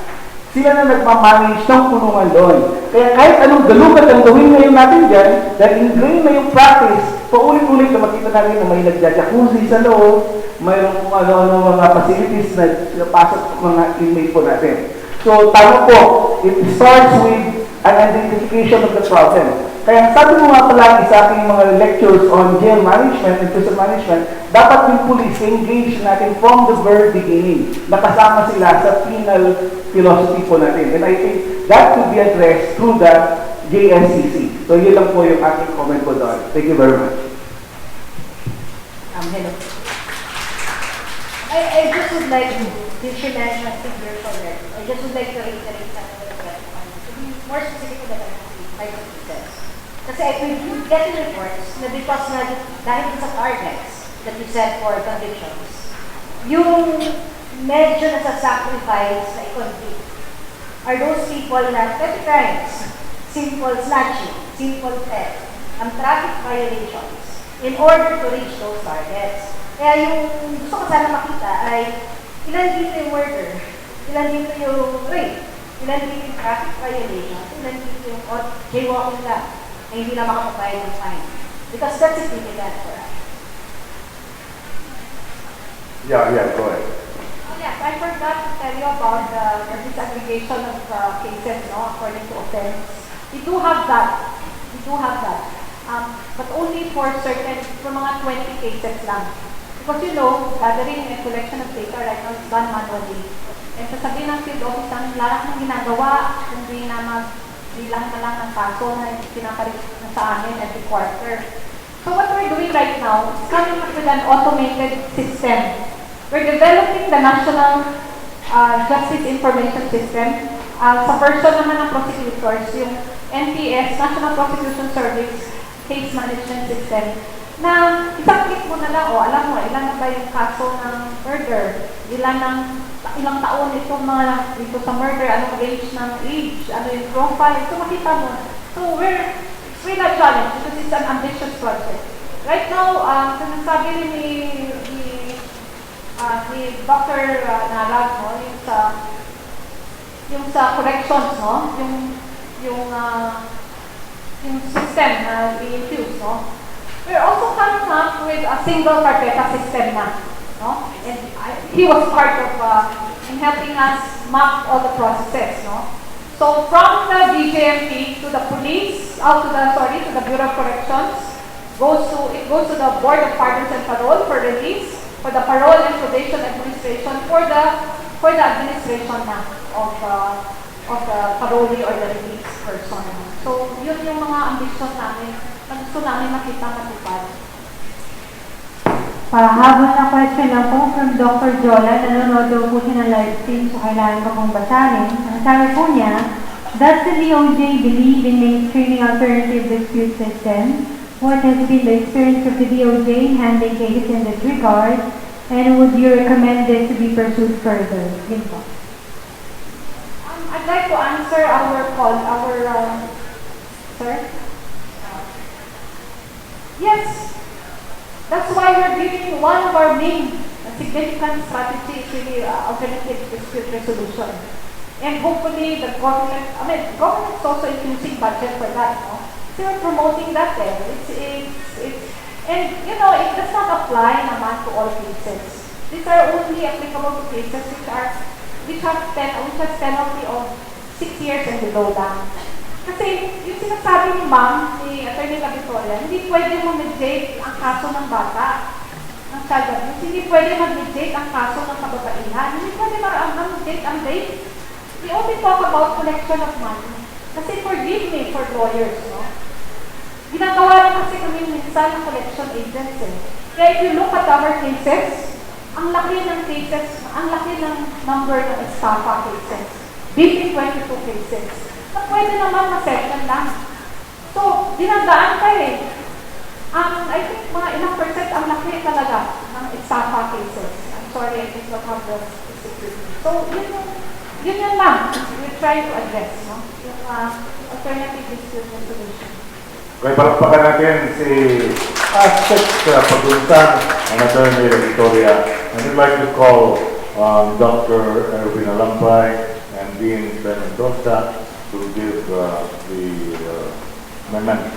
Sila na nagmamanage ng kulungan doon. Kaya kahit anong galugat ang gawin ngayon natin dyan, dahil ingrain na yung practice, paulit-ulit na makita natin na may nagja-jacuzzi sa loob, mayroong kung ano-ano mga facilities na pasok mga inmate po natin. So, tama po, it starts with an identification of the problem. Kaya sabi mo nga palagi sa aking mga lectures on jail management and prison management, dapat yung police engage natin from the very beginning. Nakasama sila sa penal philosophy po natin. And I think that could be addressed through the JSCC. So yun lang po yung aking comment po doon. Thank you very much. Hello. I just would like to, since you mentioned, I think you're correct, I just would like to reiterate something that to be more specific with the says. Kasi we get reports na because na dahil sa targets that you set for convictions, yung medyo nasa-sacrifice na i-convict are those people na petty crimes, simple snatching, simple theft, and traffic violations in order to reach those targets. Kaya yung gusto ko sana makita ay ilan dito yung murder, ilan dito yung rape, ilan dito yung traffic violation, ilan dito yung jaywalking lang na hindi na makapagbayad ng fine. Because that's significant for us. Yeah, go ahead. Oh, yes, I forgot to tell you about the disaggregation of cases, no, according to offense. We do have that. But only for mga 20 cases lang. Because you know, gathering and collection of data right now is done manually. And sasabihin ng field office ang lahat ng ginagawa, kundi na magbilang na lang ng kaso na pinaparit na sa amin every quarter. So what we're doing right now is coming up with an automated system. We're developing the National Justice Information System. Sa person naman ng prosecutors, yung NPS, National Prosecution Service Case Management System, na isang click mo na lang, o alam mo, ilan na ba yung kaso ng murder, ilang taon itong mga dito sa murder, anong range ng age, ano yung profile, so makita mo. So we're not challenged because it's an ambitious project. Right now, sinasabi rin ni Dr. Narag, no, yung sa corrections, no, yung system na i-infuse, no. We're also coming up with a single carpeta system na, no? And he was part of in helping us map all the processes, no? So from the DJMP to the police, to the Bureau of Corrections, it goes to the Board of Pardons and Parole for release, for the Parole and Probation Administration, for the administration na of the parolee or the release person. So yun yung mga ambition namin na gusto namin makita matupad. Habang na question ako from Dr. Jola, nanonood daw po siya ng live stream, so kailangan ko pong basahin. Ang sabi po niya, does the DOJ believe in mainstreaming alternative dispute system? What has been the experience of the DOJ in handling cases in this regard? And would you recommend this to be pursued further? Yun po. I'd like to answer sir? Yes. That's why we're giving one of our main significant strategy is really alternative dispute resolution. And hopefully the government is also infusing budget for that, no? So we're promoting that there. And you know, it does not apply naman to all cases. These are only applicable to cases which has penalty of 6 years and below lang. Kasi yung sinasabi ni Ma'am, ni Atty. Victoria, hindi pwede mag-mediate ang kaso ng bata, ng child abuse. Hindi pwede mag-mediate ang kaso ng kababaihan. Hindi pwede mag-mediate ang rape. We only talk about collection of money. Kasi forgive me for lawyers, no? Ginagawa lang kasi kami minsan ng collection agents, eh. Kaya if you look at our cases, ang laki ng number ng estafa cases. Big 22 cases. Na pwede naman ma-settle lang. So, dinadaan ka eh. I think mga ilang percent ang laki talaga ng estafa cases. I'm sorry, I just don't have the specific. So, yun lang. We're trying to address, no? Yung alternative dispute resolution. Okay, palakpakan natin si Aspect Pagultan, ang Atty. Victoria. And we'd like to call Dr. Erwin Alampay and Dean Ben Mendoza to give the amendment.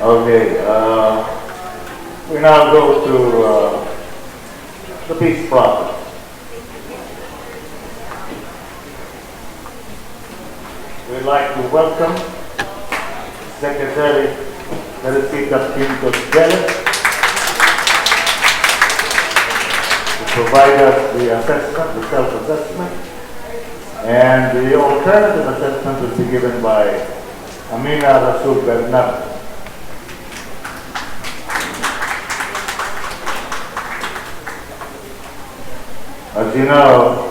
Okay, we now go to the peace process. We'd like to welcome Secretary Teresita Pintos Vélez to provide us the assessment, the self-assessment, and the alternative assessment will be given by Amina Rasul Bernard. As you know,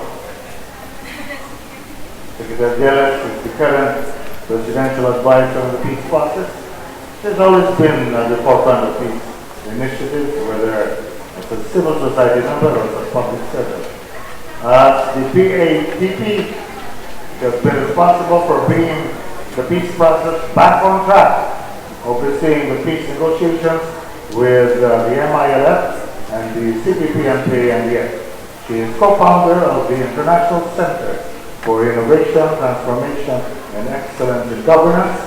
Secretary Vélez is the current presidential advisor on the peace process. There's always been at the forefront of peace initiatives, whether it's a civil society member or a public servant. As the PATP, has been responsible for bringing the peace process back on track, overseeing the peace negotiations with the MILF and the CPP-MPA-NDF. She is co-founder of the International Center for Innovation, Transformation, and Excellence in Governance,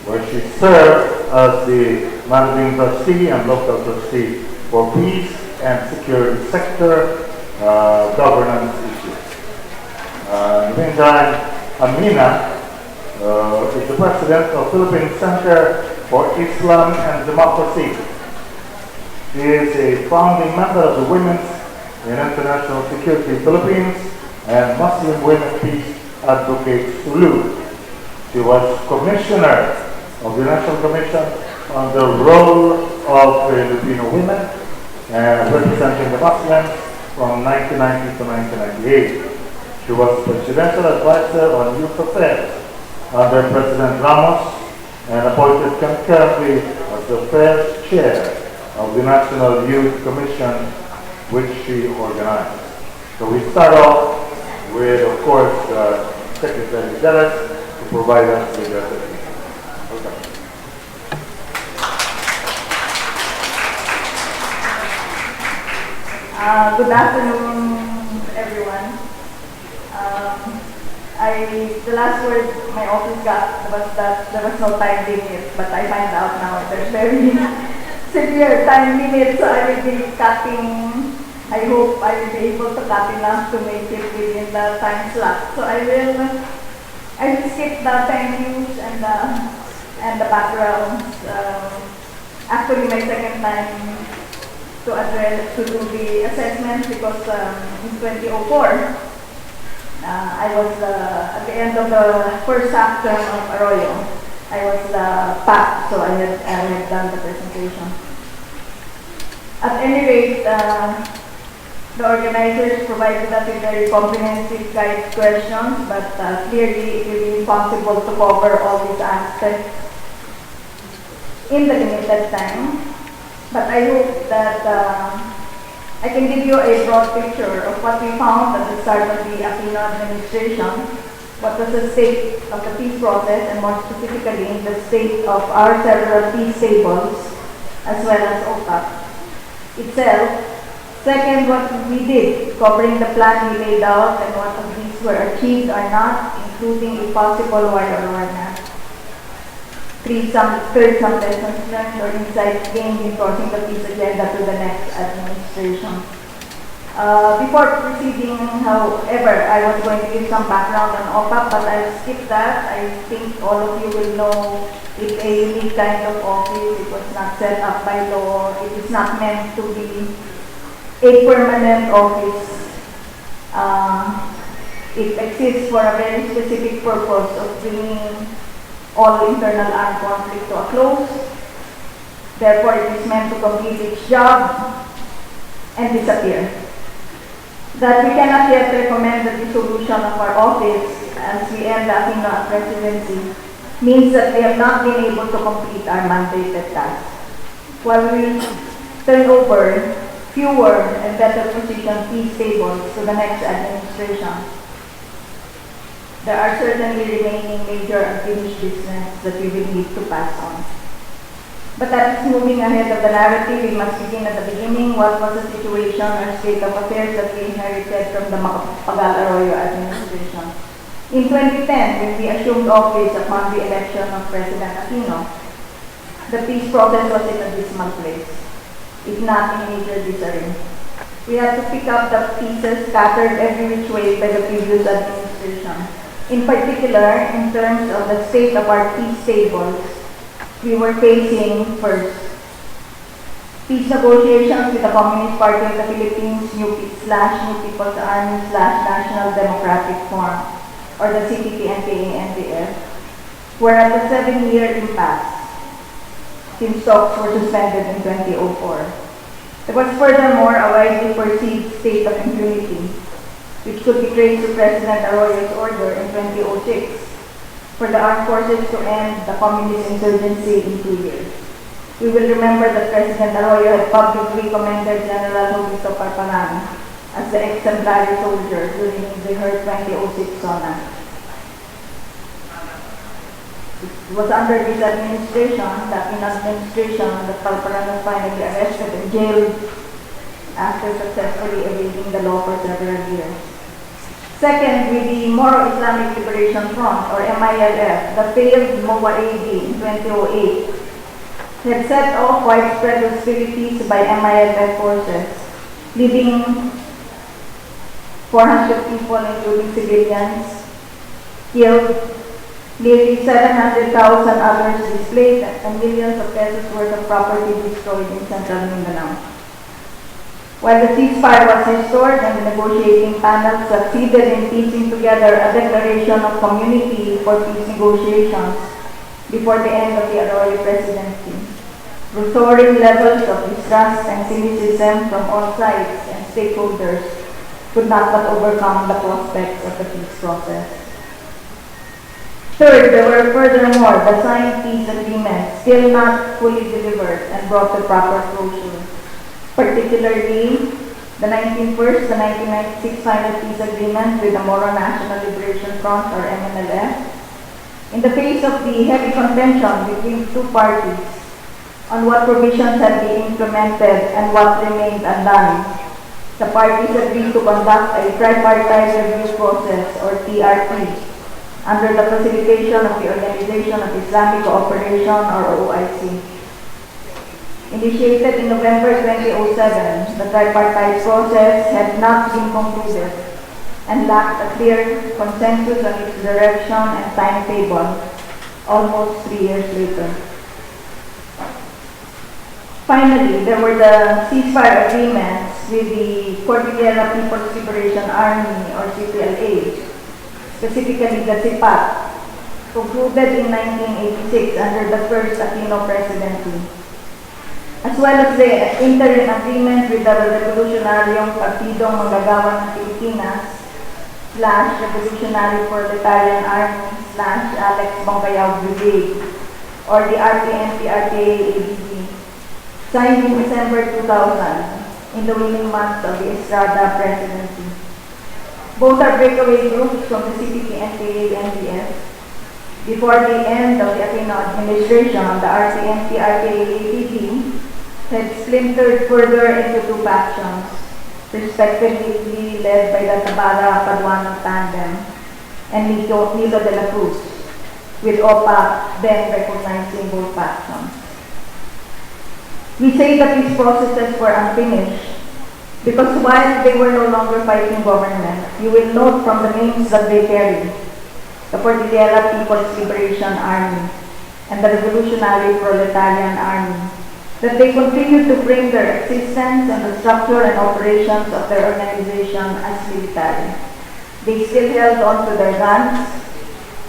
where she served as the managing trustee and local trustee for peace and security sector governance issues. In the meantime, Amina is the president of Philippine Center for Islam and Democracy. She is a founding member of the Women's in International Security Philippines and Muslim Women Peace Advocates Sulu. She was commissioner of the National Commission on the role of Filipino women and representing the Muslims from 1990 to 1998. She was presidential advisor on youth affairs under President Ramos and appointed concurrently as the first chair of the National Youth Commission, which she organized. So we start off with, of course, Secretary Dennis to provide us with their testimony. Okay. Good afternoon, everyone. The last word my office got was that there was no time limit, but I find out now there's very severe time limit, so I will be cutting. I hope I will be able to cut enough to make it within the time slot. So I will skip the venues and the backgrounds. Actually, my second time to address to do the assessment because in 2004 I was at the end of the first half term of Arroyo. I was PAC, so I had done the presentation. At any rate, the organizers provided us with very comprehensive guide questions, but clearly it will be impossible to cover all these aspects in the limited time. But I hope that I can give you a broad picture of what we found at the start of the Aquino administration, what was the state of the peace process, and more specifically the state of our several peace tables, as well as OCAP itself. Second, what we did, covering the plan we laid out and what of these were achieved or not, including if possible why or why not. Third, some lessons learned or insights gained in crossing the peace agenda to the next administration. Before proceeding, however, I was going to give some background on OPAP, but I'll skip that. I think all of you will know it's a unique kind of office. It was not set up by law. It is not meant to be a permanent office. It exists for a very specific purpose of bringing all internal armed conflict to a close. Therefore, it is meant to complete its job and disappear. That we cannot yet recommend the dissolution of our office as we end the Aquino presidency means that we have not been able to complete our mandated task. While we turn over fewer and better positioned peace tables to the next administration, there are certainly remaining major unfinished business that we will need to pass on. But that is moving ahead of the narrative. We must begin at the beginning. What was the situation or state of affairs that we inherited from the Macapagal-Arroyo administration? In 2010, when we assumed office upon the election of President Aquino, the peace process was in a dismal place, if not in major disarray. We had to pick up the pieces scattered every which way by the previous administration. In particular, in terms of the state of our peace tables, we were facing first peace negotiations with the Communist Party of the Philippines, New People's Army / National Democratic Front, or the CPP-MPA-NDF, were at a 7-year impasse since talks were suspended in 2004. There was furthermore a widely perceived state of impunity, which could be traced to President Arroyo's order in 2006 for the armed forces to end the communist insurgency in 2 years. We will remember that President Arroyo had publicly commended General Jovito Parparan as the exemplary soldier during the her 2006 SONA. It was under this administration, the Athena administration, that Palparano finally arrested and jailed after successfully evading the law for several years. Second, with the Moro Islamic Liberation Front, or MILF, the failed MOA AD in 2008, had set off widespread hostilities by MILF forces, leaving 400 people, including civilians, killed, nearly 700,000 others displaced, and millions of pesos worth of property destroyed in central Mindanao. While the ceasefire was restored and the negotiating panel succeeded in piecing together a declaration of community for peace negotiations before the end of the Arroyo Presidency, restoring levels of distrust and cynicism from all sides and stakeholders could not but overcome the prospects of the peace process. Third, there were furthermore the signed peace agreements still not fully delivered and brought to proper closure, particularly the 1996 final peace agreement with the Moro National Liberation Front, or MNLF. In the face of the heavy contention between two parties on what provisions had been implemented and what remained undone, the parties agreed to conduct a tripartite review process, or TRP, under the facilitation of the Organization of Islamic Cooperation, or OIC. Initiated in November 2007, the tripartite process had not been concluded and lacked a clear consensus on its direction and timetable almost 3 years later. Finally, there were the ceasefire agreements with the Cordillera People's Liberation Army, or CPLA, specifically the CIPAC, concluded in 1986 under the first Aquino presidency, as well as the interim agreement with the Revolutionaryong Partidong Manggagawa ng Pilipinas / Revolutionary Proletarian Army / Alex Bongkayao Brigade, or the RTNP-RTA-ABG, signed in December 2000 in the waning months of the Estrada presidency. Both are breakaway groups from the CPP-NPA-NDF. Before the end of the Aquino administration, the RTNP-RTA-ABG had splintered further into two factions, respectively led by the Tabara-Paduano tandem and Nilo de la Cruz, with OPA then recognizing both factions. We say that these processes were unfinished because while they were no longer fighting government, you will note from the names that they carry, the Cordillera People's Liberation Army and the Revolutionary Proletarian Army, that they continued to frame their existence and the structure and operations of their organization as military. They still held on to their guns,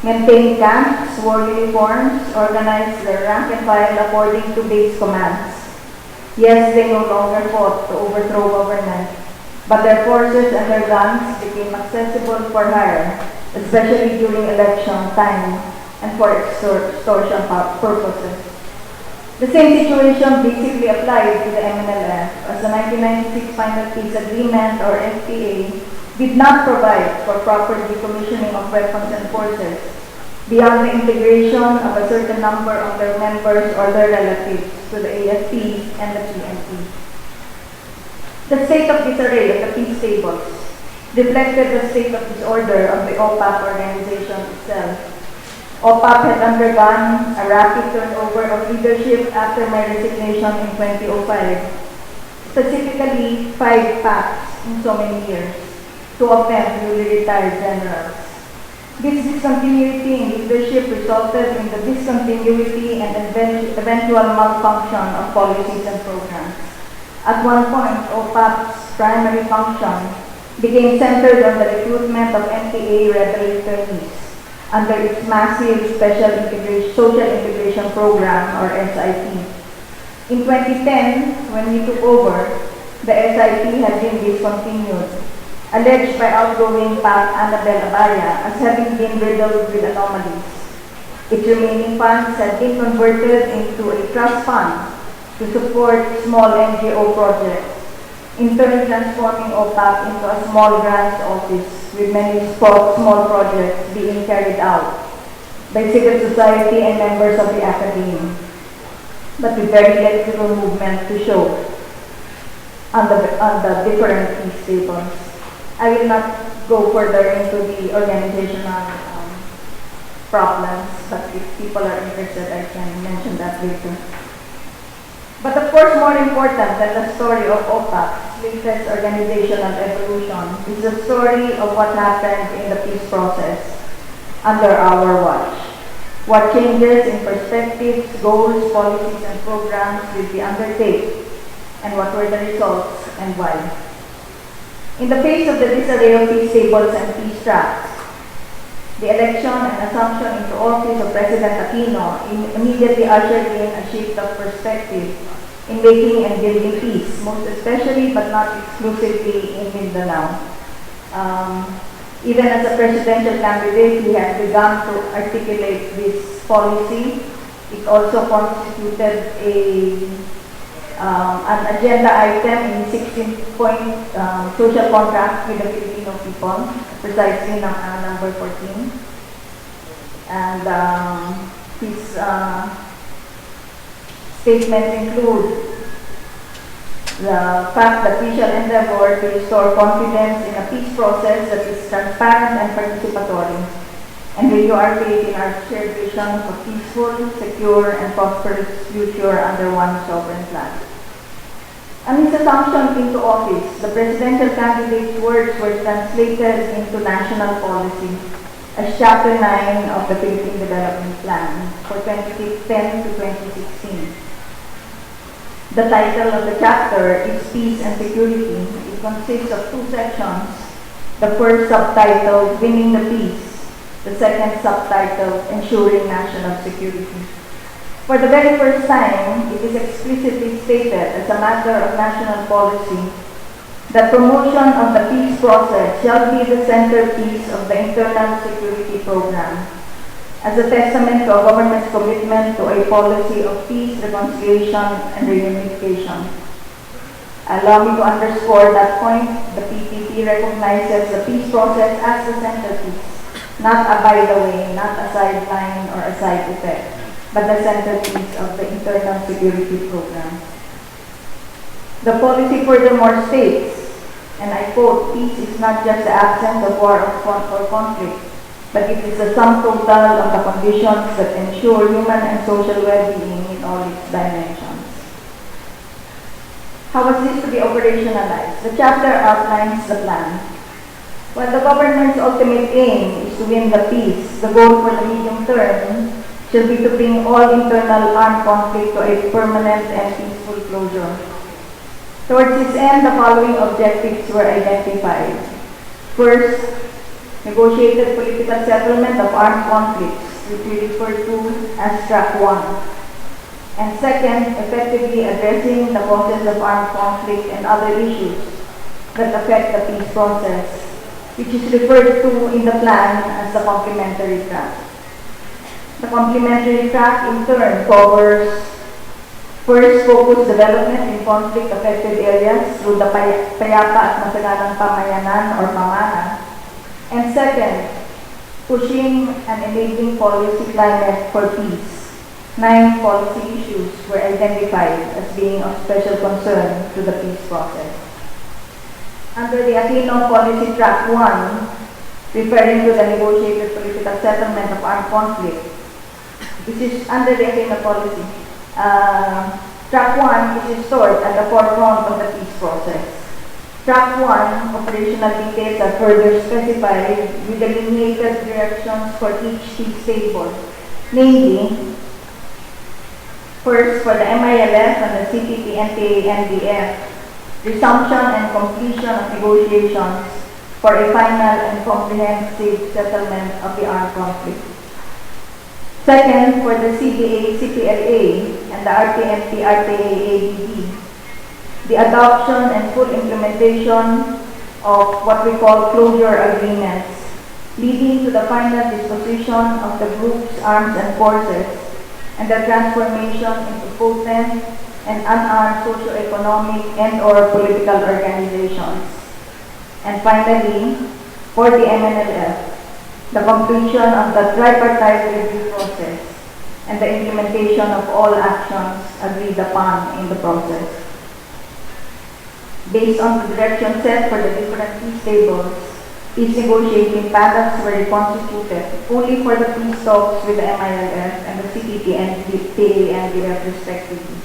maintained camps, wore uniforms, organized their rank and file according to base commands. Yes, they no longer fought to overthrow government, but their forces and their guns became accessible for hire, especially during election time and for extortion purposes. The same situation basically applied to the MNLF, as the 1996 Final Peace Agreement, or FPA, did not provide for proper decommissioning of weapons and forces beyond the integration of a certain number of their members or their relatives to the AFP and the PNP. The state of disarray of the peace tables reflected the state of disorder of the OPAP organization itself. OPAP had undergone a rapid turnover of leadership after my resignation in 2005, specifically 5 PAPs in so many years, 2 of them newly retired generals. This discontinuity in leadership resulted in the discontinuity and eventual malfunction of policies and programs. At one point, OPAP's primary function became centered on the recruitment of NPA rebel trainees under its massive Social Integration Program, or SIP. In 2010, when we took over, the SIP had been discontinued, alleged by outgoing PAP Annabel Abaya as having been riddled with anomalies. Its remaining funds had been converted into a trust fund to support small NGO projects, in turn transforming OPAC into a small grants office with many small projects being carried out by civil society and members of the academy, but with very little movement to show on the different peace tables. I will not go further into the organizational problems, but if people are interested, I can mention that later. But of course, more important than the story of OPAC's latest organizational evolution is the story of what happened in the peace process under our watch. What changes in perspectives, goals, policies, and programs will be undertaken, and what were the results and why. In the face of the disarray of peace tables and peace tracks, the election and assumption into office of President Aquino immediately ushered in a shift of perspective in making and building peace, most especially but not exclusively in Mindanao. Even as a presidential candidate, he had begun to articulate this policy. It also constituted an agenda item in 16-point social contract with the Filipino people, precisely number 14. And his statements include the fact that we shall endeavor to restore confidence in a peace process that is transparent and participatory, and renew our faith in our shared vision of a peaceful, secure, and prosperous future under one sovereign flag. And his assumption into office, the presidential candidate's words were translated into national policy as Chapter 9 of the Philippine Development Plan for 2010 to 2016. The title of the chapter is Peace and Security. It consists of two sections. The first subtitled Winning the Peace. The second subtitled Ensuring National Security. For the very first time, it is explicitly stated as a matter of national policy that promotion of the peace process shall be the centerpiece of the internal security program, as a testament to a government's commitment to a policy of peace, reconciliation, and reunification. Allow me to underscore that point. The PTP recognizes the peace process as the centerpiece, not a by the way, not a sideline or a side effect, but the centerpiece of the internal security program. The policy furthermore states, and I quote, peace is not just the absence of war or conflict, but it is the sum total of the conditions that ensure human and social well-being in all its dimensions. How was this to be operationalized? The chapter outlines the plan. While the government's ultimate aim is to win the peace, the goal for the medium term shall be to bring all internal armed conflict to a permanent and peaceful closure. Towards this end, the following objectives were identified. First, negotiated political settlement of armed conflicts, which we refer to as Track 1. And second, effectively addressing the causes of armed conflict and other issues that affect the peace process, which is referred to in the plan as the complementary track. The complementary track in turn covers first, focus development in conflict-affected areas through the payapa at masagalang pamayanan or pamana. And second, pushing and enabling policy climate for peace. 9 policy issues were identified as being of special concern to the peace process. Under the Aquino Policy Track 1, referring to the negotiated political settlement of armed conflict, this is under the Aquino policy. Track 1 is restored at the forefront of the peace process. Track 1 operational details are further specified with delineated directions for each peace table, namely, first for the MILF and the CPP, NPA, NDF, resumption and completion of negotiations for a final and comprehensive settlement of the armed conflict. Second, for the CBA, CPLA, and the RTMP, RTAABD, the adoption and full implementation of what we call closure agreements, leading to the final disposition of the group's arms and forces and their transformation into potent, and unarmed socio-economic and/or political organizations. And finally, for the MNLF, the completion of the tripartite review process and the implementation of all actions agreed upon in the process. Based on the direction set for the different peace tables, peace negotiating panels were reconstituted only for the peace talks with the MILF and the CPP and the PANDF respectively.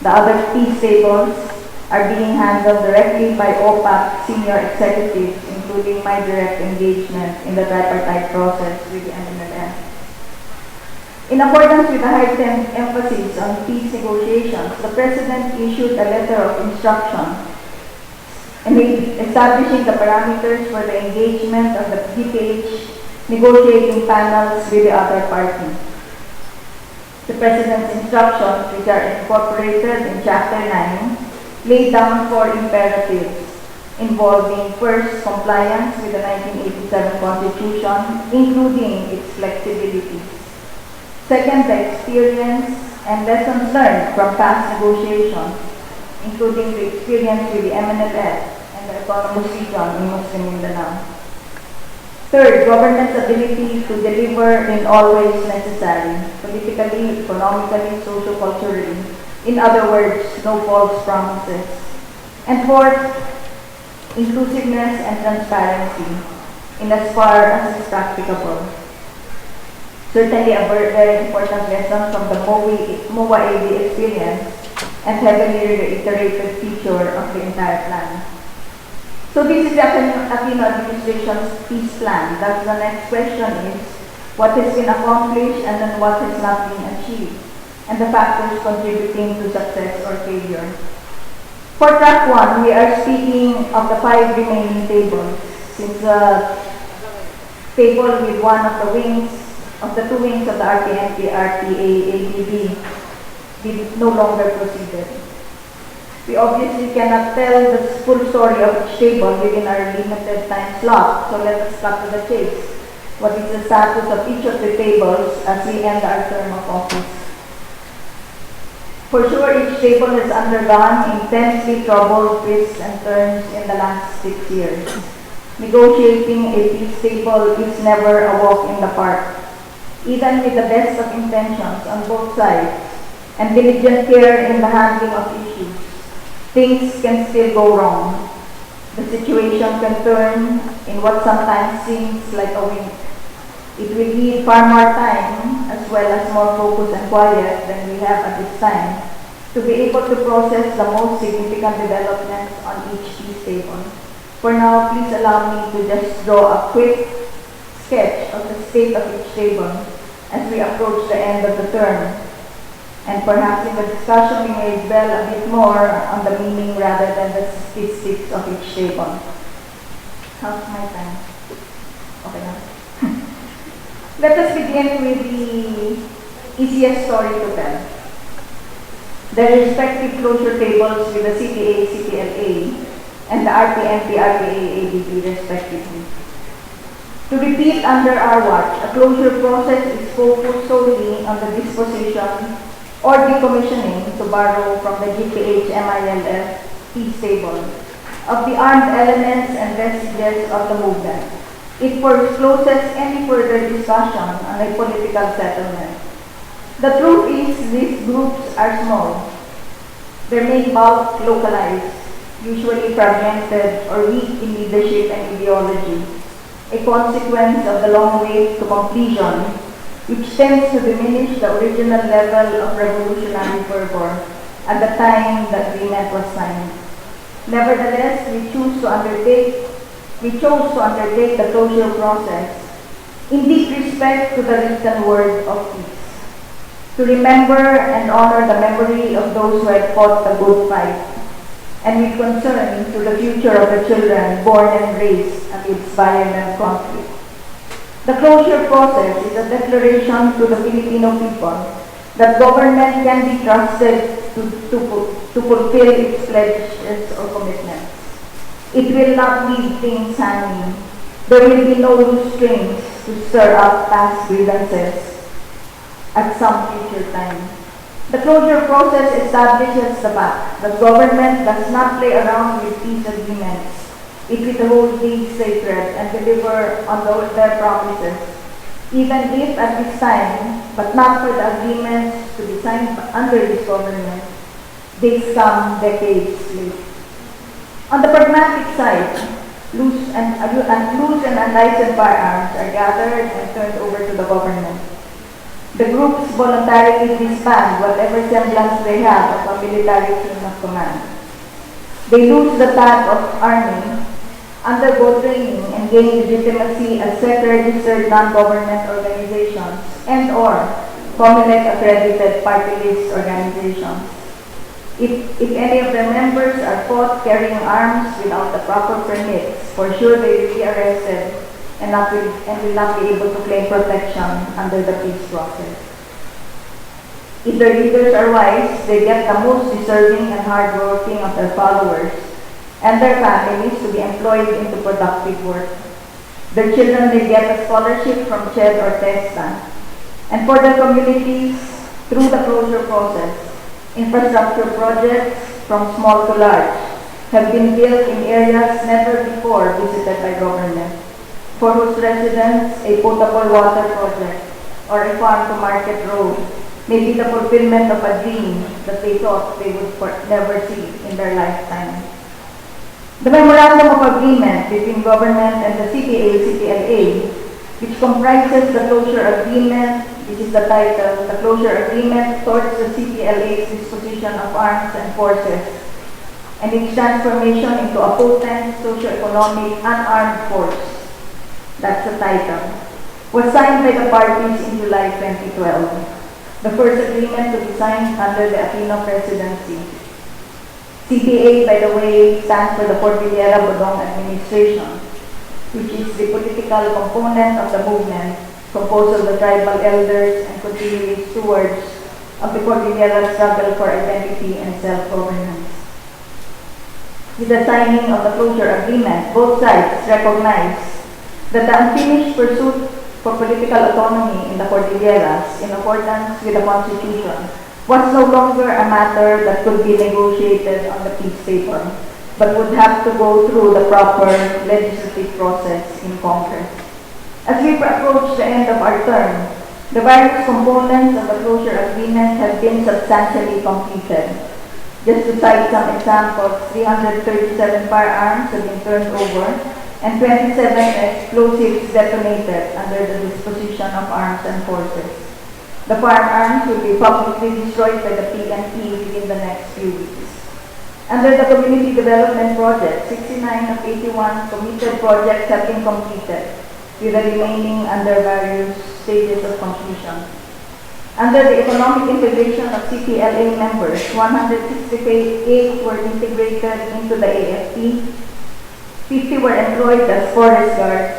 The other peace tables are being handled directly by OPAC senior executives, including my direct engagement in the tripartite process with the MNLF. In accordance with the heightened emphasis on peace negotiations, the President issued a letter of instruction establishing the parameters for the engagement of the GPH negotiating panels with the other party. The President's instructions, which are incorporated in Chapter 9, lay down four imperatives involving first, compliance with the 1987 Constitution, including its flexibility. Second, the experience and lessons learned from past negotiations, including the experience with the MNLF and the autonomous region in Muslim Mindanao. Third, government's ability to deliver in all ways necessary, politically, economically, socio-culturally. In other words, no false promises. And fourth, inclusiveness and transparency in as far as is practicable. Certainly a very important lesson from the MOA AD experience and heavily reiterated feature of the entire plan. So this is the Aquino administration's peace plan. Thus the next question is, what has been accomplished and then what has not been achieved, and the factors contributing to success or failure. For track 1, we are speaking of the 5 remaining tables, since the table with one of the wings, of the 2 wings of the RPNP, RPA, ABB, no longer proceeded. We obviously cannot tell the full story of each table within our limited time slot, so let us cut to the chase. What is the status of each of the tables as we end our term of office? For sure, each table has undergone intensely troubled twists and turns in the last 6 years. Negotiating a peace table is never a walk in the park. Even with the best of intentions on both sides and diligent care in the handling of issues, things can still go wrong. The situation can turn in what sometimes seems like a wink. It will need far more time, as well as more focus and quiet than we have at this time, to be able to process the most significant developments on each peace table. For now, please allow me to just draw a quick sketch of the state of each table as we approach the end of the term. And perhaps in the discussion we may dwell a bit more on the meaning rather than the statistics of each table. How's my time? Okay now. Let us begin with the easiest story to tell. The respective closure tables with the CPA, CPLA, and the RPNP, RPA, ABB respectively. To repeat, under our watch, a closure process is focused solely on the disposition or decommissioning, to borrow from the GPH MILF peace table, of the armed elements and vestiges of the movement. It forecloses any further discussion on a political settlement. The truth is, these groups are small. Their main bulk localized, usually fragmented or weak in leadership and ideology, a consequence of the long wait to completion, which tends to diminish the original level of revolutionary fervor at the time the agreement was signed. Nevertheless, we chose to undertake the closure process in deep respect to the written word of peace, to remember and honor the memory of those who had fought the good fight, and with concern to the future of the children born and raised amidst violent conflict. The closure process is a declaration to the Filipino people that government can be trusted to fulfill its pledges or commitments. It will not leave things hanging. There will be no loose strings to stir up past grievances at some future time. The closure process establishes the fact that government does not play around with peace agreements. It withholds these sacred and deliver on their promises, even if at this time, but not for the agreements to be signed under this government, they come decades late. On the pragmatic side, loose and unlicensed firearms are gathered and turned over to the government. The groups voluntarily disband whatever semblance they have of a military chain of command. They lose the tag of army, undergo training, and gain legitimacy as self-registered non-government organizations and/or prominent accredited party list organizations. If any of their members are caught carrying arms without the proper permits, for sure they will be arrested and will not be able to claim protection under the peace process. If their leaders are wise, they get the most deserving and hardworking of their followers and their families to be employed into productive work. Their children may get a scholarship from CHED or TESTA. And for their communities, through the closure process, infrastructure projects from small to large have been built in areas never before visited by government, for whose residents a potable water project or a farm-to-market road may be the fulfillment of a dream that they thought they would never see in their lifetime. The Memorandum of Agreement between government and the CPA-CPLA, which comprises the closure agreement, this is the title, the closure agreement towards the CPLA's disposition of arms and forces, and its transformation into a potent socio-economic unarmed force, that's the title, was signed by the parties in July 2012. The first agreement to be signed under the Aquino Presidency. CPA, by the way, stands for the Cordillera Bodong Administration, which is the political component of the movement composed of the tribal elders and continuing stewards of the Cordillera struggle for identity and self-governance. With the signing of the closure agreement, both sides recognize that the unfinished pursuit for political autonomy in the Cordilleras, in accordance with the Constitution, was no longer a matter that could be negotiated on the peace paper, but would have to go through the proper legislative process in Congress. As we approach the end of our term, the various components of the closure agreement have been substantially completed. Just to cite some examples, 337 firearms have been turned over and 27 explosives detonated under the disposition of arms and forces. The firearms will be publicly destroyed by the PNP within the next few weeks. Under the Community Development Project, 69 of 81 committed projects have been completed, with the remaining under various stages of completion. Under the economic integration of CPLA members, 168 were integrated into the AFP, 50 were employed as forest guards,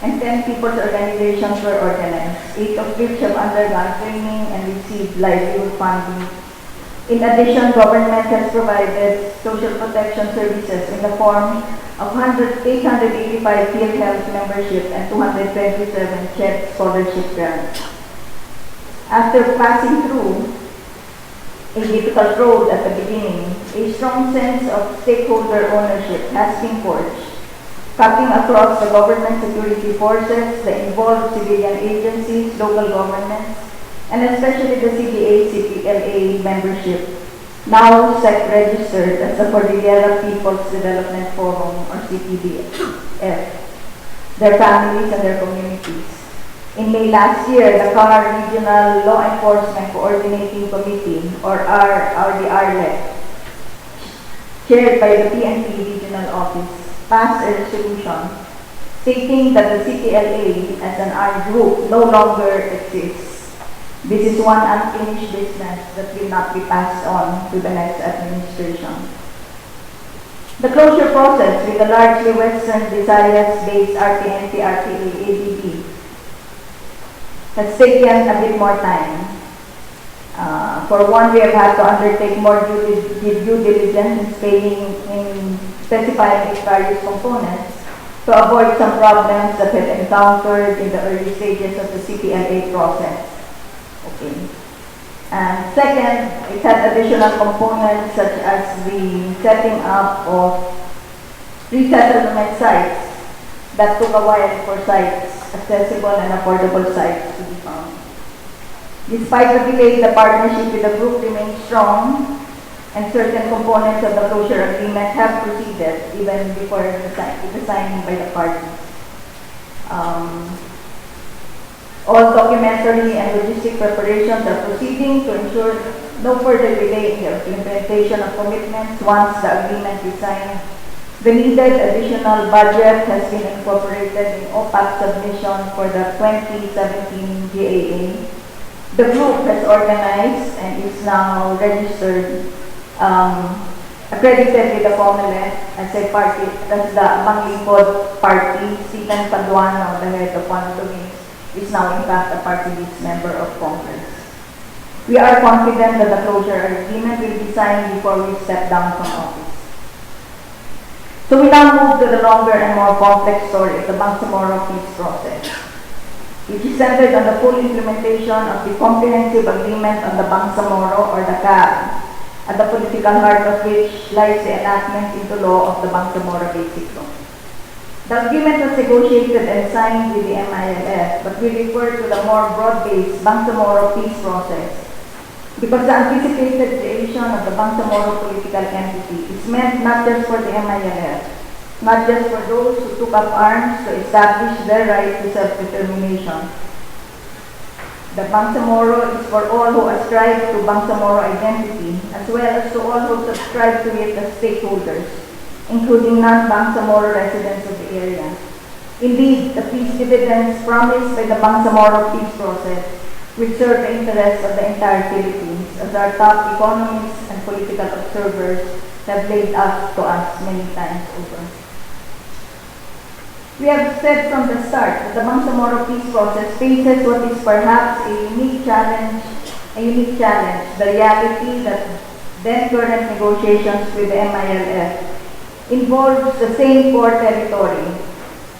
and 10 people's organizations were organized, 8 of which have undergone training and received livelihood funding. In addition, government has provided social protection services in the form of 885 field health membership and 227 CHED scholarship grants. After passing through a difficult road at the beginning, a strong sense of stakeholder ownership has been forged, cutting across the government security forces, the involved civilian agencies, local governments, and especially the CPA-CPLA membership, now SEC-registered as the Cordillera People's Development Forum, or CPDF, their families and their communities. In May last year, the CAR Regional Law Enforcement Coordinating Committee, or the RLEC, chaired by the PNP Regional Office, passed a resolution stating that the CPLA as an armed group no longer exists. This is one unfinished business that will not be passed on to the next administration. The closure process with the largely Western Visayas-based RPNP-RPA ADB has taken a bit more time. For one, we have had to undertake more due diligence in specifying its various components to avoid some problems that had encountered in the early stages of the CPLA process. Okay. And second, it had additional components such as the setting up of resettlement sites that took a while for sites, accessible and affordable sites to be found. Despite the delay, the partnership with the group remains strong, and certain components of the closure agreement have proceeded even before the signing by the parties. All documentary and logistic preparations are proceeding to ensure no further delay in the implementation of commitments once the agreement is signed. The needed additional budget has been incorporated in OPAC submission for the 2017 GAA. The group has organized and is now registered, accredited with the COMELEC as a party, as the Manglipod Party. Stephen Paduano, the head of one of the wings, is now in fact a party list member of Congress. We are confident that the closure agreement will be signed before we step down from office. So we now move to the longer and more complex story of the Bangsamoro peace process, which is centered on the full implementation of the Comprehensive Agreement on the Bangsamoro, or the CAB, at the political heart of which lies the enactment into law of the Bangsamoro Basic Law. The agreement was negotiated and signed with the MILF, but we refer to the more broad-based Bangsamoro peace process because the anticipated creation of the Bangsamoro political entity is meant not just for the MILF, not just for those who took up arms to establish their right to self-determination. The Bangsamoro is for all who ascribe to Bangsamoro identity, as well as to all who subscribe to it as stakeholders, including non-Bangsamoro residents of the area. Indeed, the peace dividends promised by the Bangsamoro peace process will serve the interests of the entire Philippines, as our top economists and political observers have laid out to us many times over. We have said from the start that the Bangsamoro peace process faces what is perhaps a unique challenge, the reality that then current negotiations with the MILF involves the same core territory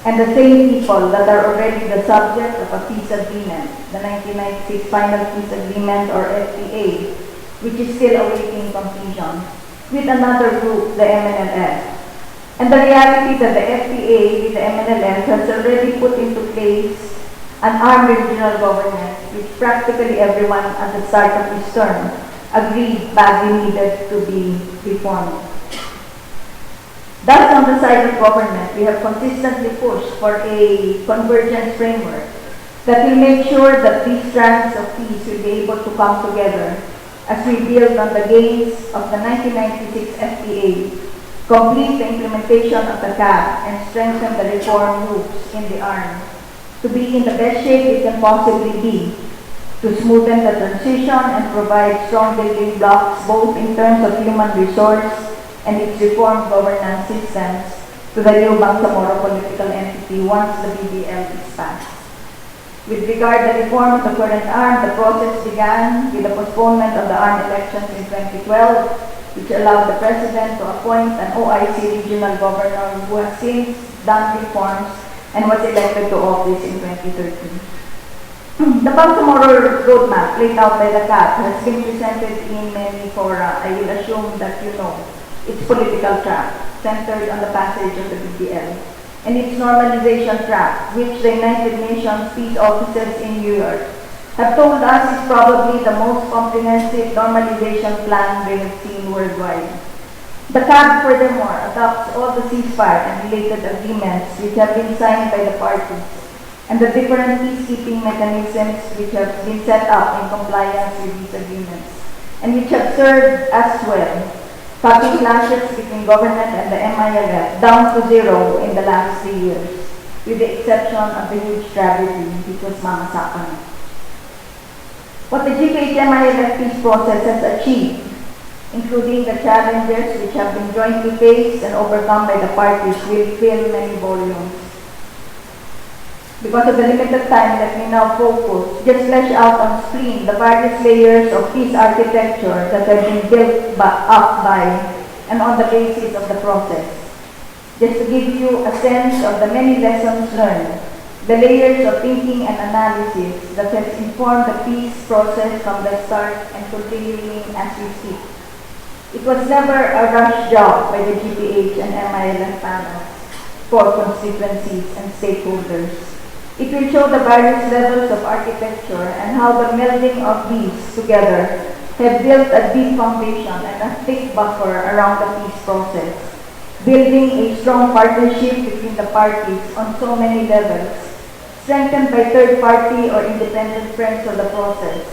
and the same people that are already the subject of a peace agreement, the 1996 Final Peace Agreement, or FPA, which is still awaiting completion, with another group, the MNLF. And the reality that the FPA with the MNLF has already put into place an armed regional government, which practically everyone at the start of this term agreed badly needed to be reformed. Thus, on the side of government, we have consistently pushed for a convergence framework that will make sure that these strands of peace will be able to come together as we build on the gains of the 1996 FPA, complete the implementation of the CAB, and strengthen the reform moves in the arm to be in the best shape it can possibly be, to smoothen the transition and provide strong building blocks both in terms of human resource and its reformed governance systems to the new Bangsamoro political entity once the BBL is passed. With regard to the reform of the current arm, the process began with the postponement of the arm elections in 2012, which allowed the President to appoint an OIC regional governor who has since done reforms and was elected to office in 2013. The Bangsamoro roadmap laid out by the CAP has been presented in many fora. I will assume that you know its political track, centered on the passage of the BBL, and its normalization track, which the United Nations peace officers in New York have told us is probably the most comprehensive normalization plan they have seen worldwide. The CAB, furthermore, adopts all the ceasefire and related agreements which have been signed by the parties, and the different peacekeeping mechanisms which have been set up in compliance with these agreements, and which have served as well, cutting clashes between government and the MILF down to zero in the last 3 years, with the exception of the huge tragedy which was Mama Sapana. What the GKH-MILF peace process has achieved, including the challenges which have been jointly faced and overcome by the parties, will fill many volumes. Because of the limited time, let me now focus, just flesh out on screen the various layers of peace architecture that have been built up by and on the basis of the process. Just to give you a sense of the many lessons learned, the layers of thinking and analysis that has informed the peace process from the start and continuing as we speak. It was never a rush job by the GPH and MILF panels for constituencies and stakeholders. It will show the various levels of architecture and how the melding of these together have built a deep foundation and a thick buffer around the peace process, building a strong partnership between the parties on so many levels, strengthened by third-party or independent friends of the process,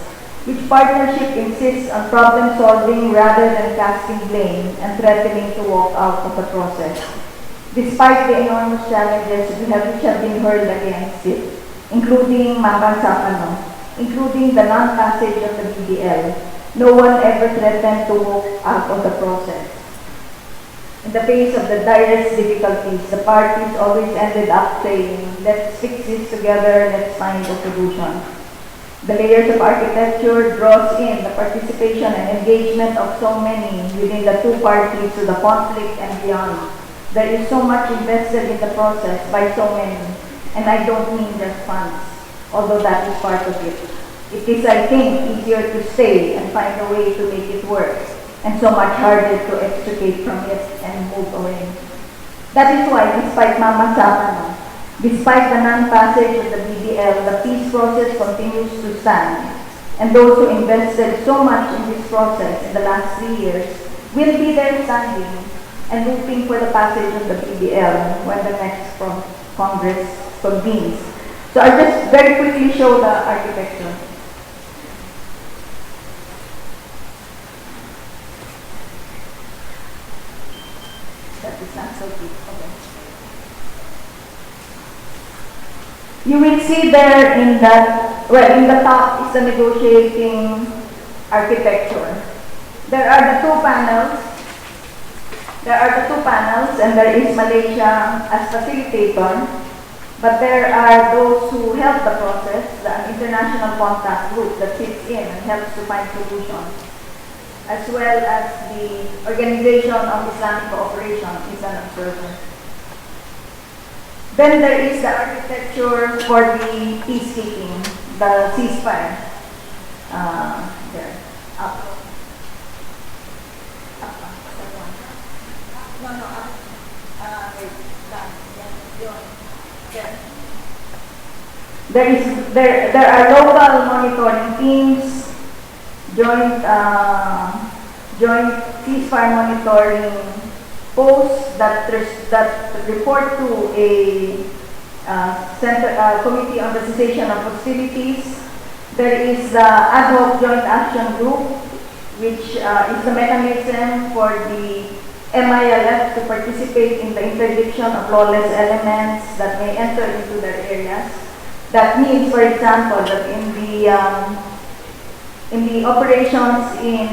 which partnership insists on problem solving rather than casting blame and threatening to walk out of the process. Despite the enormous challenges which have been hurled against it, including Mabansapano, including the non-passage of the BDL, no one ever threatened to walk out of the process. In the face of the direst difficulties, the parties always ended up saying, let's fix this together, let's find a solution. The layers of architecture draws in the participation and engagement of so many within the two parties to the conflict and beyond. There is so much invested in the process by so many, and I don't mean just funds, although that is part of it. It is, I think, easier to stay and find a way to make it work, and so much harder to extricate from it and move away. That is why, despite Mama Sapano, despite the non-passage of the BDL, the peace process continues to stand, and those who invested so much in this process in the last 3 years will be there standing and hoping for the passage of the BDL when the next Congress convenes. So I'll just very quickly show the architecture. That is not so deep. Okay. You will see there in that, well, in the top is the negotiating architecture. There are the two panels. And there is Malaysia as facilitator, but there are those who help the process, the international contact group that sits in and helps to find solutions, as well as the Organization of Islamic Cooperation is an observer. Then there is the architecture for the peacekeeping, the ceasefire. There, up. There are local monitoring teams, joint ceasefire monitoring posts that report to a committee on the cessation of hostilities. There is the ad hoc joint action group, which is the mechanism for the MILF to participate in the interdiction of lawless elements that may enter into their areas. That means, for example, that in the operations in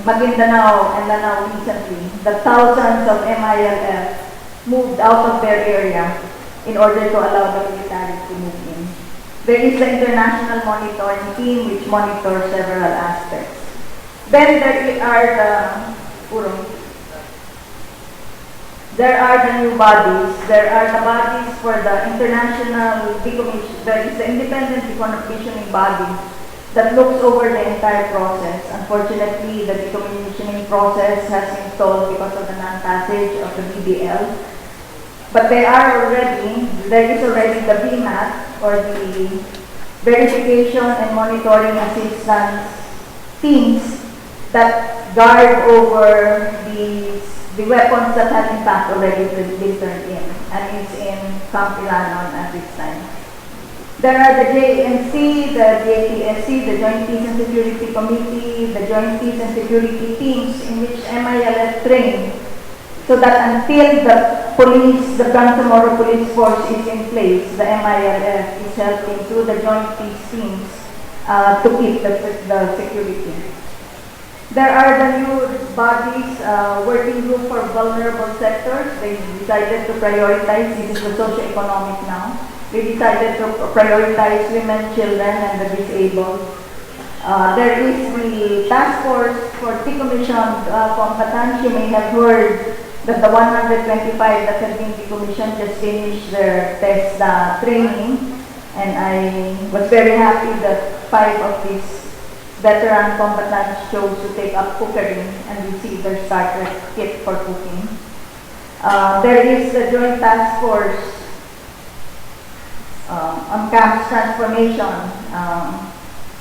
Maguindanao and Lanao recently, the thousands of MILF moved out of their area in order to allow the military to move in. There is the international monitoring team which monitors several aspects. Then there are the new bodies. There are the bodies for the international decommission. There is the independent decommissioning body that looks over the entire process. Unfortunately, the decommissioning process has been stalled because of the non-passage of the BDL. But there is already the BMAT, or the Verification and Monitoring Assistance teams that guard over the weapons that have in fact already been turned in, and is in Camp Ilanon at this time. There are the JNC, the JTSC, the Joint Peace and Security Committee, the Joint Peace and Security teams in which MILF train, so that until the police, the Bangsamoro Police Force is in place, the MILF is helping through the Joint Peace teams to keep the security. There are the new bodies, working group for vulnerable sectors. They decided to prioritize, this is the socio-economic now, they decided to prioritize women, children, and the disabled. There is the task force for decommissioned combatants. You may have heard that the 125 that have been decommissioned just finished their test training, and I was very happy that 5 of these veteran combatants chose to take up cookery and receive their starter kit for cooking. There is the Joint Task Force on camps transformation,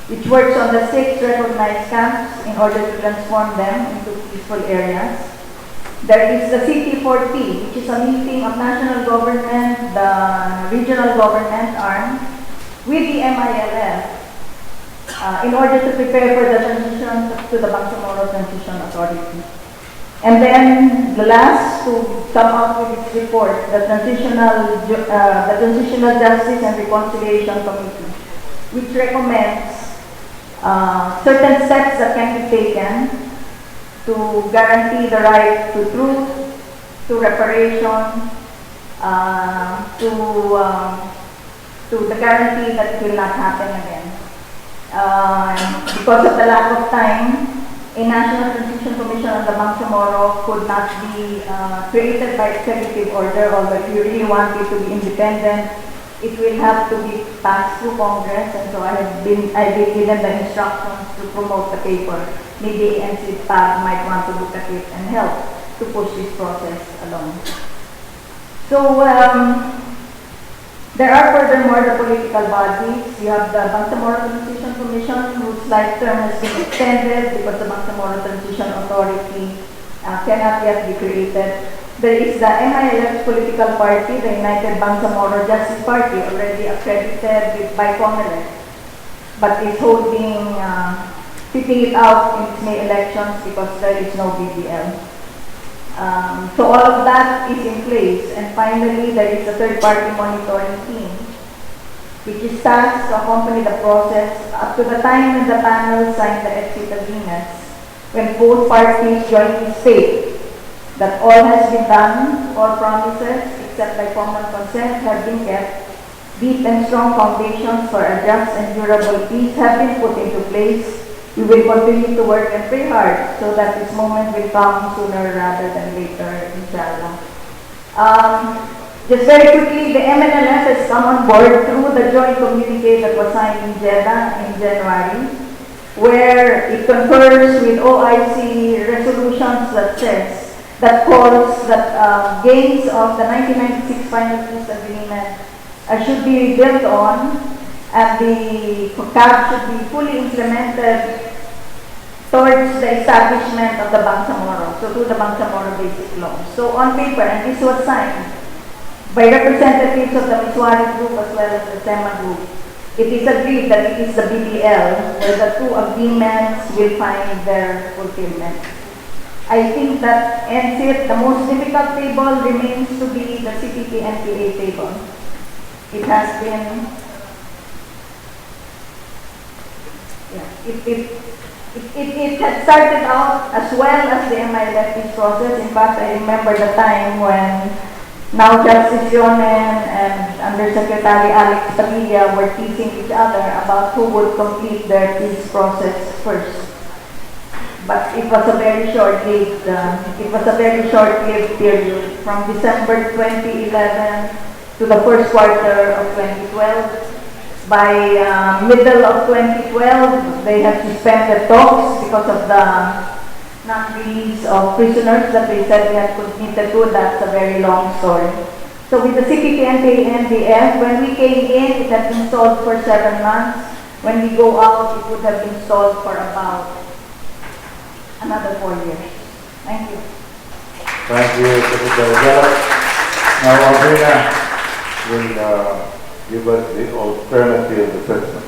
which works on the 6 recognized camps in order to transform them into peaceful areas. There is the CT40, which is a meeting of national government, the regional government arm, with the MILF in order to prepare for the transition to the Bangsamoro Transition Authority. And then the last to come out with its report, the Transitional Justice and Reconciliation Committee, which recommends certain steps that can be taken to guarantee the right to truth, to reparation, to the guarantee that it will not happen again. Because of the lack of time, a National Transition Commission on the Bangsamoro could not be created by executive order, although if you really want it to be independent, it will have to be passed through Congress, and so I've been given the instructions to promote the paper. Maybe NCPAG might want to look at it and help to push this process along. So there are furthermore the political bodies. You have the Bangsamoro Transition Commission, whose life term has been extended because the Bangsamoro Transition Authority cannot yet be created. There is the MILF political party, the United Bangsamoro Justice Party, already accredited by COMELEC, but is holding, sitting it out in its May elections because there is no BBL. So all of that is in place. And finally, there is a third-party monitoring team, which is tasked to accompany the process up to the time when the panel signed the exit agreements, when both parties jointly state that all has been done, all promises, except by common consent, have been kept. Deep and strong foundations for a just and durable peace have been put into place. We will continue to work and pray hard so that this moment will come sooner rather than later, inshallah. Just very quickly, the MNLF has come on board through the joint communique that was signed in Jeddah in January, where it confers with OIC resolutions that calls that gains of the 1996 final peace agreement should be built on, and the CAB should be fully implemented towards the establishment of the Bangsamoro, so through the Bangsamoro Basic Law. So on paper, and this was signed by representatives of the Miswari Group as well as the SEMA Group, it is agreed that it is the BBL where the two agreements will find their fulfillment. I think that ends it. The most difficult table remains to be the CPP-NPA table. It has been, it had started out as well as the MILF process. In fact, I remember the time when now Justice Yonen and Undersecretary Alex Padilla were teasing each other about who would complete their peace process first. But it was a very short-lived, period from December 2011 to the first quarter of 2012. By middle of 2012, they had suspended talks because of the non-release of prisoners that they said they had committed to. That's a very long story. So with the CPP and NDF, when we came in, it had been stalled for 7 months. When we go out, it would have been stalled for about another 4 years. Thank you. Thank you, Secretary Gallup. Now, Alvina will give us the alternative assessment.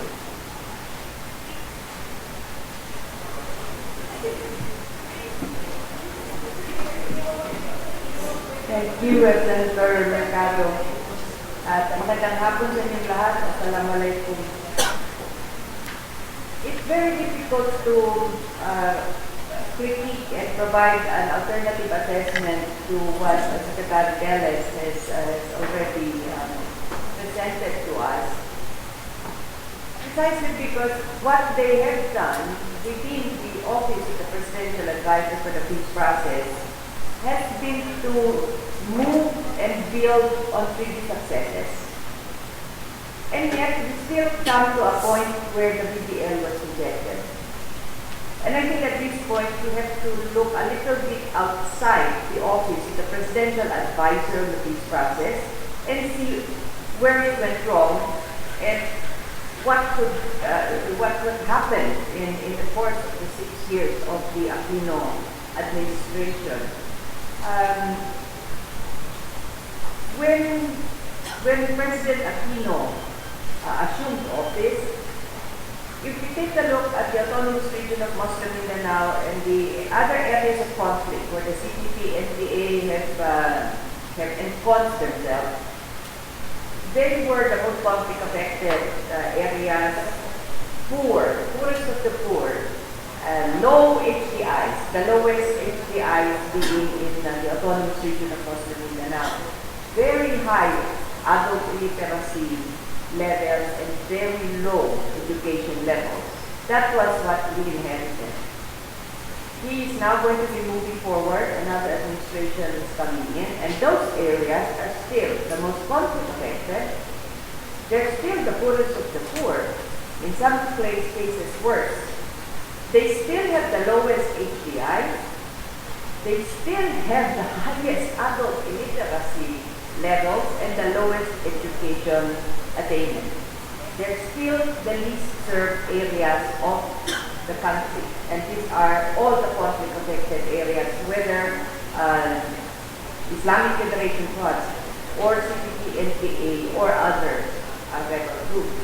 Thank you, Senator Mercado. At magandang hapon sa inyong lahat. Assalamualaikum. It's very difficult to critique and provide an alternative assessment to what Secretary Teles has already presented to us. Precisely because what they have done within the Office of the Presidential Advisor for the Peace Process has been to move and build on previous successes. And yet, we still come to a point where the BBL was rejected. And I think at this point, we have to look a little bit outside the office of the presidential advisor of the peace process and see where it went wrong and what would happen in the course of the 6 years of the Aquino administration. When President Aquino assumed office, if we take a look at the autonomous region of Muslim Mindanao and the other areas of conflict where the CPP and NPA have ensconced themselves, they were the most conflict-affected areas, poorest of the poor, low HDIs, the lowest HDIs being in the autonomous region of Muslim Mindanao. Very high adult literacy levels and very low education levels. That was what we inherited. He is now going to be moving forward, another administration is coming in, and those areas are still the most conflict affected. They're still the poorest of the poor, in some cases worse. They still have the lowest HDI. They still have the highest adult illiteracy levels and the lowest education attainment. They're still the least served areas of the country. And these are all the conflict-affected areas, whether Islamic Federation Trust or CPP, NPA or other rebel groups.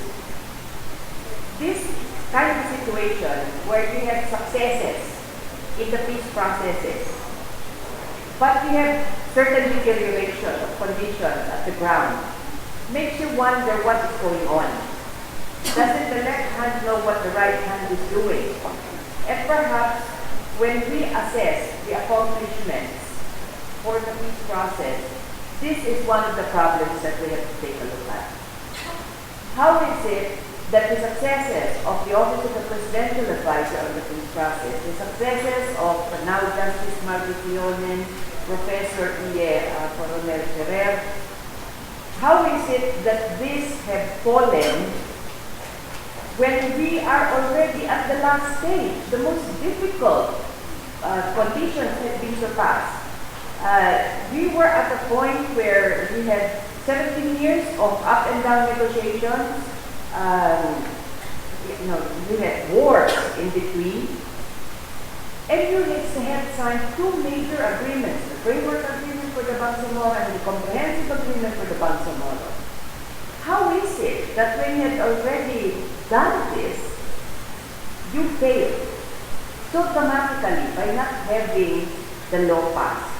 This kind of situation where we have successes in the peace processes, but we have certain deterioration of conditions at the ground, makes you wonder what is going on. Doesn't the left hand know what the right hand is doing? And perhaps when we assess the accomplishments for the peace process, this is one of the problems that we have to take a look at. How is it that the successes of the Office of the Presidential Advisor on the peace process, the successes of now Justice Margaret Leonen, Professor E. Coronel Ferrer, how is it that these have fallen when we are already at the last stage? The most difficult conditions have been surpassed. We were at a point where we had 17 years of up and down negotiations. We had wars in between. And you had signed two major agreements, the framework agreement for the Bangsamoro and the comprehensive agreement for the Bangsamoro. How is it that when you had already done this, you failed so dramatically by not having the law passed?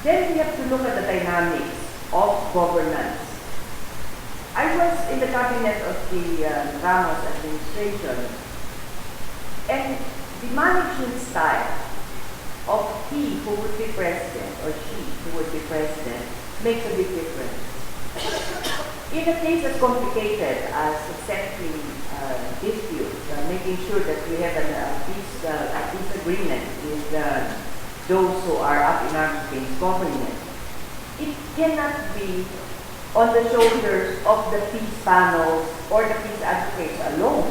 Then we have to look at the dynamics of governance. I was in the cabinet of the Ramos administration, and the management style of he who would be president or she who would be president makes a big difference. In a case as complicated as settling disputes, making sure that we have a peace agreement with those who are up in arms against government, it cannot be on the shoulders of the peace panels or the peace advocates alone.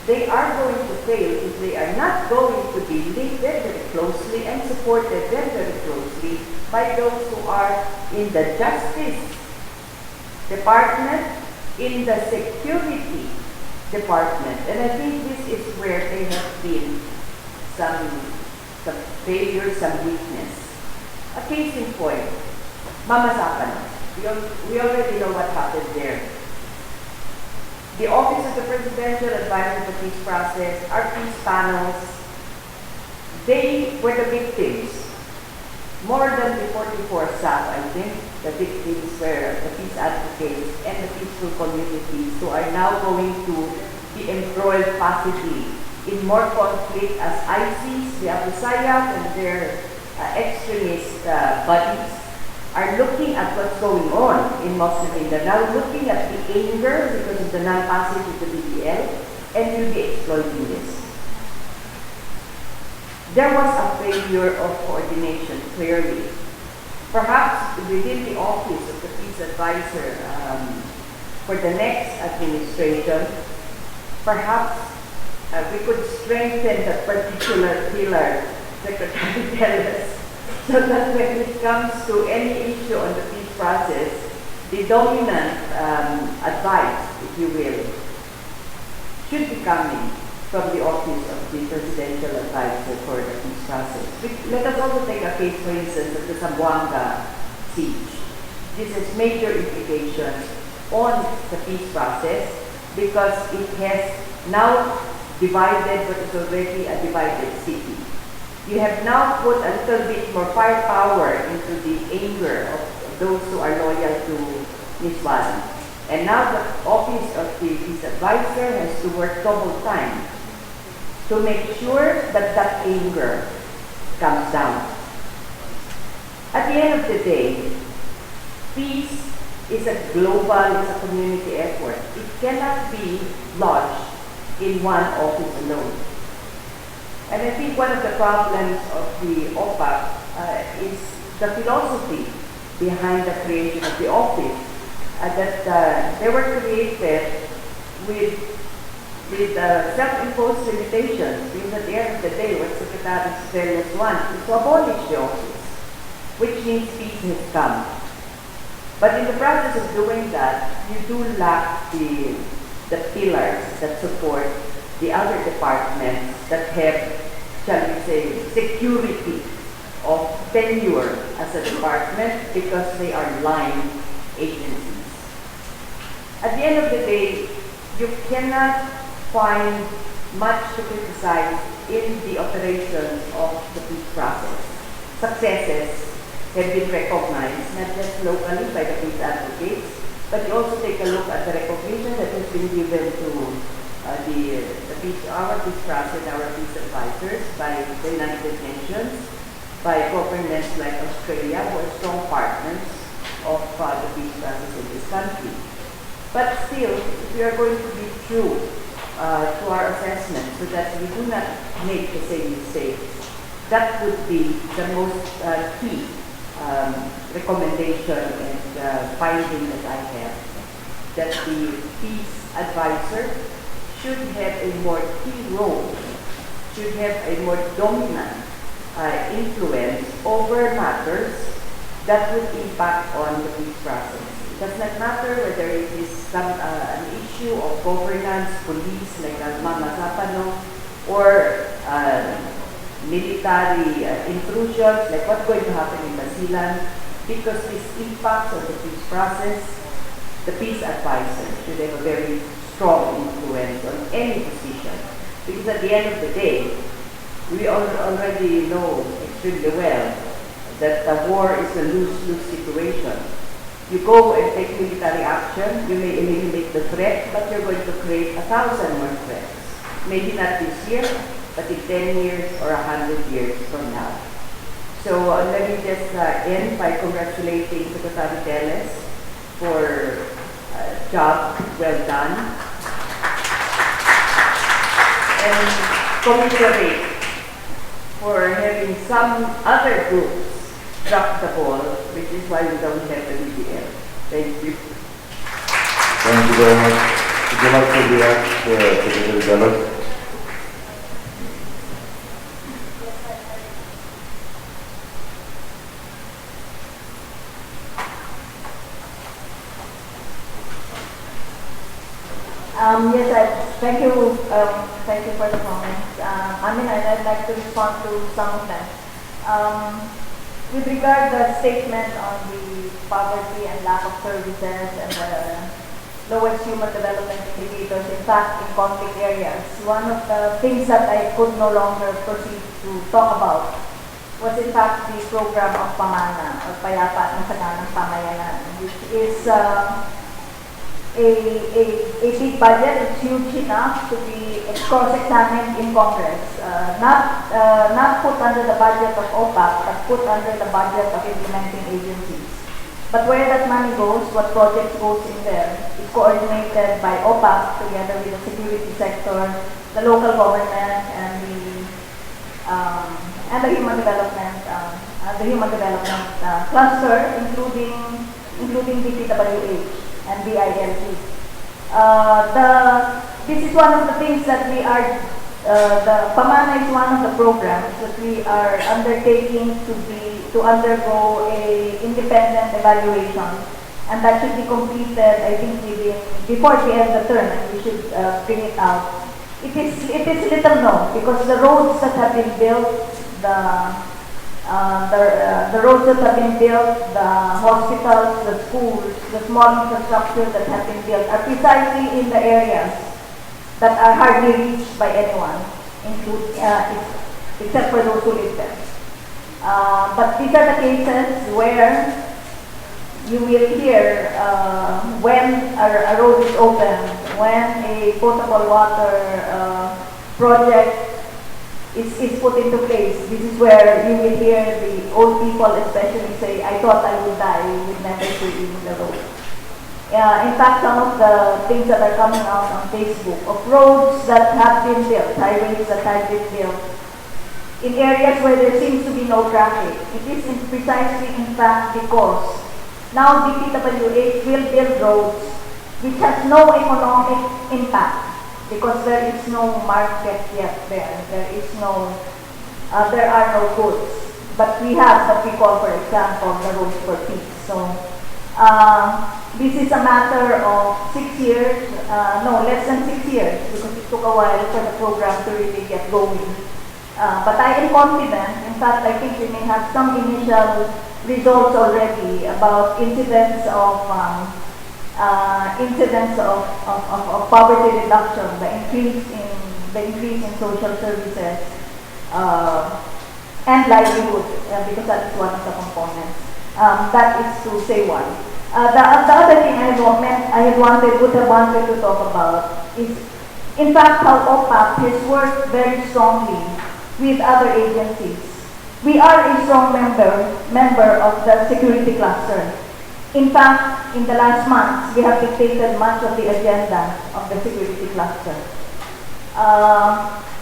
They are going to fail if they are not going to be linked very closely and supported very closely by those who are in the Justice Department, in the Security Department. And I think this is where there have been some failure, some weakness. A case in point, Mamasapan. We already know what happened there. The Office of the Presidential Advisor of the Peace Process, our peace panels, they were the victims. More than the 44 SAP, I think, the victims were the peace advocates and the peaceful communities who are now going to be embroiled possibly in more conflict as ISIS, the Abu Sayyaf, and their extremist buddies are looking at what's going on in Muslim Mindanao, looking at the anger because of the non-passage of the BBL, and will be exploiting this. there was a failure of coordination, clearly. Perhaps within the office of the peace advisor for the next administration, perhaps we could strengthen that particular pillar, Secretary Teles, so that when it comes to any issue on the peace process, the dominant advice, if you will, should be coming from the office of the presidential advisor for the peace process. Let us also take a case, for instance, of the Zamboanga siege. This has major implications on the peace process because it has now divided what is already a divided city. You have now put a little bit more firepower into the anger of those who are loyal to Ms. Bali. And now the office of the peace advisor has to work double time to make sure that that anger comes down. At the end of the day, peace is a global, it's a community effort. It cannot be lodged in one office alone. And I think one of the problems of the OPAC is the philosophy behind the creation of the office, that they were created with self-imposed limitations, because at the end of the day, what Secretary Teles wants is to abolish the office, which means peace has come. But in the process of doing that, you do lack the pillars that support the other departments that have, shall we say, security of tenure as a department because they are line agencies. At the end of the day, you cannot find much to criticize in the operations of the peace process. Successes have been recognized, not just locally by the peace advocates, but you also take a look at the recognition that has been given to our peace process, our peace advisors by the United Nations, by governments like Australia, who are strong partners of the peace process in this country. But still, if we are going to be true to our assessment so that we do not make the same mistakes, that would be the most key recommendation and finding that I have, that the peace advisor should have a more key role, should have a more dominant influence over matters that would impact on the peace process. It does not matter whether it is an issue of governance, police, like Mama Zapano, or military intrusions, like what's going to happen in Basilan, because this impacts on the peace process. The peace advisor should have a very strong influence on any position, because at the end of the day, we already know extremely well that the war is a lose-lose situation. You go and take military action, you may eliminate the threat, but you're going to create 1,000 more threats. Maybe not this year, but in 10 years or 100 years from now. So let me just end by congratulating Secretary Teles for a job well done. And commiserate for having some other groups drop the ball, which is why we don't have the BDL. Thank you. Thank you very much. Would you like to react, Secretary Teles? Yes, thank you for the comments. I'd like to respond to some of them. With regard to the statement on the poverty and lack of services and the lowest human development indicators, in fact, in conflict areas, one of the things that I could no longer proceed to talk about was in fact the program of Pamana, or Payapa at Masaganang Pamayanan, which is a big budget. It's huge enough to be cross-examined in Congress, not put under the budget of OPAC, but put under the budget of implementing agencies. But where that money goes, what projects goes in there, is coordinated by OPAC together with the security sector, the local government, and the and the human development cluster, including DPWH and BILT. This is one of the things that we are. The Pamana is one of the programs that we are undertaking to undergo a independent evaluation, and that should be completed, I think, before the end of the term, and we should bring it out. It is little known because the roads that have been built, the roads that have been built, the hospitals, the schools, the small infrastructure that have been built are precisely in the areas that are hardly reached by anyone, except for those who live there. But these are the cases where you will hear when a road is opened, when a potable water project is put into place. This is where you will hear the old people especially say, I thought I would die with never seeing the road. In fact, some of the things that are coming out on Facebook of roads that have been built, highways that have been built, in areas where there seems to be no traffic. It is precisely, in fact, because now DPWH will build roads which has no economic impact because there is no market yet there. There are no goods. But we have what we call, for example, the roads for peace. So this is a matter of 6 years, less than 6 years, because it took a while for the program to really get going. But I am confident. In fact, I think we may have some initial results already about incidents of poverty reduction, the increase in social services, and livelihood, because that is one of the components. That is to say one. The other thing I would have wanted to talk about is, in fact, how OPAP has worked very strongly with other agencies. We are a strong member of the security cluster. In fact, in the last months, we have dictated much of the agenda of the security cluster.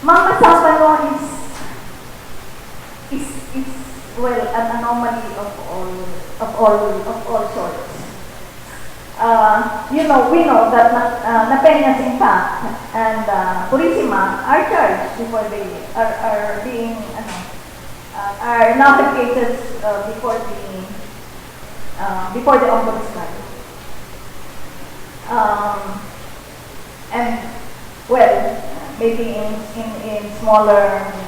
Mama Sapano is an anomaly of all sorts. We know that Napeñas, in fact, and Purisima are charged before they are being are now the cases before the ombudsman. And maybe in smaller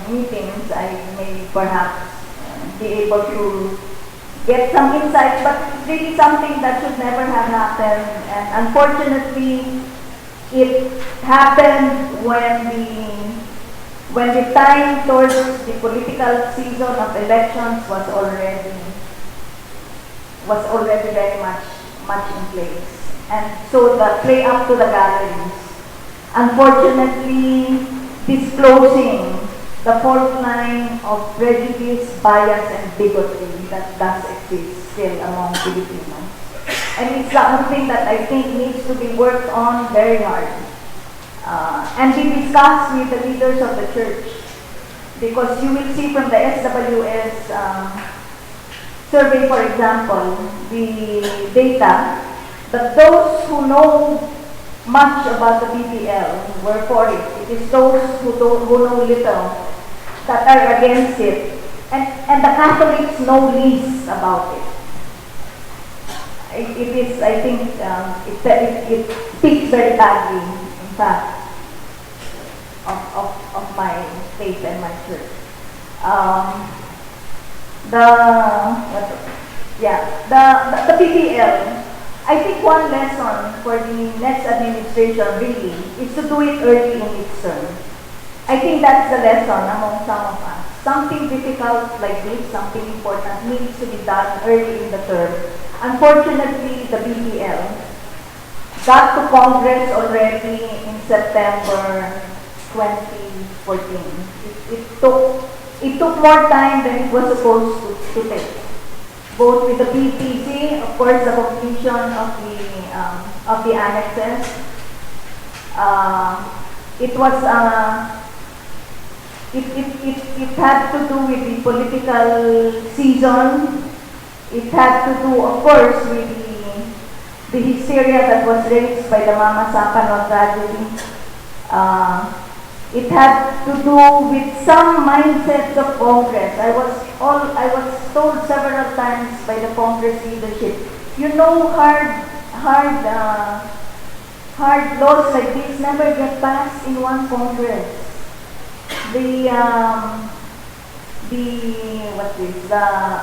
meetings, I may perhaps be able to get some insights, but it's really something that should never have happened. And unfortunately, it happened when the time towards the political season of elections was already very much in place. And so the play up to the galleries, unfortunately, disclosing the fault line of prejudice, bias, and bigotry that does exist still among Filipinos. And it's something that I think needs to be worked on very hard. And be discussed with the leaders of the church. Because you will see from the SWS survey, for example, the data that those who know much about the BBL were for it. It is those who know little that are against it. And the Catholics know least about it. It is, I think, it speaks very badly, in fact, of my faith and my church. The PPL, I think one lesson for the next administration really is to do it early in its term. I think that's the lesson among some of us. Something difficult like this, something important, needs to be done early in the term. Unfortunately, the BBL got to Congress already in September 2014. It took more time than it was supposed to take. Both with the PTC, of course, the completion of the annexes. It was It had to do with the political season. It had to do, of course, with the hysteria that was raised by the Mama Sapano tragedy. It had to do with some mindsets of Congress. I was told several times by the Congress leadership, you know, hard laws like this never get passed in one Congress. The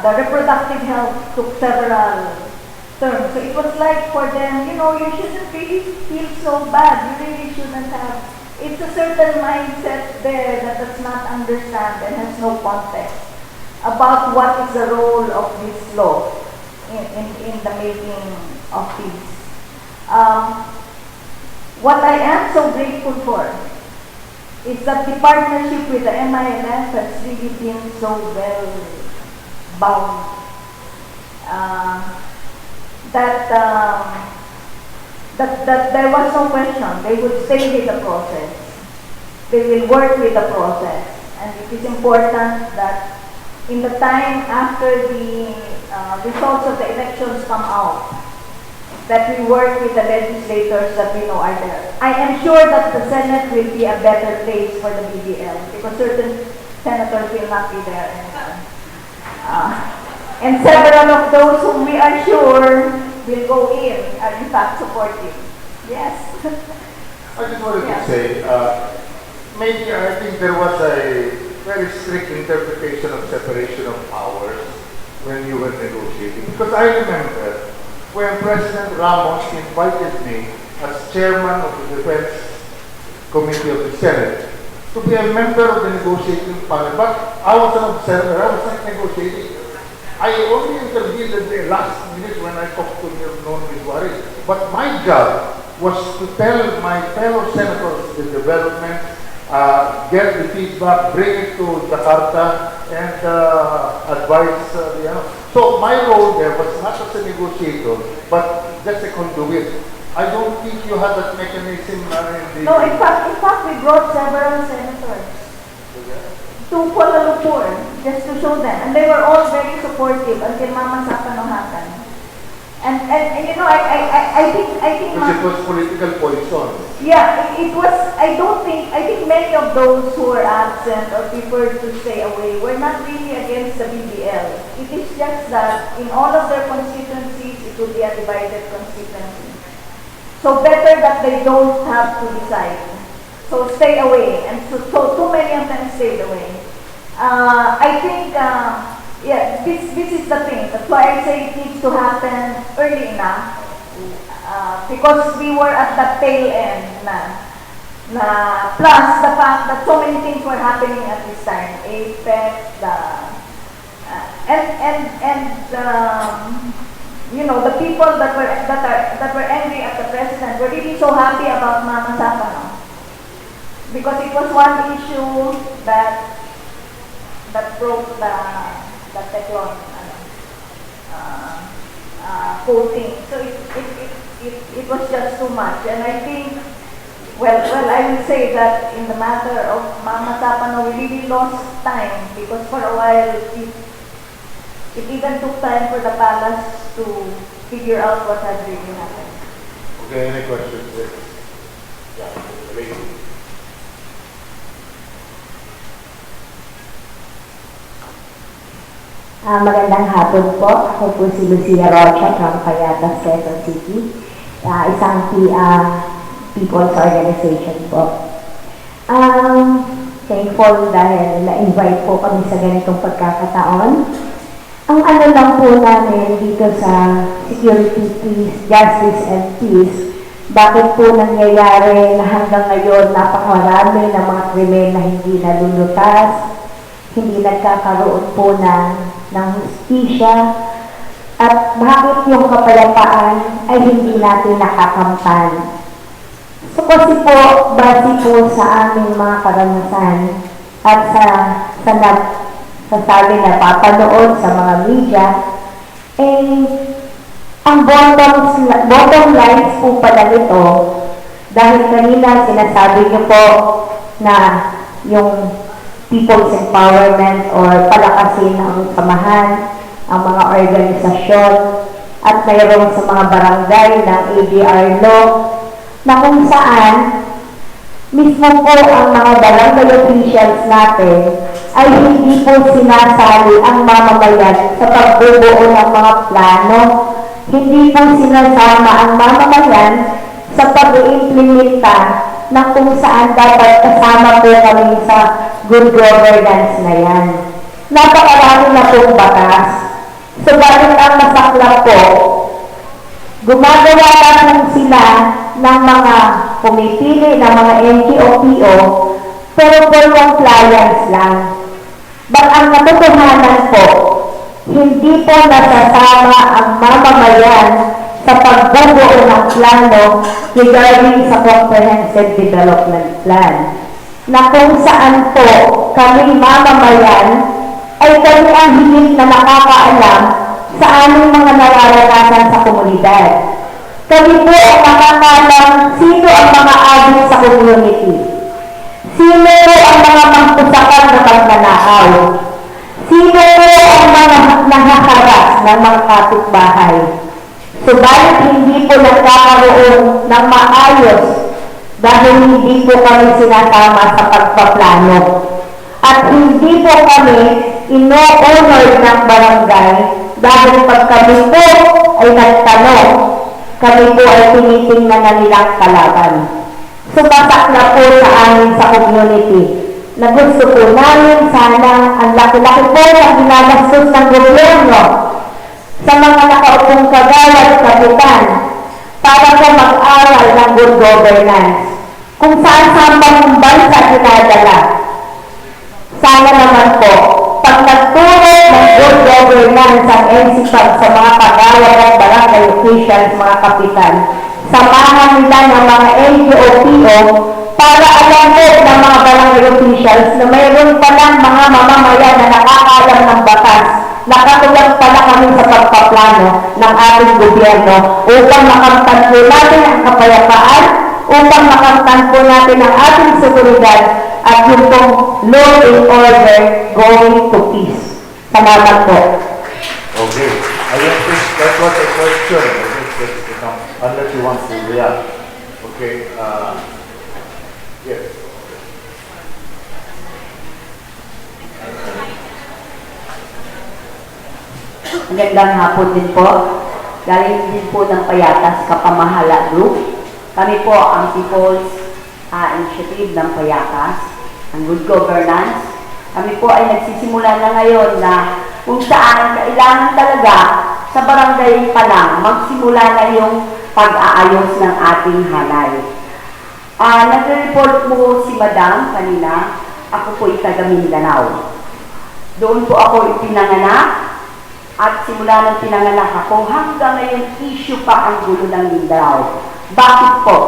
reproductive health took several terms. So it was like for them, you know, you shouldn't really feel so bad. You really shouldn't have. It's a certain mindset there that does not understand and has no context about what is the role of this law in the making of peace. What I am so grateful for is that the partnership with the MILF has really been so well bound that there was no question. They would stay with the process. They will work with the process. And it is important that in the time after the results of the elections come out, that we work with the legislators that we know are there. I am sure that the Senate will be a better place for the BBL because certain senators will not be there anymore. And several of those whom we are sure will go in fact supportive. Yes. I just wanted to say, maybe I think there was a very strict interpretation of separation of powers when you were negotiating. Because I remember when President Ramos invited me as chairman of the Defense Committee of the Senate to be a member of the negotiating panel. But I was an observer, I was not negotiating. I only intervened at the last minute when I talked to Ms. Juarez. But my job was to tell my fellow senators the development, get the feedback, bring it to Jakarta, and advise So my role there was not as a negotiator, but just a conduit. I don't think you had that mechanism in the... No, in fact, we brought several senators to Kuala Lumpur just to show them. And they were all very supportive until Mama Sapano happened. And you know, I think because it was political poison. Yeah, it was, I think many of those who were absent or preferred to stay away were not really against the BBL. It is just that in all of their constituencies, it would be a divided constituency. So better that they don't have to decide. So stay away. And so too many of them stayed away. I think, this is the thing. That's why I say it needs to happen early enough. Because we were at the tail end plus the fact that so many things were happening at this time. APEC, you know, the people that were angry at the president were really so happy about Mama Sapano. Because it was one issue that broke the Teflon coating. So it was just too much. And I think, well, I will say that in the matter of Mama Sapano, we really lost time because for a while it even took time for the palace to figure out what had really happened. Okay, any questions? Yeah, lady. Magandang hapon po. Ako po si Lucia Rocha from Payatas, Quezon City. Isang people's organization po. Thankful dahil na-invite po kami sa ganitong pagkakataon. Ang ano lang po namin dito sa security, peace, justice, and peace, bakit po nangyayari na hanggang ngayon napakarami ng mga krimen na hindi nalulutas, hindi nagkakaroon po ng hustisya, at bakit yung kapayapaan ay hindi natin nakakamtan. So kasi po, base po sa aming mga karanasan at sa sasabi na papanood sa mga media, ang bottom lines po pala nito, dahil kanina sinasabi niyo po na yung people's empowerment or palakasin ang samahan, ang mga organisasyon, at mayroon sa mga barangay ng ADR law na kung saan mismo po ang mga barangay officials natin ay hindi po sinasali ang mamamayan sa pagbubuo ng mga plano, hindi po sinasama ang mamamayan sa pag-iimplementa na kung saan dapat kasama po kami sa good governance na yan. Napakarami na pong batas. Subalit ang masaklap po, gumagawa na po sila ng mga pumipili ng mga NGO-PO, pero for compliance lang. But ang katotohanan po, hindi po nasasama ang mamamayan sa pagbubuo ng plano regarding sa Comprehensive Development Plan, na kung saan po kami mamamayan ay kami ang higit na nakakaalam sa aming mga nararanasan sa komunidad. Kami po ang nakakaalam sino ang mga adik sa community, sino po ang mga mangkusakan na magnanakaw, sino po ang mga nanghaharas ng mga kapitbahay. Subalit hindi po nagkakaroon ng maayos dahil hindi po kami sinasama sa pagpaplano. At hindi po kami ino-honor ng barangay dahil pag kami po ay nagtanong, kami po ay tinitingnan na nilang kalaban. Sumasak na po sa amin sa community na gusto po namin sana ang laki-laki po na ginagastos ng gobyerno sa mga nakaupong kagawad kapitan para po mag-aral ng good governance. Kung saan-saan bang bansa dinadala. Sana naman po, pag nagturo ng good governance ang NCPAG sa mga kagawad at barangay officials, mga kapitan, samahan nila ng mga NGO-PO para alam po ng mga barangay officials na mayroon palang mga mamamayan na nakakaalam ng batas, nakatulang pala kami sa pagpaplano ng ating gobyerno upang makamtan po natin ang kapayapaan, upang makamtan po natin ang ating seguridad at yung pong law and order going to peace. Salamat po. Okay. I guess that was a question. Unless you want to react. Okay. Yes. Magandang hapon din po. Galing din po ng Payatas Kapamahala Group. Kami po ang People's Initiative ng Payatas, ng Good Governance. Kami po ay nagsisimula na ngayon na kung saan kailangan talaga sa barangay pa lang magsimula na yung pag-aayos ng ating halay. Nag-report po si Madam kanina, ako po taga Mindanao. Doon po ako ipinanganak. At simula nang pinanganak ako, hanggang ngayon issue pa ang gulo ng Mindanao. Bakit po?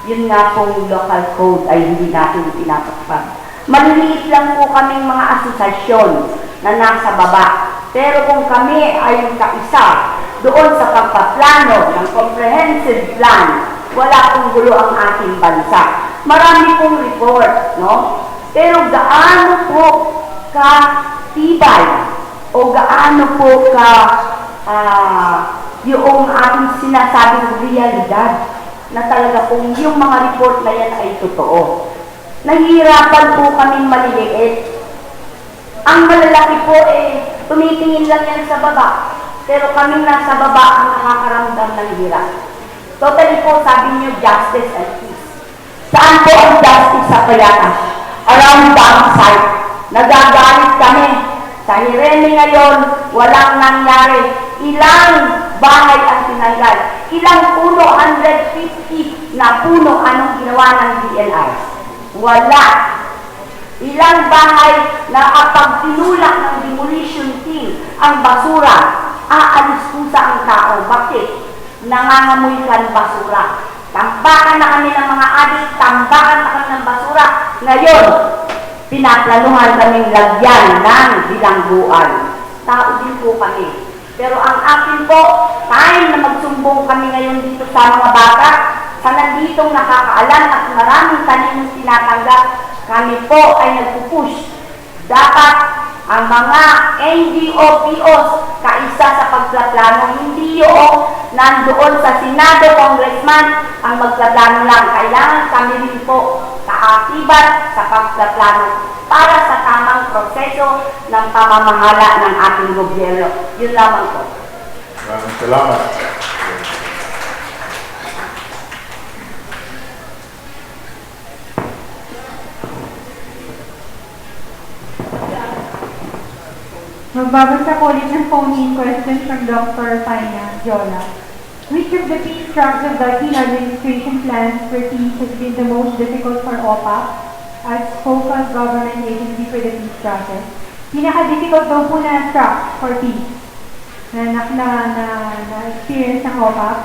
Yun nga pong local code ay hindi natin pinapatupad. Maliliit lang po kaming mga asosasyon na nasa baba. Pero kung kami ay kaisa doon sa pagpaplano ng comprehensive plan, wala pong gulo ang ating bansa. Marami pong report, no? Pero gaano po katibay o gaano po yung ating sinasabing realidad na talaga kung yung mga report na yan ay totoo. Nahihirapan po kaming maliliit. Ang malalaki po tumitingin lang yan sa baba. Pero kaming nasa baba ang nakakaramdam ng hirap. Totally po sabi niyo justice and peace. Saan po ang justice sa Payatas? Around downside. Nagagalit kami. Sa Hirene ngayon, walang nangyari. Ilang bahay ang tinanggal? Ilang puno? 150 na puno. Anong ginawa ng DNR? Wala. Ilang bahay na kapag tinulak ng demolition team ang basura, aalis pusa ang tao. Bakit? Nangangamoy kan basura. Tambakan na kami ng mga adik, tambakan na kami ng basura. Ngayon, pinaplanuhan kaming lagyan ng bilangguan. Tao din po kami. Pero ang akin po, time na magsumbong kami ngayon dito sa mga bata, sa nanditong nakakaalam at maraming tanim tinatanggap, kami po ay nagpupush Dapat ang mga NGO-POs kaisa sa pagplaplano, hindi yung nandoon sa Senado, Congressman ang magplaplano lang. Kailangan kami rin po kaaktibat sa pagplaplano para sa tamang proseso ng pamamahala ng ating gobyerno. Yun lamang po. Maraming salamat. Magbabasa ko ulit ng phone-in question from Dr. Faina Jola. Which of the peace tracks of the Aquino administration plans for peace has been the most difficult for OPAP as focal government agency for the peace process? Pinaka-difficult daw po na track for peace na experience ng OPAP.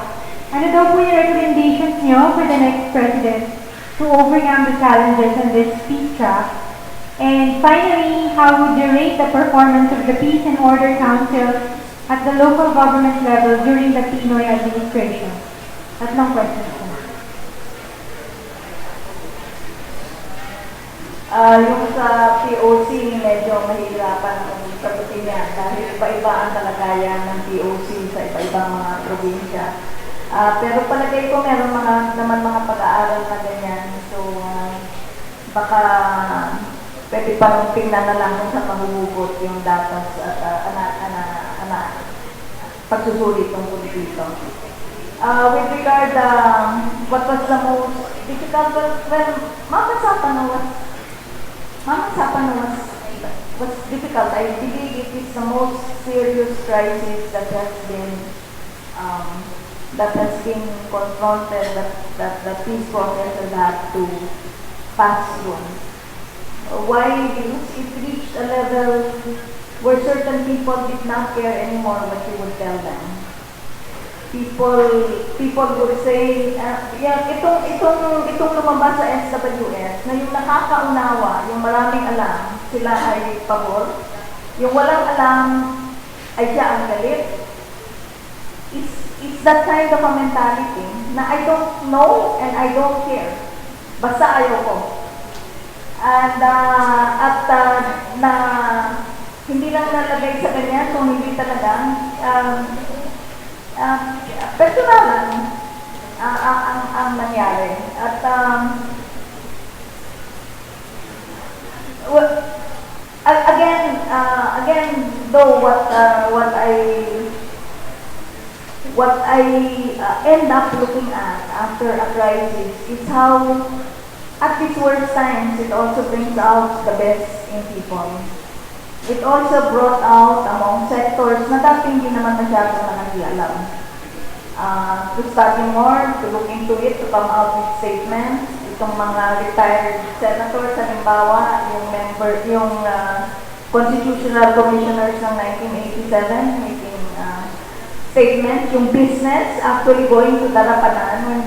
Ano daw po yung recommendations nyo for the next president to overcome the challenges on this peace track? And finally, how would you rate the performance of the Peace and Order Council at the local government level during the Pinoy administration? Tatlong questions po. Yung sa POC, medyo mahirapan ang sagutin niya dahil iba-iba ang kalagayan ng POC sa iba-ibang mga probinsya. Pero palagay ko meron naman mga pag-aaral na ganyan. So, baka pwede pang tingnan na lang kung saan mahuhugot yung datos at pagsusulit tungkol dito. With regard, what was the most difficult? Well, Mama Sapano was difficult. I believe it is the most serious crisis that has been confronted, that the peace process has had to pass through. Why? Because it reached a level where certain people did not care anymore what you would tell them. People would say, itong lumabas sa SWS, na yung nakakaunawa, yung maraming alam, sila ay pabor. Yung walang alam, ay siya ang galit. It's that kind of a mentality na I don't know and I don't care. Basta ayaw ko. And na hindi lang nalagay sa ganyan, kung hindi talaga personalan ang nangyari. At again, though what I end up looking at after a crisis is how at its worst times, it also brings out the best in people. It also brought out among sectors na dati hindi naman masyadong nakakialam. To study more, to look into it, to come out with statements. Itong mga retired senators, halimbawa, yung constitutional commissioners ng 1987, making statements, yung business actually going to Darapanan when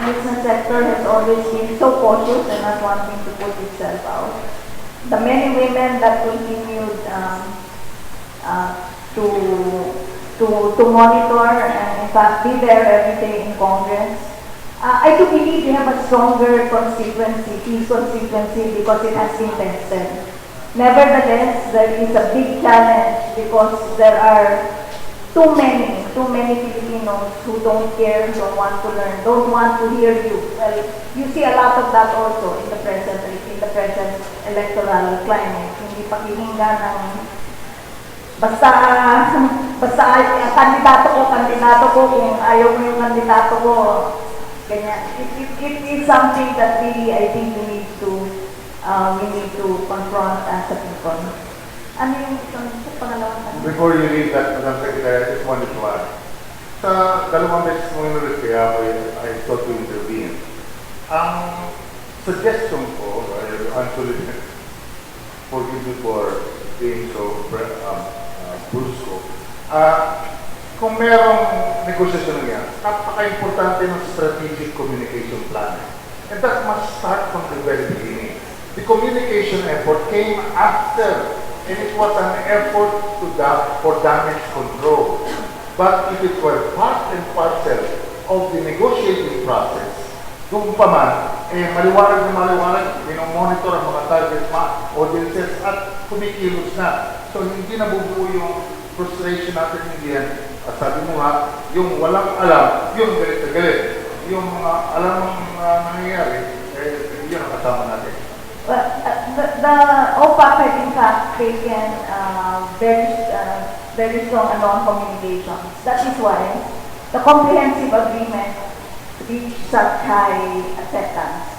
business sector has always been so cautious and not wanting to put itself out. The many women that continued to monitor and in fact be there every day in Congress. I do believe we have a stronger constituency, peace constituency, because it has been tested. Nevertheless, there is a big challenge because there are too many Filipinos who don't care, don't want to learn, don't want to hear you. Well, you see a lot of that also in the present electoral climate. Hindi pakihinggan ng basta kandidato ko, kung ayaw mo yung kandidato ko, ganyan. It is something that really I think we need to confront as a people. Ano yung pangalawang tanong? Before you leave that, Madam Secretary, I just wanted to add. Sa dalawang beses mong inulit kaya ako, I thought to intervene. Ang suggestion ko, unsolicited, forgive me for being so brusco, kung merong negosasyon niya, napaka-importante ng strategic communication plan. And that must start from the very beginning. The communication effort came after, and it was an effort for damage control. But if it were part and parcel of the negotiating process, Kung pa man, maliwanag na maliwanag, minomonitor ang mga target audiences at kumikilos na. So hindi nabubuo yung frustration natin hindi yan. At sabi mo nga, yung walang alam, yung galit na galit. Yung mga alam ang nangyayari, yun ang kasama natin. Well, the OPAC had in fact taken very strong and long communications. That is why the comprehensive agreement reached such high acceptance.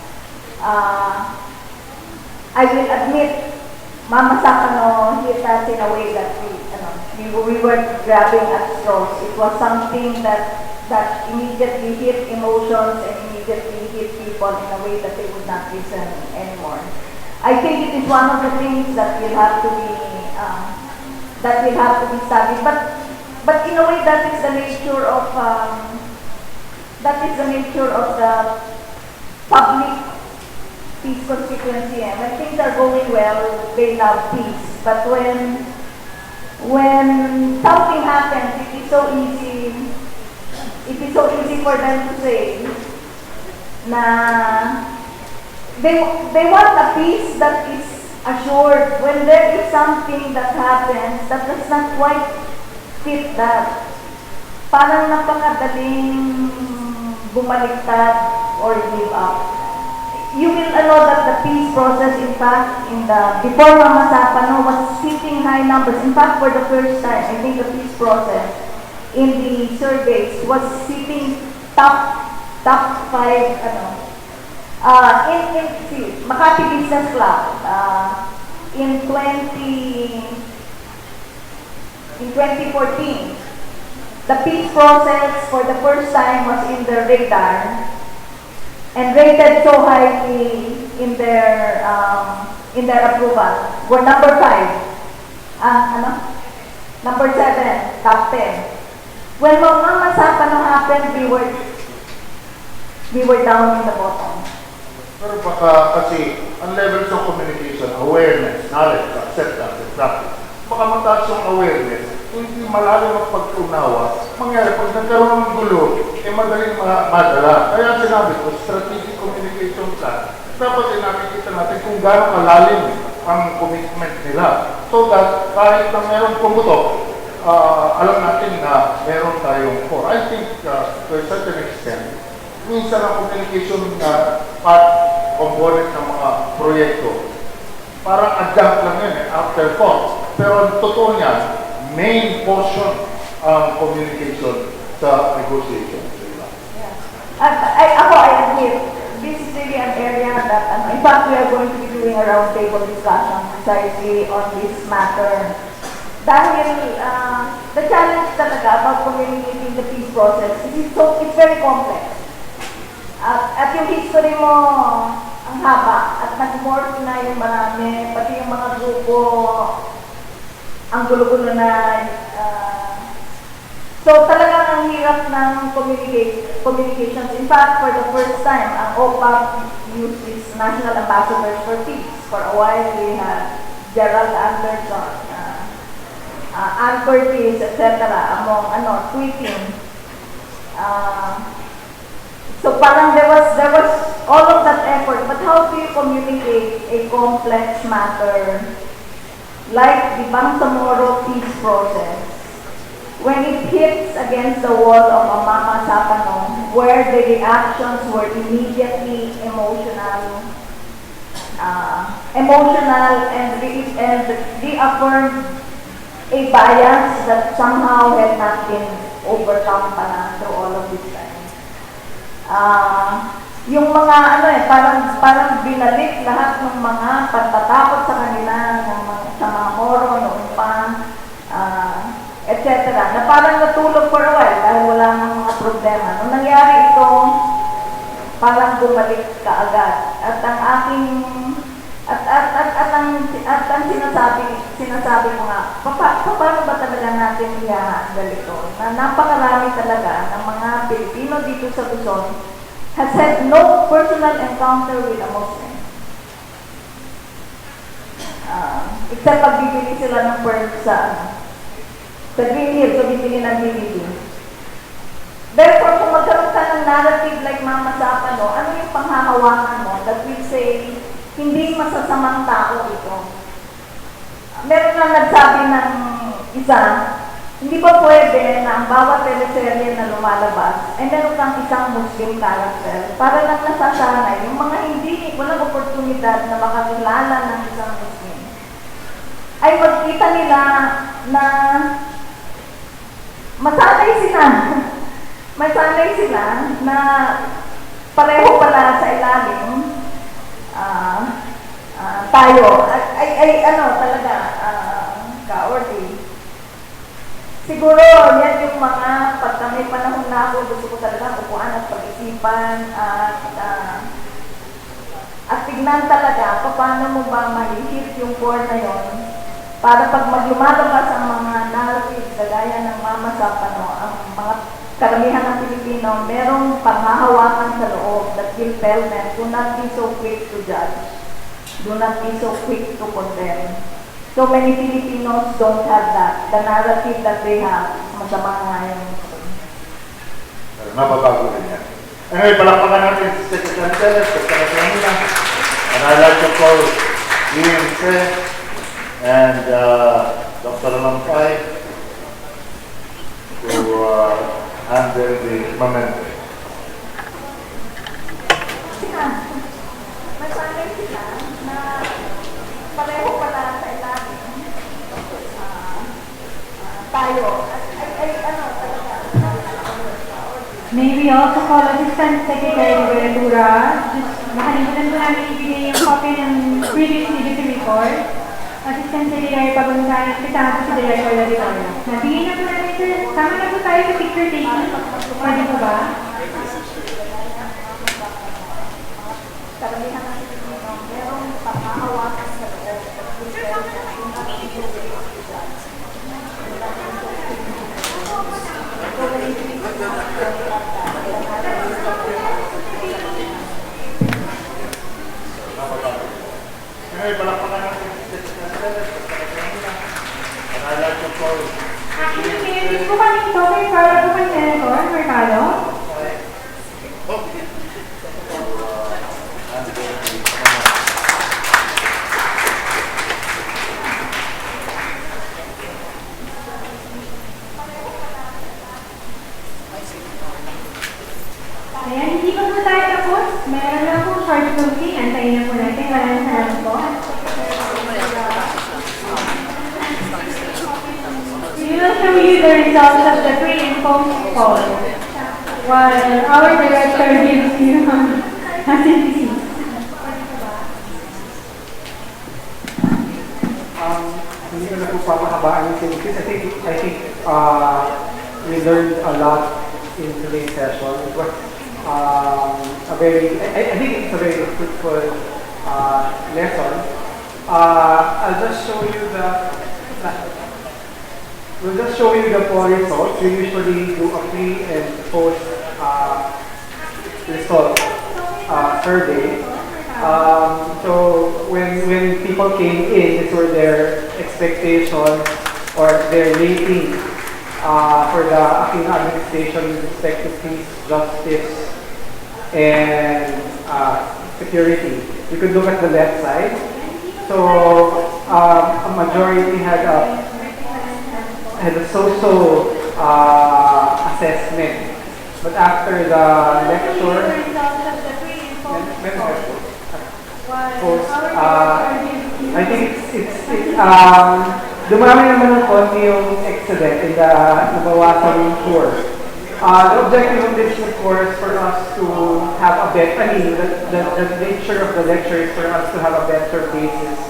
I will admit, Mama Sakano hit us in a way that we were grabbing at straws. It was something that immediately hit emotions and immediately hit people in a way that they would not listen anymore. I think it is one of the things that will have to be studied. But in a way, that is the nature of the public peace constituency. And when things are going well, they love peace. But when something happens, it is so easy for them to say na they want a peace that is assured. When there is something that happens that does not quite fit that, parang napakadaling bumaliktad or give up. You will know that the peace process, in fact, before Mama Sapano was hitting high numbers. In fact, for the first time, I think the peace process in the surveys was sitting top 5, Makati Business Club, in 2014, the peace process for the first time was in the radar and rated so highly in their approval. We're number 5. Number 7, top 10. When Mama Sapano happened, we were down in the bottom. Pero baka kasi ang levels of communication, awareness, knowledge, acceptance, and practice, baka mataas yung awareness, hindi malalim ang pagkunawa, mangyari pag nagkaroon ng gulo, madaling madala. Kaya sinabi ko, strategic communication plan, dapat din nakikita natin kung gaano kalalim ang commitment nila. So that kahit na meron pumutok, alam natin na meron tayong core. I think to a certain extent, minsan ang communication part component ng mga proyekto, parang adjunct lang yun, afterthought. Pero ang totoo niya, main portion ang communication sa negotiation. I admit, this is really an area that, in fact, we are going to be doing a roundtable discussion precisely on this matter. Dahil the challenge talaga about communicating the peace process is it's very complex. At yung history mo, ang haba, at nag-morph na yung marami, pati yung mga grupo, ang gulo-gulo na. So talagang ang hirap ng communications. In fact, for the first time, ang OPAC used its National Ambassadors for Peace. For a while, we had Gerald Anderson, Ann Curtis, etc. among tweeting. So parang there was all of that effort, but how do you communicate a complex matter like the Bangsamoro peace process when it hits against the wall of a Mama Sapano, where the reactions were immediately emotional and reaffirmed a bias that somehow had not been overcome through all of this time. Yung mga parang binalik lahat ng mga pagtatakot sa kanila sa mga Moro noon pa, etc. na parang natulog for a while dahil wala nang mga problema. Nung nangyari ito, parang bumalik kaagad. At ang aking ang sinasabi ko nga, paano ba talaga natin i-handle ito? Na napakarami talaga ng mga Pilipino dito sa Luzon has had no personal encounter with a Muslim. Except pag bibili sila ng perk sa Green Hills, so bibili ng DVD. Therefore, kung magkaroon ka ng narrative narrative like Mama Zapano, ano yung panghahawakan mo that will say, hindi masasamang tao ito? Meron na nagsabi ng isa, hindi ba pwede na ang bawat teleserye na lumalabas ay meron kang isang Muslim character para lang nasasanay yung mga hindi, walang oportunidad na makakilala ng isang Muslim ay magkita nila na masanay sila na pareho pala sa ilalim tayo ay ano talaga ka-order. Siguro yan yung mga pagka may panahon na ako gusto ko talaga upuan at pag-isipan at tignan talaga paano mo ba mahihit yung core na yon para pag maglumalabas ang mga narratives kagaya ng Mama Zapano, ang mga karamihan ng Pilipino, merong panghahawakan sa loob that will tell them, do not be so quick to judge. Do not be so quick to condemn. So many Filipinos don't have that. The narrative that they have, masama nga yung Pero mababago rin yan. Anyway, palakpakan natin si Secretary Teles, Secretary Nila, and I'd like to call Liam and Dr. Lampay to handle the memento. Masanay sila na pareho pala sa ilalim tayo. Ay, ano talaga. May we also call Assistant Secretary Vertura. Nakalimutan ko namin ibigay yung copy ng previous legislative report. Assistant Secretary Pabunsan, kasama po si Director Laritoria. Nabigay na po namin, sir. Tama na po tayo sa picture taking. Pwede po ba? Karamihan ng Pilipino, merong panghahawakan sa loob. Anyway, palakpakan natin si Secretary Teles, Secretary Nila, and I'd like to call Actually, may gusto po kami ito kay para po kay Senator Mercado. Ayan, hindi pa po tayo tapos. Meron lang po short closing. Antayin na po natin. Maraming salamat po. We will show you the results of the pre and post poll while our director gives you activities. Hindi ko na po papahabaan yung activities. I think we learned a lot in today's session. It was a very, I think it's a very fruitful lesson. I'll just show you we'll just show you the poll results. We usually do a pre and post result survey. So when people came in, these were their expectations or their rating for the Aquino administration with respect to peace, justice, and security. You could look at the left side. So a majority had a social assessment, but after the lecture, I think it's dumami naman ng konti yung excellent in the nabawasan yung course. The objective of this course for us to have a better, the nature of the lecture is for us to have a better basis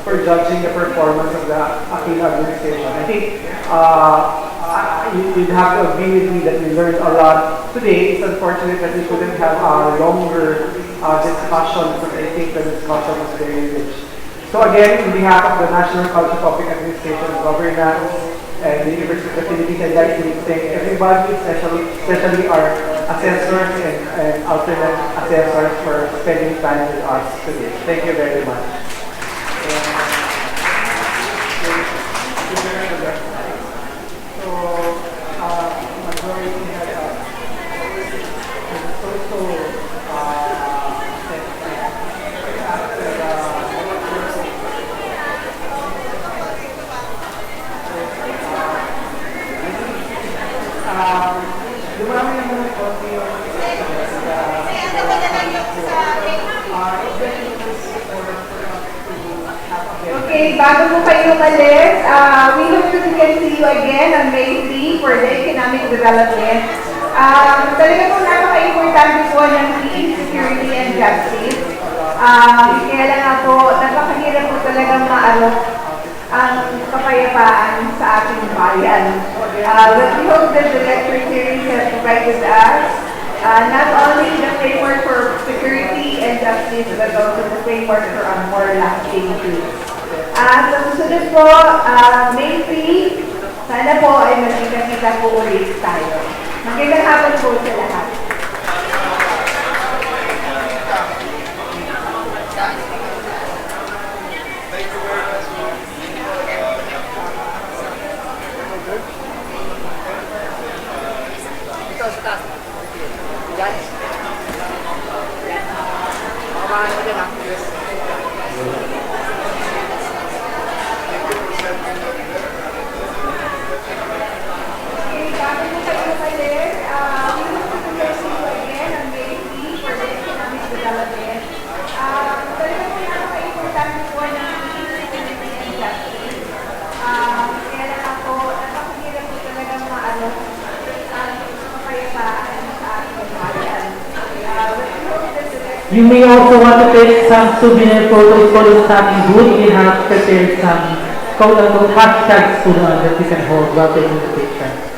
for judging the performance of the Aquino administration. I think you'd have to agree with me that we learned a lot today. It's unfortunate that we couldn't have a longer discussion, but I think the discussion was very rich. So again, on behalf of the National Culture Public Administration and Governance and the University of the Philippines, I'd like to thank everybody, especially our assessors and alternate assessors for spending time with us today. Thank you very much. So, majority had bago po kayo umalis, we hope that we can see you again on May 3 for the economic development. Talaga po napaka-importante po ng peace, security, and justice. Kaya lang nga po, napakahirap po talagang maarok ang kapayapaan sa ating bayan. But we hope that the lecture series has provided us not only the framework for security and justice, but also the framework for a more lasting peace. Sa susunod po, May 3, sana po ay magkita-kita po ulit tayo. Magandang hapon po sa lahat. You may also want to take some souvenir photos for the staffing booth. We have prepared some quote-unquote hashtags that you can hold while taking the picture.